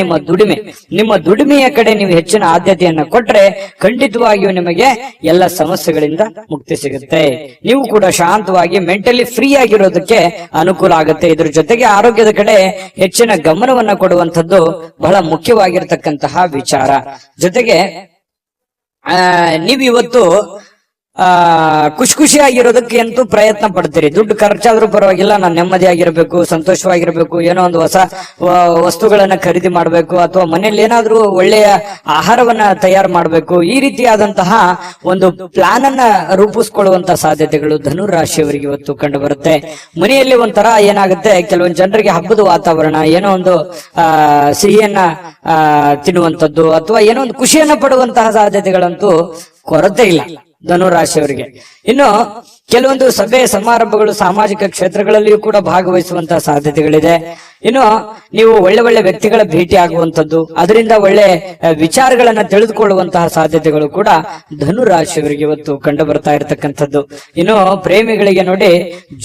ನಿಮ್ಮ ದುಡಿಮೆಯ ಕಡೆ ನೀವು ಹೆಚ್ಚಿನ ಆದ್ಯತೆಯನ್ನ ಕೊಟ್ರೆ ಖಂಡಿತವಾಗಿಯೂ ನಿಮಗೆ ಎಲ್ಲ ಸಮಸ್ಯೆಗಳಿಂದ ಮುಕ್ತಿ ಸಿಗುತ್ತೆ. ನೀವು ಕೂಡ ಶಾಂತವಾಗಿ ಮೆಂಟಲಿ ಫ್ರೀ ಆಗಿರೋದಕ್ಕೆ ಅನುಕೂಲ ಆಗುತ್ತೆ. ಇದ್ರ ಜೊತೆಗೆ ಆರೋಗ್ಯದ ಕಡೆ ಹೆಚ್ಚಿನ ಗಮನವನ್ನ ಕೊಡುವಂಥದ್ದು ಬಹಳ ಮುಖ್ಯವಾಗಿರ್ತಕ್ಕಂತಹ ವಿಚಾರ. ಜೊತೆಗೆ ನೀವಿವತ್ತು ಖುಷಿಯಾಗಿರೋದಕ್ಕೆ ಅಂತೂ ಪ್ರಯತ್ನ ಪಡ್ತೀರಿ. ದುಡ್ಡು ಖರ್ಚಾದ್ರೂ ಪರವಾಗಿಲ್ಲ, ನಾನು ನೆಮ್ಮದಿಯಾಗಿರ್ಬೇಕು, ಸಂತೋಷವಾಗಿರ್ಬೇಕು, ಏನೋ ಒಂದು ಹೊಸ ವಸ್ತುಗಳನ್ನ ಖರೀದಿ ಮಾಡಬೇಕು, ಅಥವಾ ಮನೆಯಲ್ಲಿ ಏನಾದ್ರೂ ಒಳ್ಳೆಯ ಆಹಾರವನ್ನ ತಯಾರು ಮಾಡಬೇಕು. ಈ ರೀತಿಯಾದಂತಹ ಒಂದು ಪ್ಲಾನ್ ಅನ್ನ ರೂಪಿಸ್ಕೊಳ್ಳುವಂತಹ ಸಾಧ್ಯತೆಗಳು ಧನುರಾಶಿಯವರಿಗೆ ಇವತ್ತು ಕಂಡು ಬರುತ್ತೆ. ಮನೆಯಲ್ಲಿ ಒಂಥರ ಏನಾಗುತ್ತೆ, ಕೆಲವೊಂದು ಜನರಿಗೆ ಹಬ್ಬದ ವಾತಾವರಣ, ಏನೋ ಒಂದು ಸಿಹಿಯನ್ನ ತಿನ್ನುವಂಥದ್ದು ಅಥವಾ ಏನೋ ಒಂದು ಖುಷಿಯನ್ನ ಪಡುವಂತಹ ಸಾಧ್ಯತೆಗಳಂತೂ ಕೊರತೆ ಇಲ್ಲ ಧನುರಾಶಿಯವರಿಗೆ. ಇನ್ನು ಕೆಲವೊಂದು ಸಭೆ ಸಮಾರಂಭಗಳು, ಸಾಮಾಜಿಕ ಕ್ಷೇತ್ರಗಳಲ್ಲಿಯೂ ಕೂಡ ಭಾಗವಹಿಸುವಂತಹ ಸಾಧ್ಯತೆಗಳಿದೆ. ಇನ್ನು ನೀವು ಒಳ್ಳೆ ವ್ಯಕ್ತಿಗಳ ಭೇಟಿ ಆಗುವಂತದ್ದು, ಅದರಿಂದ ಒಳ್ಳೆ ವಿಚಾರಗಳನ್ನ ತಿಳಿದುಕೊಳ್ಳುವಂತಹ ಸಾಧ್ಯತೆಗಳು ಕೂಡ ಧನುರಾಶಿಯವರಿಗೆ ಇವತ್ತು ಕಂಡು ಬರ್ತಾ ಇರತಕ್ಕಂಥದ್ದು. ಇನ್ನು ಪ್ರೇಮಿಗಳಿಗೆ ನೋಡಿ,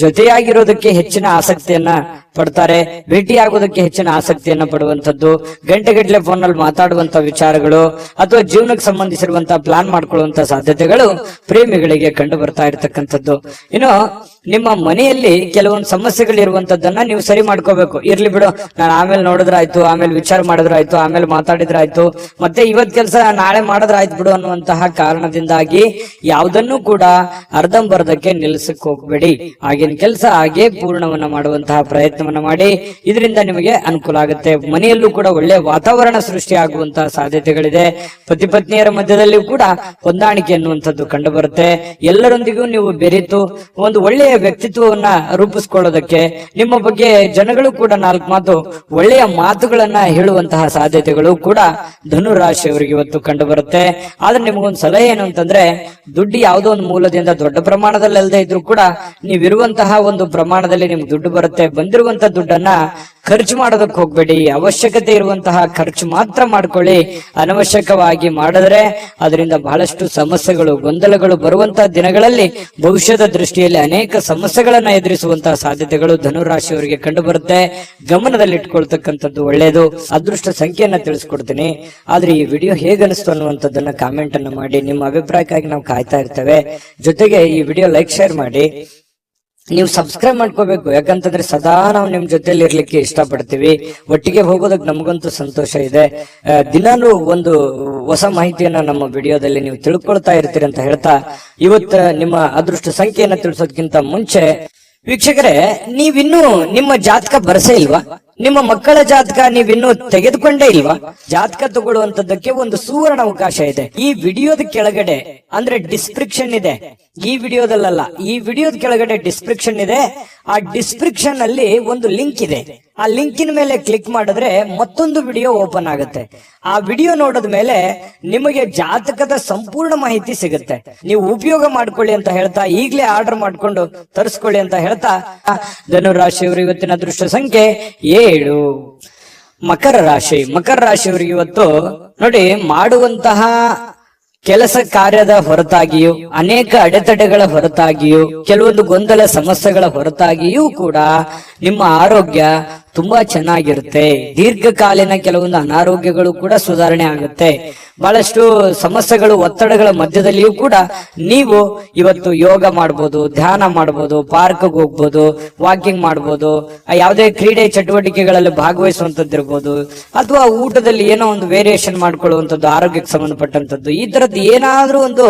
ಜೊತೆಯಾಗಿರೋದಕ್ಕೆ ಹೆಚ್ಚಿನ ಆಸಕ್ತಿಯನ್ನ ಪಡ್ತಾರೆ, ಭೇಟಿಯಾಗೋದಕ್ಕೆ ಹೆಚ್ಚಿನ ಆಸಕ್ತಿಯನ್ನ ಪಡುವಂತದ್ದು, ಗಂಟೆಗಟ್ಟಲೆ ಫೋನ್ ನಲ್ಲಿ ಮಾತಾಡುವಂತ ವಿಚಾರಗಳು ಅಥವಾ ಜೀವನಕ್ಕೆ ಸಂಬಂಧಿಸಿರುವಂತಹ ಪ್ಲಾನ್ ಮಾಡ್ಕೊಳ್ಳುವಂತ ಸಾಧ್ಯತೆಗಳು ಪ್ರೇಮಿಗಳಿಗೆ ಕಂಡು ಬರ್ತಾ ಇರತಕ್ಕಂಥದ್ದು. ಇನ್ನು ನಿಮ್ಮ ಮನೆಯಲ್ಲಿ ಕೆಲವೊಂದು ಸಮಸ್ಯೆಗಳಿರುವಂತದ್ದನ್ನ ನೀವು ಸರಿ ಮಾಡ್ಕೋಬೇಕು. ಇರ್ಲಿ ಬಿಡು, ನಾನು ಆಮೇಲೆ ನೋಡಿದ್ರಾಯ್ತು, ಆಮೇಲೆ ವಿಚಾರ ಮಾಡಿದ್ರಾಯ್ತು, ಆಮೇಲೆ ಮಾತಾಡಿದ್ರಾಯ್ತು, ಮತ್ತೆ ಇವತ್ ಕೆಲಸ ನಾಳೆ ಮಾಡಿದ್ರಾಯ್ತು ಬಿಡು ಅನ್ನುವಂತಹ ಕಾರಣದಿಂದಾಗಿ ಯಾವುದನ್ನು ಕೂಡ ಅರ್ಧಂಬರ್ಧಕ್ಕೆ ನಿಲ್ಲಿಸಕ್ ಹೋಗ್ಬೇಡಿ. ಆಗಿನ ಕೆಲಸ ಹಾಗೆ ಪೂರ್ಣವನ್ನ ಮಾಡುವಂತಹ ಪ್ರಯತ್ನವನ್ನ ಮಾಡಿ. ಇದರಿಂದ ನಿಮಗೆ ಅನುಕೂಲ ಆಗುತ್ತೆ. ಮನೆಯಲ್ಲೂ ಕೂಡ ಒಳ್ಳೆಯ ವಾತಾವರಣ ಸೃಷ್ಟಿ ಆಗುವಂತಹ ಸಾಧ್ಯತೆಗಳಿದೆ. ಪತಿ ಪತ್ನಿಯರ ಮಧ್ಯದಲ್ಲಿಯೂ ಕೂಡ ಹೊಂದಾಣಿಕೆ ಅನ್ನುವಂಥದ್ದು ಕಂಡು ಬರುತ್ತೆ. ಎಲ್ಲರೊಂದಿಗೂ ನೀವು ಬೆರೆತು ಒಂದು ಒಳ್ಳೆಯ ವ್ಯಕ್ತಿತ್ವವನ್ನ ರೂಪಿಸ್ಕೊಳ್ಳೋದಕ್ಕೆ, ನಿಮ್ಮ ಬಗ್ಗೆ ಜನಗಳು ಕೂಡ 4 ಮಾತು ಒಳ್ಳೆಯ ಮಾತುಗಳನ್ನ ಹೇಳುವಂತಹ ಸಾಧ್ಯತೆಗಳು ಕೂಡ ಧನುರಾಶಿಯವರಿಗೆ ಇವತ್ತು ಕಂಡು ಬರುತ್ತೆ. ಆದ್ರೆ ನಿಮಗೊಂದು ಸಲಹೆ ಏನು ಅಂತಂದ್ರೆ, ದುಡ್ಡು ಯಾವುದೋ ಒಂದು ಮೂಲದಿಂದ ದೊಡ್ಡ ಪ್ರಮಾಣದಲ್ಲಿ ಅಲ್ಲದೆ ಇದ್ರೂ ಕೂಡ ನೀವಿರುವಂತಹ ಒಂದು ಪ್ರಮಾಣದಲ್ಲಿ ನಿಮ್ಗೆ ದುಡ್ಡು ಬರುತ್ತೆ. ಬಂದಿರುವಂತಹ ದುಡ್ಡನ್ನ ಖರ್ಚು ಮಾಡೋದಕ್ಕೆ ಹೋಗ್ಬೇಡಿ. ಅವಶ್ಯಕತೆ ಇರುವಂತಹ ಖರ್ಚು ಮಾತ್ರ ಮಾಡ್ಕೊಳ್ಳಿ. ಅನವಶ್ಯಕವಾಗಿ ಮಾಡಿದ್ರೆ ಅದರಿಂದ ಬಹಳಷ್ಟು ಸಮಸ್ಯೆಗಳು, ಗೊಂದಲಗಳು ಬರುವಂತಹ ದಿನಗಳಲ್ಲಿ ಭವಿಷ್ಯದ ದೃಷ್ಟಿಯಲ್ಲಿ ಅನೇಕ ಸಮಸ್ಯೆಗಳನ್ನ ಎದುರಿಸುವಂತಹ ಸಾಧ್ಯತೆಗಳು ಧನುರಾಶಿಯವರಿಗೆ ಕಂಡು ಬರುತ್ತೆ. ಗಮನದಲ್ಲಿಟ್ಕೊಳ್ತಕ್ಕಂಥದ್ದು ಒಳ್ಳೆಯದು. ಅದೃಷ್ಟ ಸಂಖ್ಯೆಯನ್ನ ತಿಳಿಸ್ಕೊಡ್ತೀನಿ. ಆದ್ರೆ ಈ ವಿಡಿಯೋ ಹೇಗನಿಸ್ತು ಅನ್ನುವಂಥದ್ದನ್ನ ಕಾಮೆಂಟ್ ಅನ್ನ ಮಾಡಿ. ನಿಮ್ಮ ಅಭಿಪ್ರಾಯಕ್ಕಾಗಿ ನಾವು ಕಾಯ್ತಾ ಇರ್ತೇವೆ. ಜೊತೆಗೆ ಈ ವಿಡಿಯೋ ಲೈಕ್, ಶೇರ್ ಮಾಡಿ. ನೀವು ಸಬ್ಸ್ಕ್ರೈಬ್ ಮಾಡ್ಕೋಬೇಕು. ಯಾಕಂತಂದ್ರೆ ಸದಾ ನಾವು ನಿಮ್ ಜೊತೆಲಿ ಇರ್ಲಿಕ್ಕೆ ಇಷ್ಟಪಡ್ತೀವಿ. ಒಟ್ಟಿಗೆ ಹೋಗೋದಕ್ಕೆ ನಮಗಂತೂ ಸಂತೋಷ ಇದೆ. ದಿನಾನು ಒಂದು ಹೊಸ ಮಾಹಿತಿಯನ್ನ ನಮ್ಮ ವಿಡಿಯೋದಲ್ಲಿ ನೀವು ತಿಳ್ಕೊಳ್ತಾ ಇರ್ತೀರಿ ಅಂತ ಹೇಳ್ತಾ, ಇವತ್ತು ನಿಮ್ಮ ಅದೃಷ್ಟ ಸಂಖ್ಯೆಯನ್ನ ತಿಳಿಸೋದಕ್ಕಿಂತ ಮುಂಚೆ ವೀಕ್ಷಕರೇ, ನೀವಿನ್ನೂ ನಿಮ್ಮ ಜಾತಕ ಬರಸೇ ಇಲ್ವಾ? ನಿಮ್ಮ ಮಕ್ಕಳ ಜಾತಕ ನೀವಿನ್ನೂ ತೆಗೆದುಕೊಂಡೇ ಇಲ್ವಾ? ಜಾತಕ ತಗೊಳ್ಳುವಂತದ್ದಕ್ಕೆ ಒಂದು ಸುವರ್ಣ ಅವಕಾಶ ಇದೆ. ಈ ವಿಡಿಯೋದ ಕೆಳಗಡೆ ಅಂದ್ರೆ ಡಿಸ್ಕ್ರಿಪ್ಷನ್ ಇದೆ. ಈ ವಿಡಿಯೋದಲ್ಲ, ಈ ವಿಡಿಯೋದ ಕೆಳಗಡೆ ಡಿಸ್ಕ್ರಿಪ್ಷನ್ ಇದೆ. ಆ ಡಿಸ್ಕ್ರಿಪ್ಷನ್ ಅಲ್ಲಿ ಒಂದು ಲಿಂಕ್ ಇದೆ. ಆ ಲಿಂಕಿನ ಮೇಲೆ ಕ್ಲಿಕ್ ಮಾಡಿದ್ರೆ ಮತ್ತೊಂದು ವಿಡಿಯೋ ಓಪನ್ ಆಗುತ್ತೆ. ಆ ವಿಡಿಯೋ ನೋಡಿದ ಮೇಲೆ ನಿಮಗೆ ಜಾತಕದ ಸಂಪೂರ್ಣ ಮಾಹಿತಿ ಸಿಗುತ್ತೆ. ನೀವು ಉಪಯೋಗ ಮಾಡ್ಕೊಳ್ಳಿ ಅಂತ ಹೇಳ್ತಾ, ಈಗಲೇ ಆರ್ಡರ್ ಮಾಡ್ಕೊಂಡು ತರಿಸ್ಕೊಳ್ಳಿ ಅಂತ ಹೇಳ್ತಾ, ಧನುರಾಶಿಯವರು ಇವತ್ತಿನ ಅದೃಷ್ಟ ಸಂಖ್ಯೆ 7. ಮಕರ ರಾಶಿಯವರಿಗೆ ಇವತ್ತು ನೋಡಿ, ಮಾಡುವಂತಹ ಕೆಲಸ ಕಾರ್ಯದ ಹೊರತಾಗಿಯೂ, ಅನೇಕ ಅಡೆತಡೆಗಳ ಹೊರತಾಗಿಯೂ, ಕೆಲವೊಂದು ಗೊಂದಲ ಸಮಸ್ಯೆಗಳ ಹೊರತಾಗಿಯೂ ಕೂಡ ನಿಮ್ಮ ಆರೋಗ್ಯ ತುಂಬಾ ಚೆನ್ನಾಗಿರುತ್ತೆ. ದೀರ್ಘಕಾಲೀನ ಕೆಲವೊಂದು ಅನಾರೋಗ್ಯಗಳು ಕೂಡ ಸುಧಾರಣೆ ಆಗುತ್ತೆ. ಬಹಳಷ್ಟು ಸಮಸ್ಯೆಗಳು, ಒತ್ತಡಗಳ ಮಧ್ಯದಲ್ಲಿಯೂ ಕೂಡ ನೀವು ಇವತ್ತು ಯೋಗ ಮಾಡ್ಬೋದು, ಧ್ಯಾನ ಮಾಡ್ಬೋದು, ಪಾರ್ಕ್ಗೆ ಹೋಗ್ಬೋದು, ವಾಕಿಂಗ್ ಮಾಡ್ಬೋದು, ಯಾವುದೇ ಕ್ರೀಡೆ ಚಟುವಟಿಕೆಗಳಲ್ಲಿ ಭಾಗವಹಿಸುವಂತದ್ದಿರ್ಬೋದು, ಅಥವಾ ಊಟದಲ್ಲಿ ಏನೋ ಒಂದು ವೇರಿಯೇಷನ್ ಮಾಡ್ಕೊಳ್ಳುವಂಥದ್ದು, ಆರೋಗ್ಯಕ್ಕೆ ಸಂಬಂಧಪಟ್ಟಂತದ್ದು, ಈ ತರದ್ದು ಏನಾದ್ರೂ ಒಂದು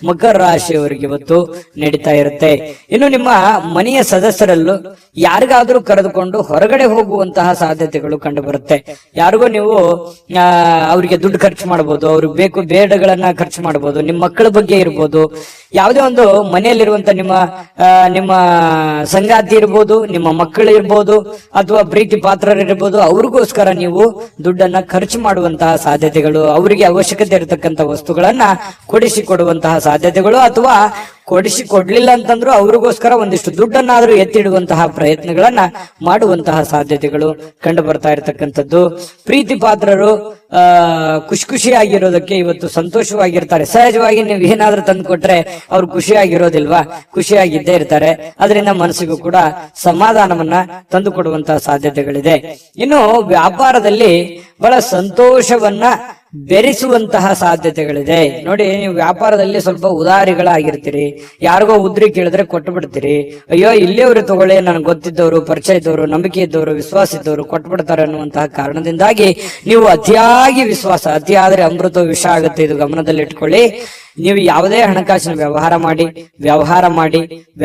ಮಕರ ರಾಶಿಯವರಿಗೆ ಇವತ್ತು ನಡೀತಾ ಇರುತ್ತೆ. ಇನ್ನು ನಿಮ್ಮ ಮನೆಯ ಸದಸ್ಯರಲ್ಲೂ ಯಾರಿಗಾದ್ರೂ ಕರೆದುಕೊಂಡು ಹೊರಗಡೆ ಹೋಗುವಂತಹ ಸಾಧ್ಯತೆಗಳು ಕಂಡು ಬರುತ್ತೆ. ಯಾರಿಗೋ ನೀವು ಅವರಿಗೆ ದುಡ್ಡು ಖರ್ಚು ಮಾಡಬಹುದು, ಅವ್ರಿಗೆ ಬೇಕು ಬೇಡಗಳನ್ನ ಖರ್ಚು ಮಾಡಬಹುದು, ನಿಮ್ಮ ಮಕ್ಕಳ ಬಗ್ಗೆ ಇರ್ಬೋದು, ಯಾವುದೇ ಒಂದು ಮನೆಯಲ್ಲಿರುವಂತ ನಿಮ್ಮ ಸಂಗಾತಿ ಇರ್ಬೋದು, ನಿಮ್ಮ ಮಕ್ಕಳು ಇರ್ಬೋದು, ಅಥವಾ ಪ್ರೀತಿ ಪಾತ್ರರಿರ್ಬೋದು, ಅವ್ರಿಗೋಸ್ಕರ ನೀವು ದುಡ್ಡನ್ನ ಖರ್ಚು ಮಾಡುವಂತಹ ಸಾಧ್ಯತೆಗಳು, ಅವರಿಗೆ ಅವಶ್ಯಕತೆ ಇರತಕ್ಕಂತ ವಸ್ತುಗಳನ್ನ ಕೊಡಿಸಿಕೊಡುವಂತಹ ಸಾಧ್ಯತೆಗಳು, ಅಥವಾ ಕೊಡಿಸಿಕೊಡ್ಲಿಲ್ಲ ಅಂತಂದ್ರೂ ಅವ್ರಿಗೋಸ್ಕರ ಒಂದಿಷ್ಟು ದುಡ್ಡನ್ನಾದ್ರೂ ಎತ್ತಿಡುವಂತಹ ಪ್ರಯತ್ನಗಳನ್ನ ಮಾಡುವಂತಹ ಸಾಧ್ಯತೆಗಳು ಕಂಡು ಬರ್ತಾ ಇರತಕ್ಕಂಥದ್ದು. ಪ್ರೀತಿ ಪಾತ್ರರು ಖುಷಿಯಾಗಿರೋದಕ್ಕೆ ಇವತ್ತು ಸಂತೋಷವಾಗಿರ್ತಾರೆ. ಸಹಜವಾಗಿ ನೀವು ಏನಾದ್ರೂ ತಂದು ಕೊಟ್ರೆ ಅವ್ರು ಖುಷಿಯಾಗಿರೋದಿಲ್ವಾ? ಖುಷಿಯಾಗಿದ್ದೇ ಇರ್ತಾರೆ. ಅದರಿಂದ ಮನಸ್ಸಿಗೂ ಕೂಡ ಸಮಾಧಾನವನ್ನ ತಂದು ಕೊಡುವಂತಹ ಸಾಧ್ಯತೆಗಳಿದೆ. ಇನ್ನು ವ್ಯಾಪಾರದಲ್ಲಿ ಬಹಳ ಸಂತೋಷವನ್ನ ಬೆರೆಸುವಂತಹ ಸಾಧ್ಯತೆಗಳಿದೆ. ನೋಡಿ, ನೀವು ವ್ಯಾಪಾರದಲ್ಲಿ ಸ್ವಲ್ಪ ಉದಾರಿಗಳಾಗಿರ್ತೀರಿ. ಯಾರಿಗೋ ಉದ್ರಿ ಕೇಳಿದ್ರೆ ಕೊಟ್ಟು ಬಿಡ್ತೀರಿ. ಅಯ್ಯೋ, ಇಲ್ಲಿಯವರು ತಗೊಳ್ಳಿ, ನನಗೆ ಗೊತ್ತಿದ್ದವರು, ಪರಿಚಯ ಇದ್ದವರು, ನಂಬಿಕೆ ಇದ್ದವರು, ವಿಶ್ವಾಸ ಇದ್ದವರು ಕೊಟ್ಟು ಬಿಡ್ತಾರೆ ಅನ್ನುವಂತಹ ಕಾರಣದಿಂದಾಗಿ ನೀವು ಅತಿಯಾಗಿ ವಿಶ್ವಾಸ, ಅತಿ ಆದ್ರೆ ಅಮೃತ ವಿಷ ಆಗುತ್ತೆ. ಇದು ಗಮನದಲ್ಲಿ ಇಟ್ಕೊಳ್ಳಿ. ನೀವು ಯಾವುದೇ ಹಣಕಾಸಿನ ವ್ಯವಹಾರ ಮಾಡಿ,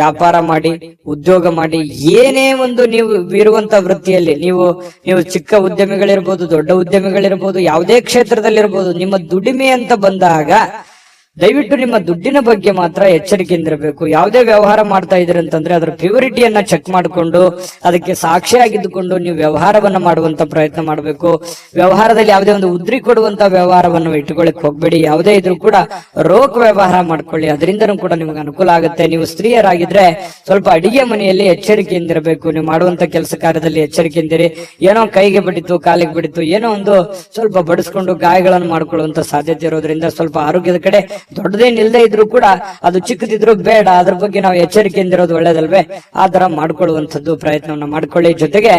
ವ್ಯಾಪಾರ ಮಾಡಿ, ಉದ್ಯೋಗ ಮಾಡಿ, ಏನೇ ಒಂದು ನೀವು ಇರುವಂತ ವೃತ್ತಿಯಲ್ಲಿ ನೀವು ಚಿಕ್ಕ ಉದ್ಯಮಿಗಳಿರ್ಬೋದು, ದೊಡ್ಡ ಉದ್ಯಮಿಗಳಿರ್ಬೋದು, ಯಾವುದೇ ಕ್ಷೇತ್ರದಲ್ಲಿರ್ಬೋದು, ನಿಮ್ಮ ದುಡಿಮೆ ಅಂತ ಬಂದಾಗ ದಯವಿಟ್ಟು ನಿಮ್ಮ ದುಡ್ಡಿನ ಬಗ್ಗೆ ಮಾತ್ರ ಎಚ್ಚರಿಕೆಯಿಂದಿರಬೇಕು. ಯಾವುದೇ ವ್ಯವಹಾರ ಮಾಡ್ತಾ ಇದ್ರಿ ಅಂತಂದ್ರೆ ಅದರ ಪ್ಯೂರಿಟಿಯನ್ನ ಚೆಕ್ ಮಾಡಿಕೊಂಡು ಅದಕ್ಕೆ ಸಾಕ್ಷಿಯಾಗಿದ್ದುಕೊಂಡು ನೀವು ವ್ಯವಹಾರವನ್ನ ಮಾಡುವಂತ ಪ್ರಯತ್ನ ಮಾಡಬೇಕು. ವ್ಯವಹಾರದಲ್ಲಿ ಯಾವುದೇ ಒಂದು ಉದ್ರಿ ಕೊಡುವಂತ ವ್ಯವಹಾರವನ್ನು ಇಟ್ಟುಕೊಳ್ಳಿಕ್ ಹೋಗ್ಬೇಡಿ. ಯಾವುದೇ ಇದ್ರೂ ಕೂಡ ರೋಕ್ ವ್ಯವಹಾರ ಮಾಡ್ಕೊಳ್ಳಿ, ಅದರಿಂದನೂ ಕೂಡ ನಿಮ್ಗೆ ಅನುಕೂಲ ಆಗುತ್ತೆ. ನೀವು ಸ್ತ್ರೀಯರಾಗಿದ್ರೆ ಸ್ವಲ್ಪ ಅಡಿಗೆ ಮನೆಯಲ್ಲಿ ಎಚ್ಚರಿಕೆಯಿಂದಿರಬೇಕು. ನೀವು ಮಾಡುವಂತ ಕೆಲಸ ಕಾರ್ಯದಲ್ಲಿ ಎಚ್ಚರಿಕೆಯಿಂದಿರಿ. ಏನೋ ಕೈಗೆ ಬಿಡಿತು, ಕಾಲಿಗೆ ಬಿಡಿತು, ಏನೋ ಒಂದು ಸ್ವಲ್ಪ ಬಡಿಸ್ಕೊಂಡು ಗಾಯಗಳನ್ನು ಮಾಡ್ಕೊಳ್ಳುವಂತ ಸಾಧ್ಯತೆ ಇರೋದ್ರಿಂದ ಸ್ವಲ್ಪ ಆರೋಗ್ಯದ ಕಡೆ ದೊಡ್ಡದೇನಿಲ್ಲದೆ ಇದ್ರೂ ಕೂಡ, ಅದು ಚಿಕ್ಕದಿದ್ರು ಬೇಡ, ಅದ್ರ ಬಗ್ಗೆ ನಾವು ಎಚ್ಚರಿಕೆಯಿಂದಿರೋದು ಒಳ್ಳೇದಲ್ವೇ? ಆ ತರ ಮಾಡ್ಕೊಳ್ಳುವಂಥದ್ದು ಪ್ರಯತ್ನವನ್ನ ಮಾಡ್ಕೊಳ್ಳಿ. ಜೊತೆಗೆ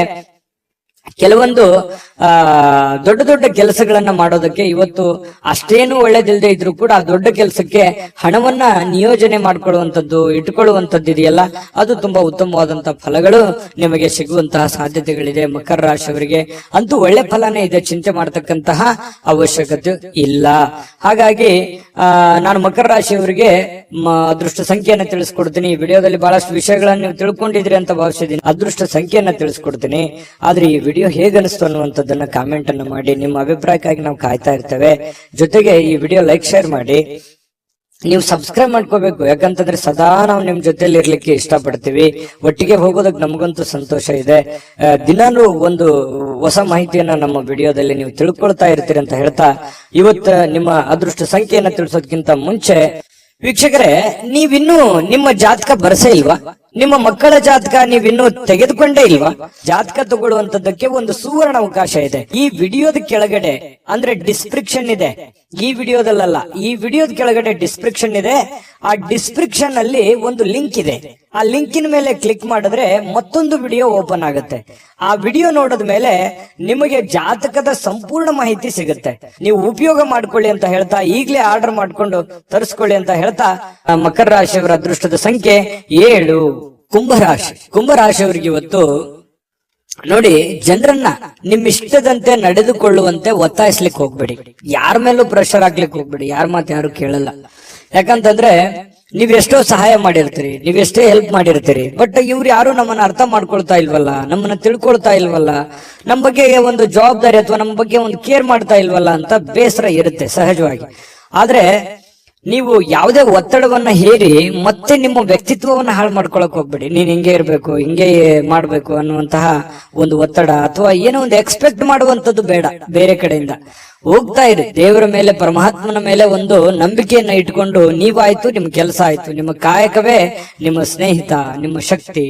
ಕೆಲವೊಂದು ದೊಡ್ಡ ದೊಡ್ಡ ಕೆಲಸಗಳನ್ನ ಮಾಡೋದಕ್ಕೆ ಇವತ್ತು ಅಷ್ಟೇನು ಒಳ್ಳೇದಿಲ್ಲದೆ ಇದ್ರೂ ಕೂಡ ಆ ದೊಡ್ಡ ಕೆಲಸಕ್ಕೆ ಹಣವನ್ನ ನಿಯೋಜನೆ ಮಾಡ್ಕೊಳ್ಳುವಂಥದ್ದು, ಇಟ್ಕೊಳ್ಳುವಂಥದ್ದು ಇದೆಯಲ್ಲ, ಅದು ತುಂಬಾ ಉತ್ತಮವಾದಂತಹ ಫಲಗಳು ನಿಮಗೆ ಸಿಗುವಂತಹ ಸಾಧ್ಯತೆಗಳಿದೆ. ಮಕರ ರಾಶಿಯವರಿಗೆ ಅಂತೂ ಒಳ್ಳೆ ಫಲನೇ ಇದೆ, ಚಿಂತೆ ಮಾಡತಕ್ಕಂತಹ ಅವಶ್ಯಕತೆ ಇಲ್ಲ. ಹಾಗಾಗಿ ನಾನು ಮಕರ ರಾಶಿಯವರಿಗೆ ಅದೃಷ್ಟ ಸಂಖ್ಯೆಯನ್ನ ತಿಳಿಸ್ಕೊಡ್ತೀನಿ. ಈ ವಿಡಿಯೋದಲ್ಲಿ ಬಹಳಷ್ಟು ವಿಷಯಗಳನ್ನ ನೀವು ತಿಳ್ಕೊಂಡಿದ್ರಿ ಅಂತ ಭಾವಿಸಿದ್ದೀನಿ. ಅದೃಷ್ಟ ಸಂಖ್ಯೆಯನ್ನ ತಿಳಿಸ್ಕೊಡ್ತೀನಿ. ಆದ್ರೆ ಈ ವಿಡಿಯೋ ಹೇಗನಿಸ್ತು ಅನ್ನುವಂಥದ್ದನ್ನ ಕಾಮೆಂಟ್ ಅನ್ನು ಮಾಡಿ. ನಿಮ್ಮ ಅಭಿಪ್ರಾಯಕ್ಕಾಗಿ ನಾವು ಕಾಯ್ತಾ ಇರ್ತೇವೆ. ಜೊತೆಗೆ ಈ ವಿಡಿಯೋ ಲೈಕ್, ಶೇರ್ ಮಾಡಿ. ನೀವು ಸಬ್ಸ್ಕ್ರೈಬ್ ಮಾಡ್ಕೋಬೇಕು, ಯಾಕಂತಂದ್ರೆ ಸದಾ ನಾವು ನಿಮ್ ಜೊತೆಲಿ ಇರ್ಲಿಕ್ಕೆ ಇಷ್ಟಪಡ್ತೀವಿ. ಒಟ್ಟಿಗೆ ಹೋಗೋದಕ್ಕೆ ನಮಗಂತೂ ಸಂತೋಷ ಇದೆ. ದಿನಾನು ಒಂದು ಹೊಸ ಮಾಹಿತಿಯನ್ನ ನಮ್ಮ ವಿಡಿಯೋದಲ್ಲಿ ನೀವು ತಿಳ್ಕೊಳ್ತಾ ಇರ್ತೀರಿ ಅಂತ ಹೇಳ್ತಾ, ಇವತ್ತು ನಿಮ್ಮ ಅದೃಷ್ಟ ಸಂಖ್ಯೆಯನ್ನ ತಿಳಿಸೋದಕ್ಕಿಂತ ಮುಂಚೆ ವೀಕ್ಷಕರೇ, ನೀವಿನ್ನೂ ನಿಮ್ಮ ಜಾತಕ ಬರಸೇ ಇಲ್ವಾ? ನಿಮ್ಮ ಮಕ್ಕಳ ಜಾತಕ ನೀವಿನ್ನೂ ತೆಗೆದುಕೊಂಡೇ ಇಲ್ವಾ? ಜಾತಕ ತಗೊಳ್ಳುವಂತದ್ದಕ್ಕೆ ಒಂದು ಸುವರ್ಣ ಅವಕಾಶ ಇದೆ. ಈ ವಿಡಿಯೋದ ಕೆಳಗಡೆ ಅಂದ್ರೆ ಡಿಸ್ಕ್ರಿಪ್ಷನ್ ಇದೆ. ಈ ವಿಡಿಯೋದಲ್ಲ, ಈ ವಿಡಿಯೋದ ಕೆಳಗಡೆ ಡಿಸ್ಕ್ರಿಪ್ಷನ್ ಇದೆ. ಆ ಡಿಸ್ಕ್ರಿಪ್ಷನ್ ಅಲ್ಲಿ ಒಂದು ಲಿಂಕ್ ಇದೆ. ಆ ಲಿಂಕಿನ ಮೇಲೆ ಕ್ಲಿಕ್ ಮಾಡಿದ್ರೆ ಮತ್ತೊಂದು ವಿಡಿಯೋ ಓಪನ್ ಆಗುತ್ತೆ. ಆ ವಿಡಿಯೋ ನೋಡಿದ ಮೇಲೆ ನಿಮಗೆ ಜಾತಕದ ಸಂಪೂರ್ಣ ಮಾಹಿತಿ ಸಿಗುತ್ತೆ. ನೀವು ಉಪಯೋಗ ಮಾಡ್ಕೊಳ್ಳಿ ಅಂತ ಹೇಳ್ತಾ, ಈಗಲೇ ಆರ್ಡರ್ ಮಾಡ್ಕೊಂಡು ತರಿಸ್ಕೊಳ್ಳಿ ಅಂತ ಹೇಳ್ತಾ, ಮಕರ ರಾಶಿಯವರ ಅದೃಷ್ಟದ ಸಂಖ್ಯೆ 7. ಕುಂಭರಾಶಿಯವರಿಗೆ ಇವತ್ತು ನೋಡಿ, ಜನರನ್ನ ನಿಮ್ಮಿಷ್ಟದಂತೆ ನಡೆದುಕೊಳ್ಳುವಂತೆ ಒತ್ತಾಯಿಸ್ಲಿಕ್ಕೆ ಹೋಗ್ಬೇಡಿ. ಯಾರ ಮೇಲೂ ಪ್ರೆಷರ್ ಹಾಕ್ಲಿಕ್ಕೆ ಹೋಗ್ಬೇಡಿ. ಯಾರ ಮಾತು ಯಾರು ಕೇಳಲ್ಲ. ಯಾಕಂತಂದ್ರೆ ನೀವೆಷ್ಟೋ ಸಹಾಯ ಮಾಡಿರ್ತೀರಿ, ನೀವೆಷ್ಟೇ ಹೆಲ್ಪ್ ಮಾಡಿರ್ತೀರಿ, ಬಟ್ ಇವ್ರು ಯಾರು ನಮ್ಮನ್ನ ಅರ್ಥ ಮಾಡ್ಕೊಳ್ತಾ ಇಲ್ವಲ್ಲ, ನಮ್ಮನ್ನ ತಿಳ್ಕೊಳ್ತಾ ಇಲ್ವಲ್ಲ, ನಮ್ಮ ಬಗ್ಗೆ ಒಂದು ಜವಾಬ್ದಾರಿ ಅಥವಾ ನಮ್ಮ ಬಗ್ಗೆ ಒಂದು ಕೇರ್ ಮಾಡ್ತಾ ಇಲ್ವಲ್ಲ ಅಂತ ಬೇಸರ ಇರುತ್ತೆ ಸಹಜವಾಗಿ. ಆದ್ರೆ ನೀವು ಯಾವುದೇ ಒತ್ತಡವನ್ನ ಹೇರಿ ಮತ್ತೆ ನಿಮ್ಮ ವ್ಯಕ್ತಿತ್ವವನ್ನ ಹಾಳು ಮಾಡ್ಕೊಳಕ್ ಹೋಗ್ಬೇಡಿ. ನೀನ್ ಹಿಂಗೆ ಇರ್ಬೇಕು, ಹಿಂಗೆ ಮಾಡ್ಬೇಕು ಅನ್ನುವಂತಹ ಒಂದು ಒತ್ತಡ ಅಥವಾ ಏನೋ ಒಂದು ಎಕ್ಸ್ಪೆಕ್ಟ್ ಮಾಡುವಂತದ್ದು ಬೇಡ. ಬೇರೆ ಕಡೆಯಿಂದ ಹೋಗ್ತಾ ಇರಿ, ದೇವರ ಮೇಲೆ ಪರಮಾತ್ಮನ ಮೇಲೆ ಒಂದು ನಂಬಿಕೆಯನ್ನ ಇಟ್ಕೊಂಡು ನೀವಾಯ್ತು, ನಿಮ್ ಕೆಲಸ ಆಯ್ತು, ನಿಮ್ಮ ಕಾಯಕವೇ ನಿಮ್ಮ ಸ್ನೇಹಿತ, ನಿಮ್ಮ ಶಕ್ತಿ,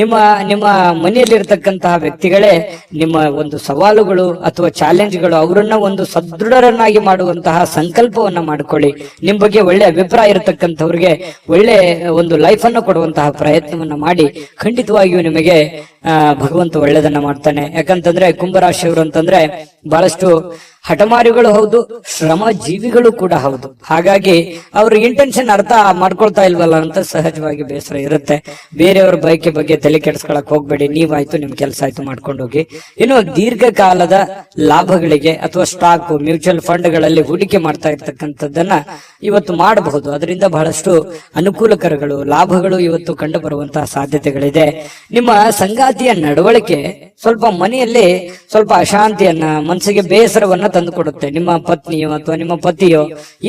ನಿಮ್ಮ ನಿಮ್ಮ ಮನೆಯಲ್ಲಿರ್ತಕ್ಕಂತಹ ವ್ಯಕ್ತಿಗಳೇ ನಿಮ್ಮ ಒಂದು ಸವಾಲುಗಳು ಅಥವಾ ಚಾಲೆಂಜ್ಗಳು. ಅವರನ್ನ ಒಂದು ಸದೃಢರನ್ನಾಗಿ ಮಾಡುವಂತಹ ಸಂಕಲ್ಪವನ್ನ ಮಾಡ್ಕೊಳ್ಳಿ. ನಿಮ್ ಬಗ್ಗೆ ಒಳ್ಳೆ ಅಭಿಪ್ರಾಯ ಇರತಕ್ಕಂಥವ್ರಿಗೆ ಒಳ್ಳೆ ಒಂದು ಲೈಫ್ ಅನ್ನು ಕೊಡುವಂತಹ ಪ್ರಯತ್ನವನ್ನ ಮಾಡಿ. ಖಂಡಿತವಾಗಿಯೂ ನಿಮಗೆ ಭಗವಂತ ಒಳ್ಳೆದನ್ನ ಮಾಡ್ತಾನೆ. ಯಾಕಂತಂದ್ರೆ ಕುಂಭರಾಶಿಯವರು ಅಂತಂದ್ರೆ ಬಹಳಷ್ಟು ಹಠಮಾರಿಗಳು ಹೌದು, ಶ್ರಮ ಜೀವಿಗಳು ಕೂಡ ಹೌದು. ಹಾಗಾಗಿ ಅವ್ರ ಇಂಟೆನ್ಷನ್ ಅರ್ಥ ಮಾಡ್ಕೊಳ್ತಾ ಇಲ್ವಲ್ಲ ಅಂತ ಸಹಜವಾಗಿ ಬೇಸರ ಇರುತ್ತೆ. ಬೇರೆಯವ್ರ ಬಯಕೆ ಬಗ್ಗೆ ತಲೆ ಕೆಡಿಸ್ಕೊಳಕ್ ಹೋಗ್ಬೇಡಿ. ನೀವಾಯ್ತು, ನಿಮ್ ಕೆಲಸ ಆಯ್ತು, ಮಾಡ್ಕೊಂಡು ಹೋಗಿ. ಇನ್ನು ದೀರ್ಘಕಾಲದ ಲಾಭಗಳಿಗೆ ಅಥವಾ ಸ್ಟಾಕ್, ಮ್ಯೂಚುವಲ್ ಫಂಡ್ಗಳಲ್ಲಿ ಹೂಡಿಕೆ ಮಾಡ್ತಾ ಇರ್ತಕ್ಕಂಥದ್ದನ್ನ ಇವತ್ತು ಮಾಡಬಹುದು. ಅದರಿಂದ ಬಹಳಷ್ಟು ಅನುಕೂಲಕರಗಳು, ಲಾಭಗಳು ಇವತ್ತು ಕಂಡು ಬರುವಂತಹ ಸಾಧ್ಯತೆಗಳಿದೆ. ನಿಮ್ಮ ಸಂಗಾತಿಯ ನಡವಳಿಕೆ ಸ್ವಲ್ಪ ಮನೆಯಲ್ಲಿ ಸ್ವಲ್ಪ ಅಶಾಂತಿಯನ್ನ, ಮನಸ್ಸಿಗೆ ಬೇಸರವನ್ನ ತಂದುಕೊಡುತ್ತೆ. ನಿಮ್ಮ ಪತ್ನಿಯೋ ಅಥವಾ ನಿಮ್ಮ ಪತಿಯೋ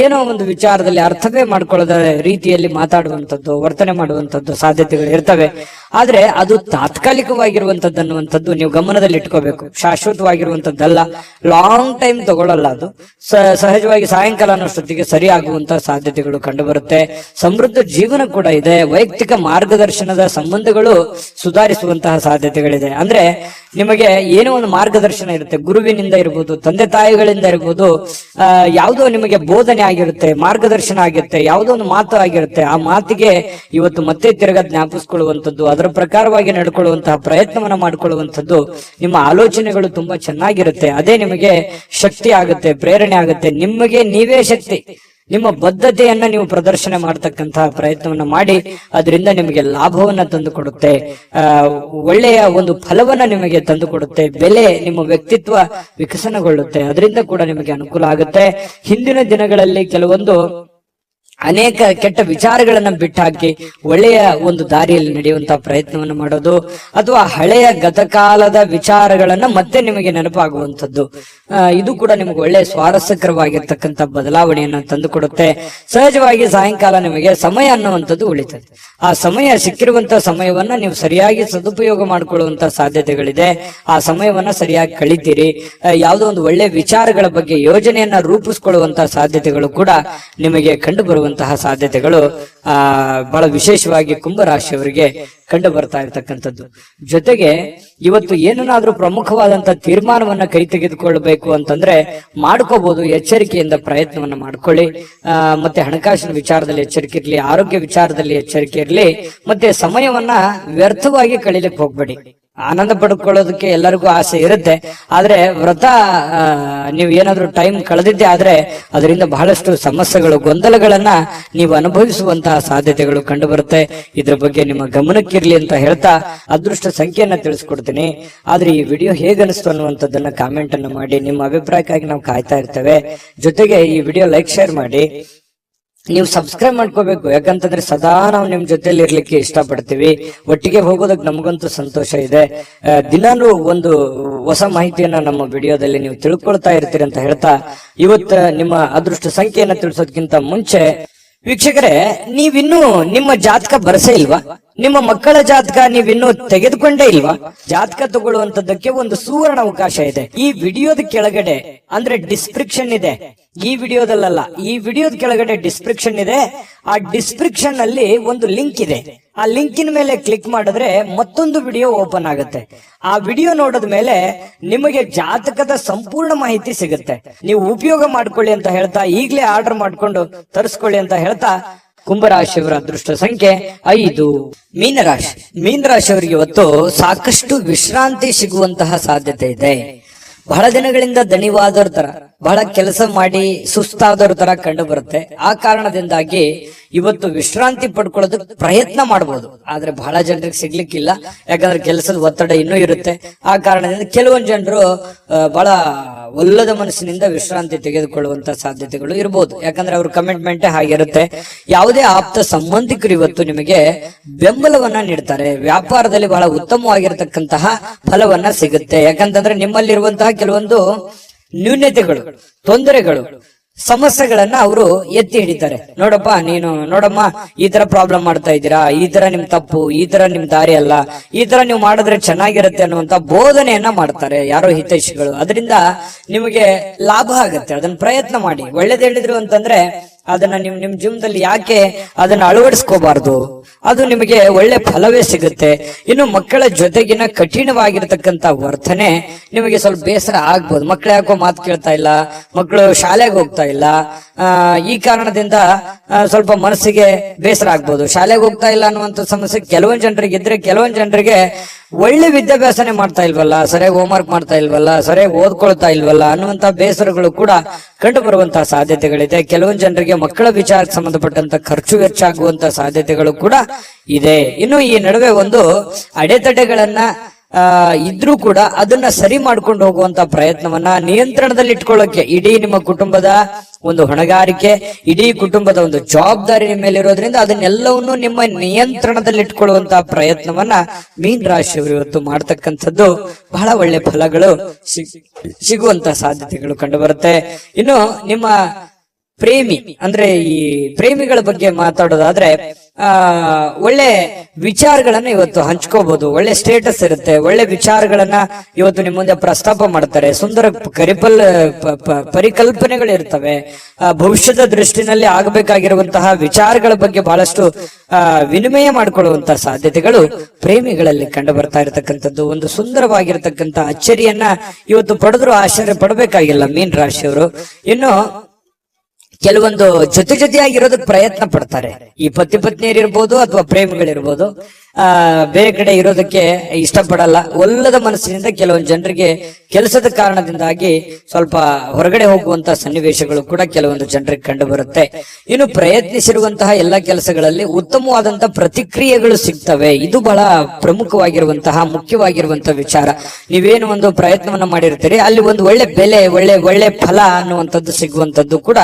ಏನೋ ಒಂದು ವಿಚಾರದಲ್ಲಿ ಅರ್ಥವೇ ಮಾಡ್ಕೊಳ್ಳದ ರೀತಿಯಲ್ಲಿ ಮಾತಾಡುವಂಥದ್ದು, ವರ್ತನೆ ಮಾಡುವಂಥದ್ದು ಸಾಧ್ಯತೆಗಳು ಇರ್ತವೆ. ಆದ್ರೆ ಅದು ತಾತ್ಕಾಲಿಕವಾಗಿರುವಂತದ್ದು ಅನ್ನುವಂಥದ್ದು ನೀವು ಗಮನದಲ್ಲಿ ಇಟ್ಕೋಬೇಕು. ಶಾಶ್ವತವಾಗಿರುವಂತದ್ದಲ್ಲ, ಲಾಂಗ್ ಟೈಮ್ ತಗೊಳ್ಳಲ್ಲ. ಅದು ಸಹಜವಾಗಿ ಸಾಯಂಕಾಲ ಅನ್ನೋಷ್ಟೊತ್ತಿಗೆ ಸರಿ ಆಗುವಂತಹ ಸಾಧ್ಯತೆಗಳು ಕಂಡು ಬರುತ್ತೆ. ಸಮೃದ್ಧ ಜೀವನ ಕೂಡ ಇದೆ. ವೈಯಕ್ತಿಕ ಮಾರ್ಗದರ್ಶನದ ಸಂಬಂಧಗಳು ಸುಧಾರಿಸುವಂತಹ ಸಾಧ್ಯತೆಗಳಿದೆ. ಅಂದ್ರೆ ನಿಮಗೆ ಏನೋ ಒಂದು ಮಾರ್ಗದರ್ಶನ ಇರುತ್ತೆ, ಗುರುವಿನಿಂದ ಇರ್ಬೋದು, ತಂದೆ ತಾಯಿಗಳಿಂದ ಇರ್ಬೋದು, ಯಾವುದೋ ನಿಮಗೆ ಬೋಧನೆ ಆಗಿರುತ್ತೆ, ಮಾರ್ಗದರ್ಶನ ಆಗಿರುತ್ತೆ, ಯಾವುದೋ ಒಂದು ಮಾತು ಆಗಿರುತ್ತೆ. ಆ ಮಾತಿಗೆ ಇವತ್ತು ಮತ್ತೆ ತಿರ್ಗಾ ಜ್ಞಾಪಿಸ್ಕೊಳ್ಳುವಂಥದ್ದು, ಅದರ ಪ್ರಕಾರವಾಗಿ ನಡ್ಕೊಳ್ಳುವಂತಹ ಪ್ರಯತ್ನವನ್ನ ಮಾಡ್ಕೊಳ್ಳುವಂಥದ್ದು, ನಿಮ್ಮ ಆಲೋಚನೆಗಳು ತುಂಬಾ ಚೆನ್ನಾಗಿರುತ್ತೆ. ಅದೇ ನಿಮಗೆ ಶಕ್ತಿ ಆಗುತ್ತೆ, ಪ್ರೇರಣೆ ಆಗುತ್ತೆ. ನಿಮಗೆ ನೀವೇ ಶಕ್ತಿ. ನಿಮ್ಮ ಬದ್ಧತೆಯನ್ನ ನೀವು ಪ್ರದರ್ಶನ ಮಾಡತಕ್ಕಂತಹ ಪ್ರಯತ್ನವನ್ನ ಮಾಡಿ. ಅದರಿಂದ ನಿಮಗೆ ಲಾಭವನ್ನ ತಂದು ಕೊಡುತ್ತೆ, ಒಳ್ಳೆಯ ಒಂದು ಫಲವನ್ನ ನಿಮಗೆ ತಂದು ಕೊಡುತ್ತೆ. ಬೆಲೆ, ನಿಮ್ಮ ವ್ಯಕ್ತಿತ್ವ ವಿಕಸನಗೊಳ್ಳುತ್ತೆ. ಅದರಿಂದ ಕೂಡ ನಿಮಗೆ ಅನುಕೂಲ ಆಗುತ್ತೆ. ಹಿಂದಿನ ದಿನಗಳಲ್ಲಿ ಕೆಲವೊಂದು ಅನೇಕ ಕೆಟ್ಟ ವಿಚಾರಗಳನ್ನ ಬಿಟ್ಟಾಕಿ ಒಳ್ಳೆಯ ಒಂದು ದಾರಿಯಲ್ಲಿ ನಡೆಯುವಂತಹ ಪ್ರಯತ್ನವನ್ನು ಮಾಡೋದು, ಅಥವಾ ಹಳೆಯ ಗತಕಾಲದ ವಿಚಾರಗಳನ್ನ ಮತ್ತೆ ನಿಮಗೆ ನೆನಪಾಗುವಂಥದ್ದು, ಇದು ಕೂಡ ನಿಮಗೆ ಒಳ್ಳೆಯ ಸ್ವಾರಸ್ಯಕರವಾಗಿರ್ತಕ್ಕಂಥ ಬದಲಾವಣೆಯನ್ನ ತಂದುಕೊಡುತ್ತೆ. ಸಹಜವಾಗಿ ಸಾಯಂಕಾಲ ನಿಮಗೆ ಸಮಯ ಅನ್ನುವಂಥದ್ದು ಉಳಿತದೆ. ಆ ಸಮಯ, ಸಿಕ್ಕಿರುವಂತಹ ಸಮಯವನ್ನ ನೀವು ಸರಿಯಾಗಿ ಸದುಪಯೋಗ ಮಾಡಿಕೊಳ್ಳುವಂತಹ ಸಾಧ್ಯತೆಗಳಿದೆ. ಆ ಸಮಯವನ್ನ ಸರಿಯಾಗಿ ಕಳಿತೀರಿ. ಯಾವುದೋ ಒಂದು ಒಳ್ಳೆಯ ವಿಚಾರಗಳ ಬಗ್ಗೆ ಯೋಜನೆಯನ್ನ ರೂಪಿಸಿಕೊಳ್ಳುವಂತಹ ಸಾಧ್ಯತೆಗಳು ಕೂಡ ನಿಮಗೆ ಕಂಡು ಬರುವಂತಹ ಸಾಧ್ಯತೆಗಳು ಬಹಳ ವಿಶೇಷವಾಗಿ ಕುಂಭರಾಶಿಯವರಿಗೆ ಕಂಡು ಬರ್ತಾ ಇರತಕ್ಕಂಥದ್ದು. ಜೊತೆಗೆ ಇವತ್ತು ಏನನ್ನಾದ್ರೂ ಪ್ರಮುಖವಾದಂತಹ ತೀರ್ಮಾನವನ್ನ ಕೈ ತೆಗೆದುಕೊಳ್ಬೇಕು ಅಂತಂದ್ರೆ ಮಾಡ್ಕೋಬಹುದು. ಎಚ್ಚರಿಕೆಯಿಂದ ಪ್ರಯತ್ನವನ್ನ ಮಾಡ್ಕೊಳ್ಳಿ. ಮತ್ತೆ ಹಣಕಾಸಿನ ವಿಚಾರದಲ್ಲಿ ಎಚ್ಚರಿಕೆ ಇರ್ಲಿ, ಆರೋಗ್ಯ ವಿಚಾರದಲ್ಲಿ ಎಚ್ಚರಿಕೆ ಇರ್ಲಿ. ಮತ್ತೆ ಸಮಯವನ್ನ ವ್ಯರ್ಥವಾಗಿ ಕಳೀಲಿಕ್ಕೆ ಹೋಗ್ಬೇಡಿ. ಆನಂದ ಪಡ್ಕೊಳ್ಳೋದಕ್ಕೆ ಎಲ್ಲರಿಗೂ ಆಸೆ ಇರುತ್ತೆ. ಆದ್ರೆ ವ್ರತ ನೀವು ಏನಾದ್ರೂ ಟೈಮ್ ಕಳೆದಿದ್ದೆ ಆದ್ರೆ ಅದರಿಂದ ಬಹಳಷ್ಟು ಸಮಸ್ಯೆಗಳು, ಗೊಂದಲಗಳನ್ನ ನೀವು ಅನುಭವಿಸುವಂತಹ ಸಾಧ್ಯತೆಗಳು ಕಂಡು ಬರುತ್ತೆ. ಇದ್ರ ಬಗ್ಗೆ ನಿಮ್ಮ ಗಮನಕ್ಕಿರ್ಲಿ ಅಂತ ಹೇಳ್ತಾ ಅದೃಷ್ಟ ಸಂಖ್ಯೆಯನ್ನ ತಿಳಿಸ್ಕೊಡ್ತೀನಿ. ಆದ್ರೆ ಈ ವಿಡಿಯೋ ಹೇಗನಿಸ್ತು ಅನ್ನುವಂಥದ್ದನ್ನ ಕಾಮೆಂಟ್ ಅನ್ನು ಮಾಡಿ. ನಿಮ್ಮ ಅಭಿಪ್ರಾಯಕ್ಕಾಗಿ ನಾವು ಕಾಯ್ತಾ ಇರ್ತೇವೆ. ಜೊತೆಗೆ ಈ ವಿಡಿಯೋ ಲೈಕ್, ಶೇರ್ ಮಾಡಿ. ನೀವು ಸಬ್ಸ್ಕ್ರೈಬ್ ಮಾಡ್ಕೋಬೇಕು. ಯಾಕಂತಂದ್ರೆ ಸದಾ ನಾವು ನಿಮ್ ಜೊತೆಲಿ ಇರ್ಲಿಕ್ಕೆ ಇಷ್ಟಪಡ್ತೀವಿ. ಒಟ್ಟಿಗೆ ಹೋಗೋದಕ್ಕೆ ನಮಗಂತೂ ಸಂತೋಷ ಇದೆ. ದಿನಾನು ಒಂದು ಹೊಸ ಮಾಹಿತಿಯನ್ನ ನಮ್ಮ ವಿಡಿಯೋದಲ್ಲಿ ನೀವು ತಿಳ್ಕೊಳ್ತಾ ಇರ್ತೀರಿ ಅಂತ ಹೇಳ್ತಾ, ಇವತ್ತ ನಿಮ್ಮ ಅದೃಷ್ಟ ಸಂಖ್ಯೆಯನ್ನ ತಿಳಿಸೋದಕ್ಕಿಂತ ಮುಂಚೆ ವೀಕ್ಷಕರೇ, ನೀವಿನ್ನೂ ನಿಮ್ಮ ಜಾತಕ ಬರಸೇ ಇಲ್ವಾ? ನಿಮ್ಮ ಮಕ್ಕಳ ಜಾತಕ ನೀವಿನ್ನೂ ತೆಗೆದುಕೊಂಡೇ ಇಲ್ವಾ? ಜಾತಕ ತಗೊಳ್ಳುವಂತದ್ದಕ್ಕೆ ಒಂದು ಸುವರ್ಣ ಅವಕಾಶ ಇದೆ. ಈ ವಿಡಿಯೋದ ಕೆಳಗಡೆ ಅಂದ್ರೆ ಡಿಸ್ಕ್ರಿಪ್ಷನ್ ಇದೆ. ಈ ವಿಡಿಯೋದಲ್ಲ, ಈ ವಿಡಿಯೋದ ಕೆಳಗಡೆ ಡಿಸ್ಕ್ರಿಪ್ಷನ್ ಇದೆ. ಆ ಡಿಸ್ಕ್ರಿಪ್ಷನ್ ಅಲ್ಲಿ ಒಂದು ಲಿಂಕ್ ಇದೆ. ಆ ಲಿಂಕಿನ ಮೇಲೆ ಕ್ಲಿಕ್ ಮಾಡಿದ್ರೆ ಮತ್ತೊಂದು ವಿಡಿಯೋ ಓಪನ್ ಆಗುತ್ತೆ. ಆ ವಿಡಿಯೋ ನೋಡಿದ ಮೇಲೆ ನಿಮಗೆ ಜಾತಕದ ಸಂಪೂರ್ಣ ಮಾಹಿತಿ ಸಿಗುತ್ತೆ. ನೀವು ಉಪಯೋಗ ಮಾಡ್ಕೊಳ್ಳಿ ಅಂತ ಹೇಳ್ತಾ, ಈಗಲೇ ಆರ್ಡರ್ ಮಾಡ್ಕೊಂಡು ತರಿಸ್ಕೊಳ್ಳಿ ಅಂತ ಹೇಳ್ತಾ, ಕುಂಭರಾಶಿಯವರ ಅದೃಷ್ಟ ಸಂಖ್ಯೆ 5. ಮೀನರಾಶಿ. ಮೀನರಾಶಿಯವರಿಗೆ ಇವತ್ತು ಸಾಕಷ್ಟು ವಿಶ್ರಾಂತಿ ಸಿಗುವಂತಹ ಸಾಧ್ಯತೆ ಇದೆ. ಬಹಳ ದಿನಗಳಿಂದ ದಣಿವಾದವ್ರ ತರ, ಬಹಳ ಕೆಲಸ ಮಾಡಿ ಸುಸ್ತಾದವ್ರ ತರ ಕಂಡು ಬರುತ್ತೆ. ಆ ಕಾರಣದಿಂದಾಗಿ ಇವತ್ತು ವಿಶ್ರಾಂತಿ ಪಡ್ಕೊಳ್ಳೋದಕ್ಕೆ ಪ್ರಯತ್ನ ಮಾಡಬಹುದು. ಆದ್ರೆ ಬಹಳ ಜನರಿಗೆ ಸಿಗ್ಲಿಕ್ಕಿಲ್ಲ. ಯಾಕಂದ್ರೆ ಕೆಲಸದ ಒತ್ತಡ ಇನ್ನೂ ಇರುತ್ತೆ. ಆ ಕಾರಣದಿಂದ ಕೆಲವೊಂದು ಜನರು ಬಹಳ ಒಲ್ಲದ ಮನಸ್ಸಿನಿಂದ ವಿಶ್ರಾಂತಿ ತೆಗೆದುಕೊಳ್ಳುವಂತ ಸಾಧ್ಯತೆಗಳು ಇರಬಹುದು. ಯಾಕಂದ್ರೆ ಅವ್ರ ಕಮಿಟ್ಮೆಂಟ್ ಹಾಗಿರುತ್ತೆ. ಯಾವುದೇ ಆಪ್ತ ಸಂಬಂಧಿಕರು ಇವತ್ತು ನಿಮಗೆ ಬೆಂಬಲವನ್ನ ನೀಡ್ತಾರೆ. ವ್ಯಾಪಾರದಲ್ಲಿ ಬಹಳ ಉತ್ತಮವಾಗಿರತಕ್ಕಂತಹ ಫಲವನ್ನ ಸಿಗುತ್ತೆ. ಯಾಕಂತಂದ್ರೆ ನಿಮ್ಮಲ್ಲಿರುವಂತಹ ಕೆಲವೊಂದು ನ್ಯೂನ್ಯತೆಗಳು, ತೊಂದರೆಗಳು ಸಮಸ್ಯೆಗಳನ್ನ ಅವರು ಎತ್ತಿ ಹಿಡಿತಾರೆ. ನೋಡಪ್ಪ ನೋಡಮ್ಮ, ಈ ತರ ಪ್ರಾಬ್ಲಮ್ ಮಾಡ್ತಾ ಇದ್ದೀರಾ, ಈ ತರ ನಿಮ್ ತಪ್ಪು, ಈ ತರ ನಿಮ್ ದಾರಿ ಅಲ್ಲ, ಈ ತರ ನೀವು ಮಾಡಿದ್ರೆ ಚೆನ್ನಾಗಿರುತ್ತೆ ಅನ್ನುವಂತ ಬೋಧನೆಯನ್ನ ಮಾಡ್ತಾರೆ ಯಾರೋ ಹಿತೈಷಿಗಳು. ಅದರಿಂದ ನಿಮಗೆ ಲಾಭ ಆಗುತ್ತೆ. ಅದನ್ನ ಪ್ರಯತ್ನ ಮಾಡಿ. ಒಳ್ಳೇದ್ ಹೇಳಿದ್ರು ಅಂತಂದ್ರೆ ಅದನ್ನ ನಿಮ್ ಜೀವನದಲ್ಲಿ ಯಾಕೆ ಅದನ್ನ ಅಳವಡಿಸ್ಕೋಬಾರ್ದು? ಅದು ನಿಮಗೆ ಒಳ್ಳೆ ಫಲವೇ ಸಿಗುತ್ತೆ. ಇನ್ನು ಮಕ್ಕಳ ಜೊತೆಗಿನ ಕಠಿಣವಾಗಿರ್ತಕ್ಕಂಥ ವರ್ತನೆ ನಿಮಗೆ ಸ್ವಲ್ಪ ಬೇಸರ ಆಗ್ಬೋದು. ಮಕ್ಕಳು ಯಾಕೋ ಮಾತು ಕೇಳ್ತಾ ಇಲ್ಲ, ಮಕ್ಕಳು ಶಾಲೆಗೆ ಹೋಗ್ತಾ ಇಲ್ಲ, ಈ ಕಾರಣದಿಂದ ಸ್ವಲ್ಪ ಮನಸ್ಸಿಗೆ ಬೇಸರ ಆಗ್ಬೋದು. ಶಾಲೆಗೆ ಹೋಗ್ತಾ ಇಲ್ಲ ಅನ್ನುವಂಥ ಸಮಸ್ಯೆ ಕೆಲವೊಂದು ಜನರಿಗೆ ಇದ್ರೆ, ಕೆಲವೊಂದು ಜನರಿಗೆ ಒಳ್ಳೆ ವಿದ್ಯಾಭ್ಯಾಸನೆ ಮಾಡ್ತಾ ಇಲ್ವಲ್ಲ, ಸರಿಯಾಗಿ ಹೋಮ್ವರ್ಕ್ ಮಾಡ್ತಾ ಇಲ್ವಲ್ಲ, ಸರಿಯಾಗಿ ಓದ್ಕೊಳ್ತಾ ಇಲ್ವಲ್ಲ ಅನ್ನುವಂತ ಬೇಸರಗಳು ಕೂಡ ಕಂಡು ಬರುವಂತಹ ಸಾಧ್ಯತೆಗಳಿದೆ. ಕೆಲವೊಂದು ಜನರಿಗೆ ಮಕ್ಕಳ ವಿಚಾರಕ್ಕೆ ಸಂಬಂಧಪಟ್ಟಂತ ಖರ್ಚು ವೆಚ್ಚ ಆಗುವಂತ ಸಾಧ್ಯತೆಗಳು ಕೂಡ ಇದೆ. ಇನ್ನು ಈ ನಡುವೆ ಒಂದು ಅಡೆತಡೆಗಳನ್ನ ಇದ್ರೂ ಕೂಡ ಅದನ್ನ ಸರಿ ಮಾಡ್ಕೊಂಡು ಹೋಗುವಂತ ಪ್ರಯತ್ನವನ್ನ ನಿಯಂತ್ರಣದಲ್ಲಿ ಇಟ್ಕೊಳ್ಳೋಕೆ ಇಡೀ ನಿಮ್ಮ ಕುಟುಂಬದ ಒಂದು ಹೊಣೆಗಾರಿಕೆ, ಇಡೀ ಕುಟುಂಬದ ಒಂದು ಜವಾಬ್ದಾರಿ ನಿಮ್ಮ ಮೇಲೆ ಇರೋದ್ರಿಂದ ಅದನ್ನೆಲ್ಲವನ್ನು ನಿಮ್ಮ ನಿಯಂತ್ರಣದಲ್ಲಿ ಇಟ್ಕೊಳ್ಳುವಂತಹ ಪ್ರಯತ್ನವನ್ನ ಮೀನ ರಾಶಿಯವರು ಇವತ್ತು ಮಾಡ್ತಕ್ಕಂಥದ್ದು ಬಹಳ ಒಳ್ಳೆ ಫಲಗಳು ಸಿಗುವಂತ ಸಾಧ್ಯತೆಗಳು ಕಂಡು ಬರುತ್ತೆ. ಇನ್ನು ನಿಮ್ಮ ಪ್ರೇಮಿ ಅಂದ್ರೆ ಈ ಪ್ರೇಮಿಗಳ ಬಗ್ಗೆ ಮಾತಾಡೋದಾದ್ರೆ ಒಳ್ಳೆ ವಿಚಾರಗಳನ್ನ ಇವತ್ತು ಹಂಚ್ಕೋಬಹುದು. ಒಳ್ಳೆ ಸ್ಟೇಟಸ್ ಇರುತ್ತೆ, ಒಳ್ಳೆ ವಿಚಾರಗಳನ್ನ ಇವತ್ತು ನಿಮ್ಮ ಮುಂದೆ ಪ್ರಸ್ತಾಪ ಮಾಡ್ತಾರೆ. ಸುಂದರ ಪರಿಕಲ್ಪನೆಗಳು ಇರ್ತವೆ. ಭವಿಷ್ಯದ ದೃಷ್ಟಿನಲ್ಲಿ ಆಗಬೇಕಾಗಿರುವಂತಹ ವಿಚಾರಗಳ ಬಗ್ಗೆ ಬಹಳಷ್ಟು ವಿನಿಮಯ ಮಾಡಿಕೊಳ್ಳುವಂತಹ ಸಾಧ್ಯತೆಗಳು ಪ್ರೇಮಿಗಳಲ್ಲಿ ಕಂಡು ಬರ್ತಾ ಇರತಕ್ಕಂಥದ್ದು. ಒಂದು ಸುಂದರವಾಗಿರತಕ್ಕಂಥ ಅಚ್ಚರಿಯನ್ನ ಇವತ್ತು ಪಡೆದ್ರು ಆಶ್ಚರ್ಯ ಪಡಬೇಕಾಗಿಲ್ಲ ಮೀನ ರಾಶಿಯವರು. ಇನ್ನು ಕೆಲವೊಂದು ಜೊತೆಯಾಗಿರೋದಕ್ಕೆ ಪ್ರಯತ್ನ ಪಡ್ತಾರೆ. ಈ ಪತ್ನಿಯರಿರ್ಬೋದು ಅಥವಾ ಪ್ರೇಮಿಗಳಿರ್ಬೋದು, ಬೇರೆ ಕಡೆ ಇರೋದಕ್ಕೆ ಇಷ್ಟಪಡಲ್ಲ. ಒಲ್ಲದ ಮನಸ್ಸಿನಿಂದ ಕೆಲವೊಂದು ಜನರಿಗೆ ಕೆಲಸದ ಕಾರಣದಿಂದಾಗಿ ಸ್ವಲ್ಪ ಹೊರಗಡೆ ಹೋಗುವಂತಹ ಸನ್ನಿವೇಶಗಳು ಕೂಡ ಕೆಲವೊಂದು ಜನರಿಗೆ ಕಂಡು ಬರುತ್ತೆ. ಇನ್ನು ಪ್ರಯತ್ನಿಸಿರುವಂತಹ ಎಲ್ಲ ಕೆಲಸಗಳಲ್ಲಿ ಉತ್ತಮವಾದಂತಹ ಪ್ರತಿಕ್ರಿಯೆಗಳು ಸಿಗ್ತವೆ. ಇದು ಬಹಳ ಪ್ರಮುಖವಾಗಿರುವಂತಹ ಮುಖ್ಯವಾಗಿರುವಂತಹ ವಿಚಾರ. ನೀವೇನು ಒಂದು ಪ್ರಯತ್ನವನ್ನ ಮಾಡಿರ್ತೀರಿ, ಅಲ್ಲಿ ಒಂದು ಒಳ್ಳೆ ಬೆಲೆ, ಒಳ್ಳೆ ಫಲ ಅನ್ನುವಂಥದ್ದು ಸಿಗುವಂತದ್ದು ಕೂಡ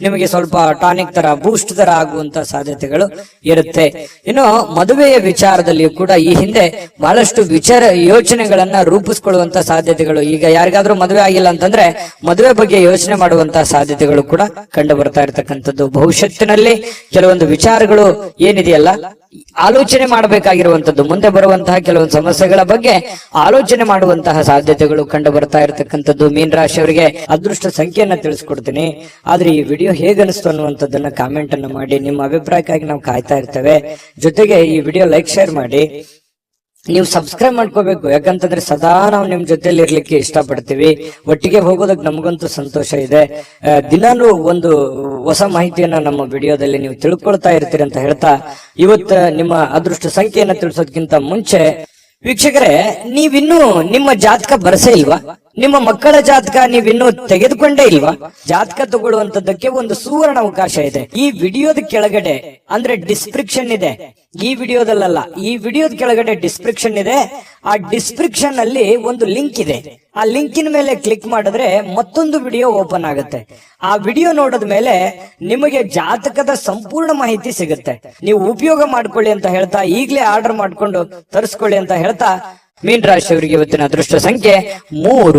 ನಿಮಗೆ ಸ್ವಲ್ಪ ಟಾನಿಕ್ ತರ, ಬೂಸ್ಟ್ ತರ ಆಗುವಂತ ಸಾಧ್ಯತೆಗಳು ಇರುತ್ತೆ. ಇನ್ನು ಮದುವೆಯ ವಿಚಾರದಲ್ಲಿಯೂ ಕೂಡ ಈ ಹಿಂದೆ ಬಹಳಷ್ಟು ಯೋಚನೆಗಳನ್ನ ರೂಪಿಸ್ಕೊಳ್ಳುವಂತ ಸಾಧ್ಯತೆಗಳು. ಈಗ ಯಾರಿಗಾದ್ರೂ ಮದುವೆ ಆಗಿಲ್ಲ ಅಂತಂದ್ರೆ ಮದುವೆ ಬಗ್ಗೆ ಯೋಚನೆ ಮಾಡುವಂತಹ ಸಾಧ್ಯತೆಗಳು ಕೂಡ ಕಂಡು ಬರ್ತಾ ಇರತಕ್ಕಂಥದ್ದು. ಭವಿಷ್ಯತ್ತಿನಲ್ಲಿ ಕೆಲವೊಂದು ವಿಚಾರಗಳು ಏನಿದೆಯಲ್ಲ, ಆಲೋಚನೆ ಮಾಡಬೇಕಾಗಿರುವಂತದ್ದು, ಮುಂದೆ ಬರುವಂತಹ ಕೆಲವೊಂದು ಸಮಸ್ಯೆಗಳ ಬಗ್ಗೆ ಆಲೋಚನೆ ಮಾಡುವಂತಹ ಸಾಧ್ಯತೆಗಳು ಕಂಡು ಬರ್ತಾ ಇರತಕ್ಕಂಥದ್ದು. ಮೀನ ರಾಶಿಯವರಿಗೆ ಅದೃಷ್ಟ ಸಂಖ್ಯೆಯನ್ನ ತಿಳಿಸ್ಕೊಡ್ತೀನಿ. ಆದ್ರೆ ಈ ವಿಡಿಯೋ ಹೇಗನಿಸ್ತು ಅನ್ನುವಂಥದ್ದನ್ನ ಕಾಮೆಂಟ್ ಅನ್ನ ಮಾಡಿ. ನಿಮ್ಮ ಅಭಿಪ್ರಾಯಕ್ಕಾಗಿ ನಾವು ಕಾಯ್ತಾ ಇರ್ತೇವೆ. ಜೊತೆಗೆ ಈ ವಿಡಿಯೋ ಲೈಕ್, ಶೇರ್ ಮಾಡಿ. ನೀವು ಸಬ್ಸ್ಕ್ರೈಬ್ ಮಾಡ್ಕೋಬೇಕು. ಯಾಕಂತಂದ್ರೆ ಸದಾ ನಾವು ನಿಮ್ ಜೊತೆಲಿ ಇರ್ಲಿಕ್ಕೆ ಇಷ್ಟಪಡ್ತೀವಿ. ಒಟ್ಟಿಗೆ ಹೋಗೋದಕ್ಕೆ ನಮಗಂತೂ ಸಂತೋಷ ಇದೆ. ದಿನಾನು ಒಂದು ಹೊಸ ಮಾಹಿತಿಯನ್ನ ನಮ್ಮ ವಿಡಿಯೋದಲ್ಲಿ ನೀವು ತಿಳ್ಕೊಳ್ತಾ ಇರ್ತೀರಿ ಅಂತ ಹೇಳ್ತಾ, ಇವತ್ತು ನಿಮ್ಮ ಅದೃಷ್ಟ ಸಂಖ್ಯೆಯನ್ನ ತಿಳಿಸೋದಕ್ಕಿಂತ ಮುಂಚೆ ವೀಕ್ಷಕರೇ, ನೀವಿನ್ನೂ ನಿಮ್ಮ ಜಾತಕ ಬರಸೇ ಇಲ್ವಾ? ನಿಮ್ಮ ಮಕ್ಕಳ ಜಾತಕ ನೀವಿನ್ನೂ ತೆಗೆದುಕೊಂಡೇ ಇಲ್ವಾ? ಜಾತಕ ತಗೊಳ್ಳುವಂತದ್ದಕ್ಕೆ ಒಂದು ಸುವರ್ಣ ಅವಕಾಶ ಇದೆ. ಈ ವಿಡಿಯೋದ ಕೆಳಗಡೆ ಅಂದ್ರೆ ಡಿಸ್ಕ್ರಿಪ್ಷನ್ ಇದೆ. ಈ ವಿಡಿಯೋದಲ್ಲ, ಈ ವಿಡಿಯೋದ ಕೆಳಗಡೆ ಡಿಸ್ಕ್ರಿಪ್ಷನ್ ಇದೆ. ಆ ಡಿಸ್ಕ್ರಿಪ್ಷನ್ ಅಲ್ಲಿ ಒಂದು ಲಿಂಕ್ ಇದೆ. ಆ ಲಿಂಕಿನ ಮೇಲೆ ಕ್ಲಿಕ್ ಮಾಡಿದ್ರೆ ಮತ್ತೊಂದು ವಿಡಿಯೋ ಓಪನ್ ಆಗುತ್ತೆ. ಆ ವಿಡಿಯೋ ನೋಡಿದ ಮೇಲೆ ನಿಮಗೆ ಜಾತಕದ ಸಂಪೂರ್ಣ ಮಾಹಿತಿ ಸಿಗುತ್ತೆ. ನೀವು ಉಪಯೋಗ ಮಾಡ್ಕೊಳ್ಳಿ ಅಂತ ಹೇಳ್ತಾ, ಈಗಲೇ ಆರ್ಡರ್ ಮಾಡ್ಕೊಂಡು ತರಿಸ್ಕೊಳ್ಳಿ ಅಂತ ಹೇಳ್ತಾ, ಮೀನ ರಾಶಿಯವರಿಗೆ ಇವತ್ತಿನ ಅದೃಷ್ಟ ಸಂಖ್ಯೆ 3.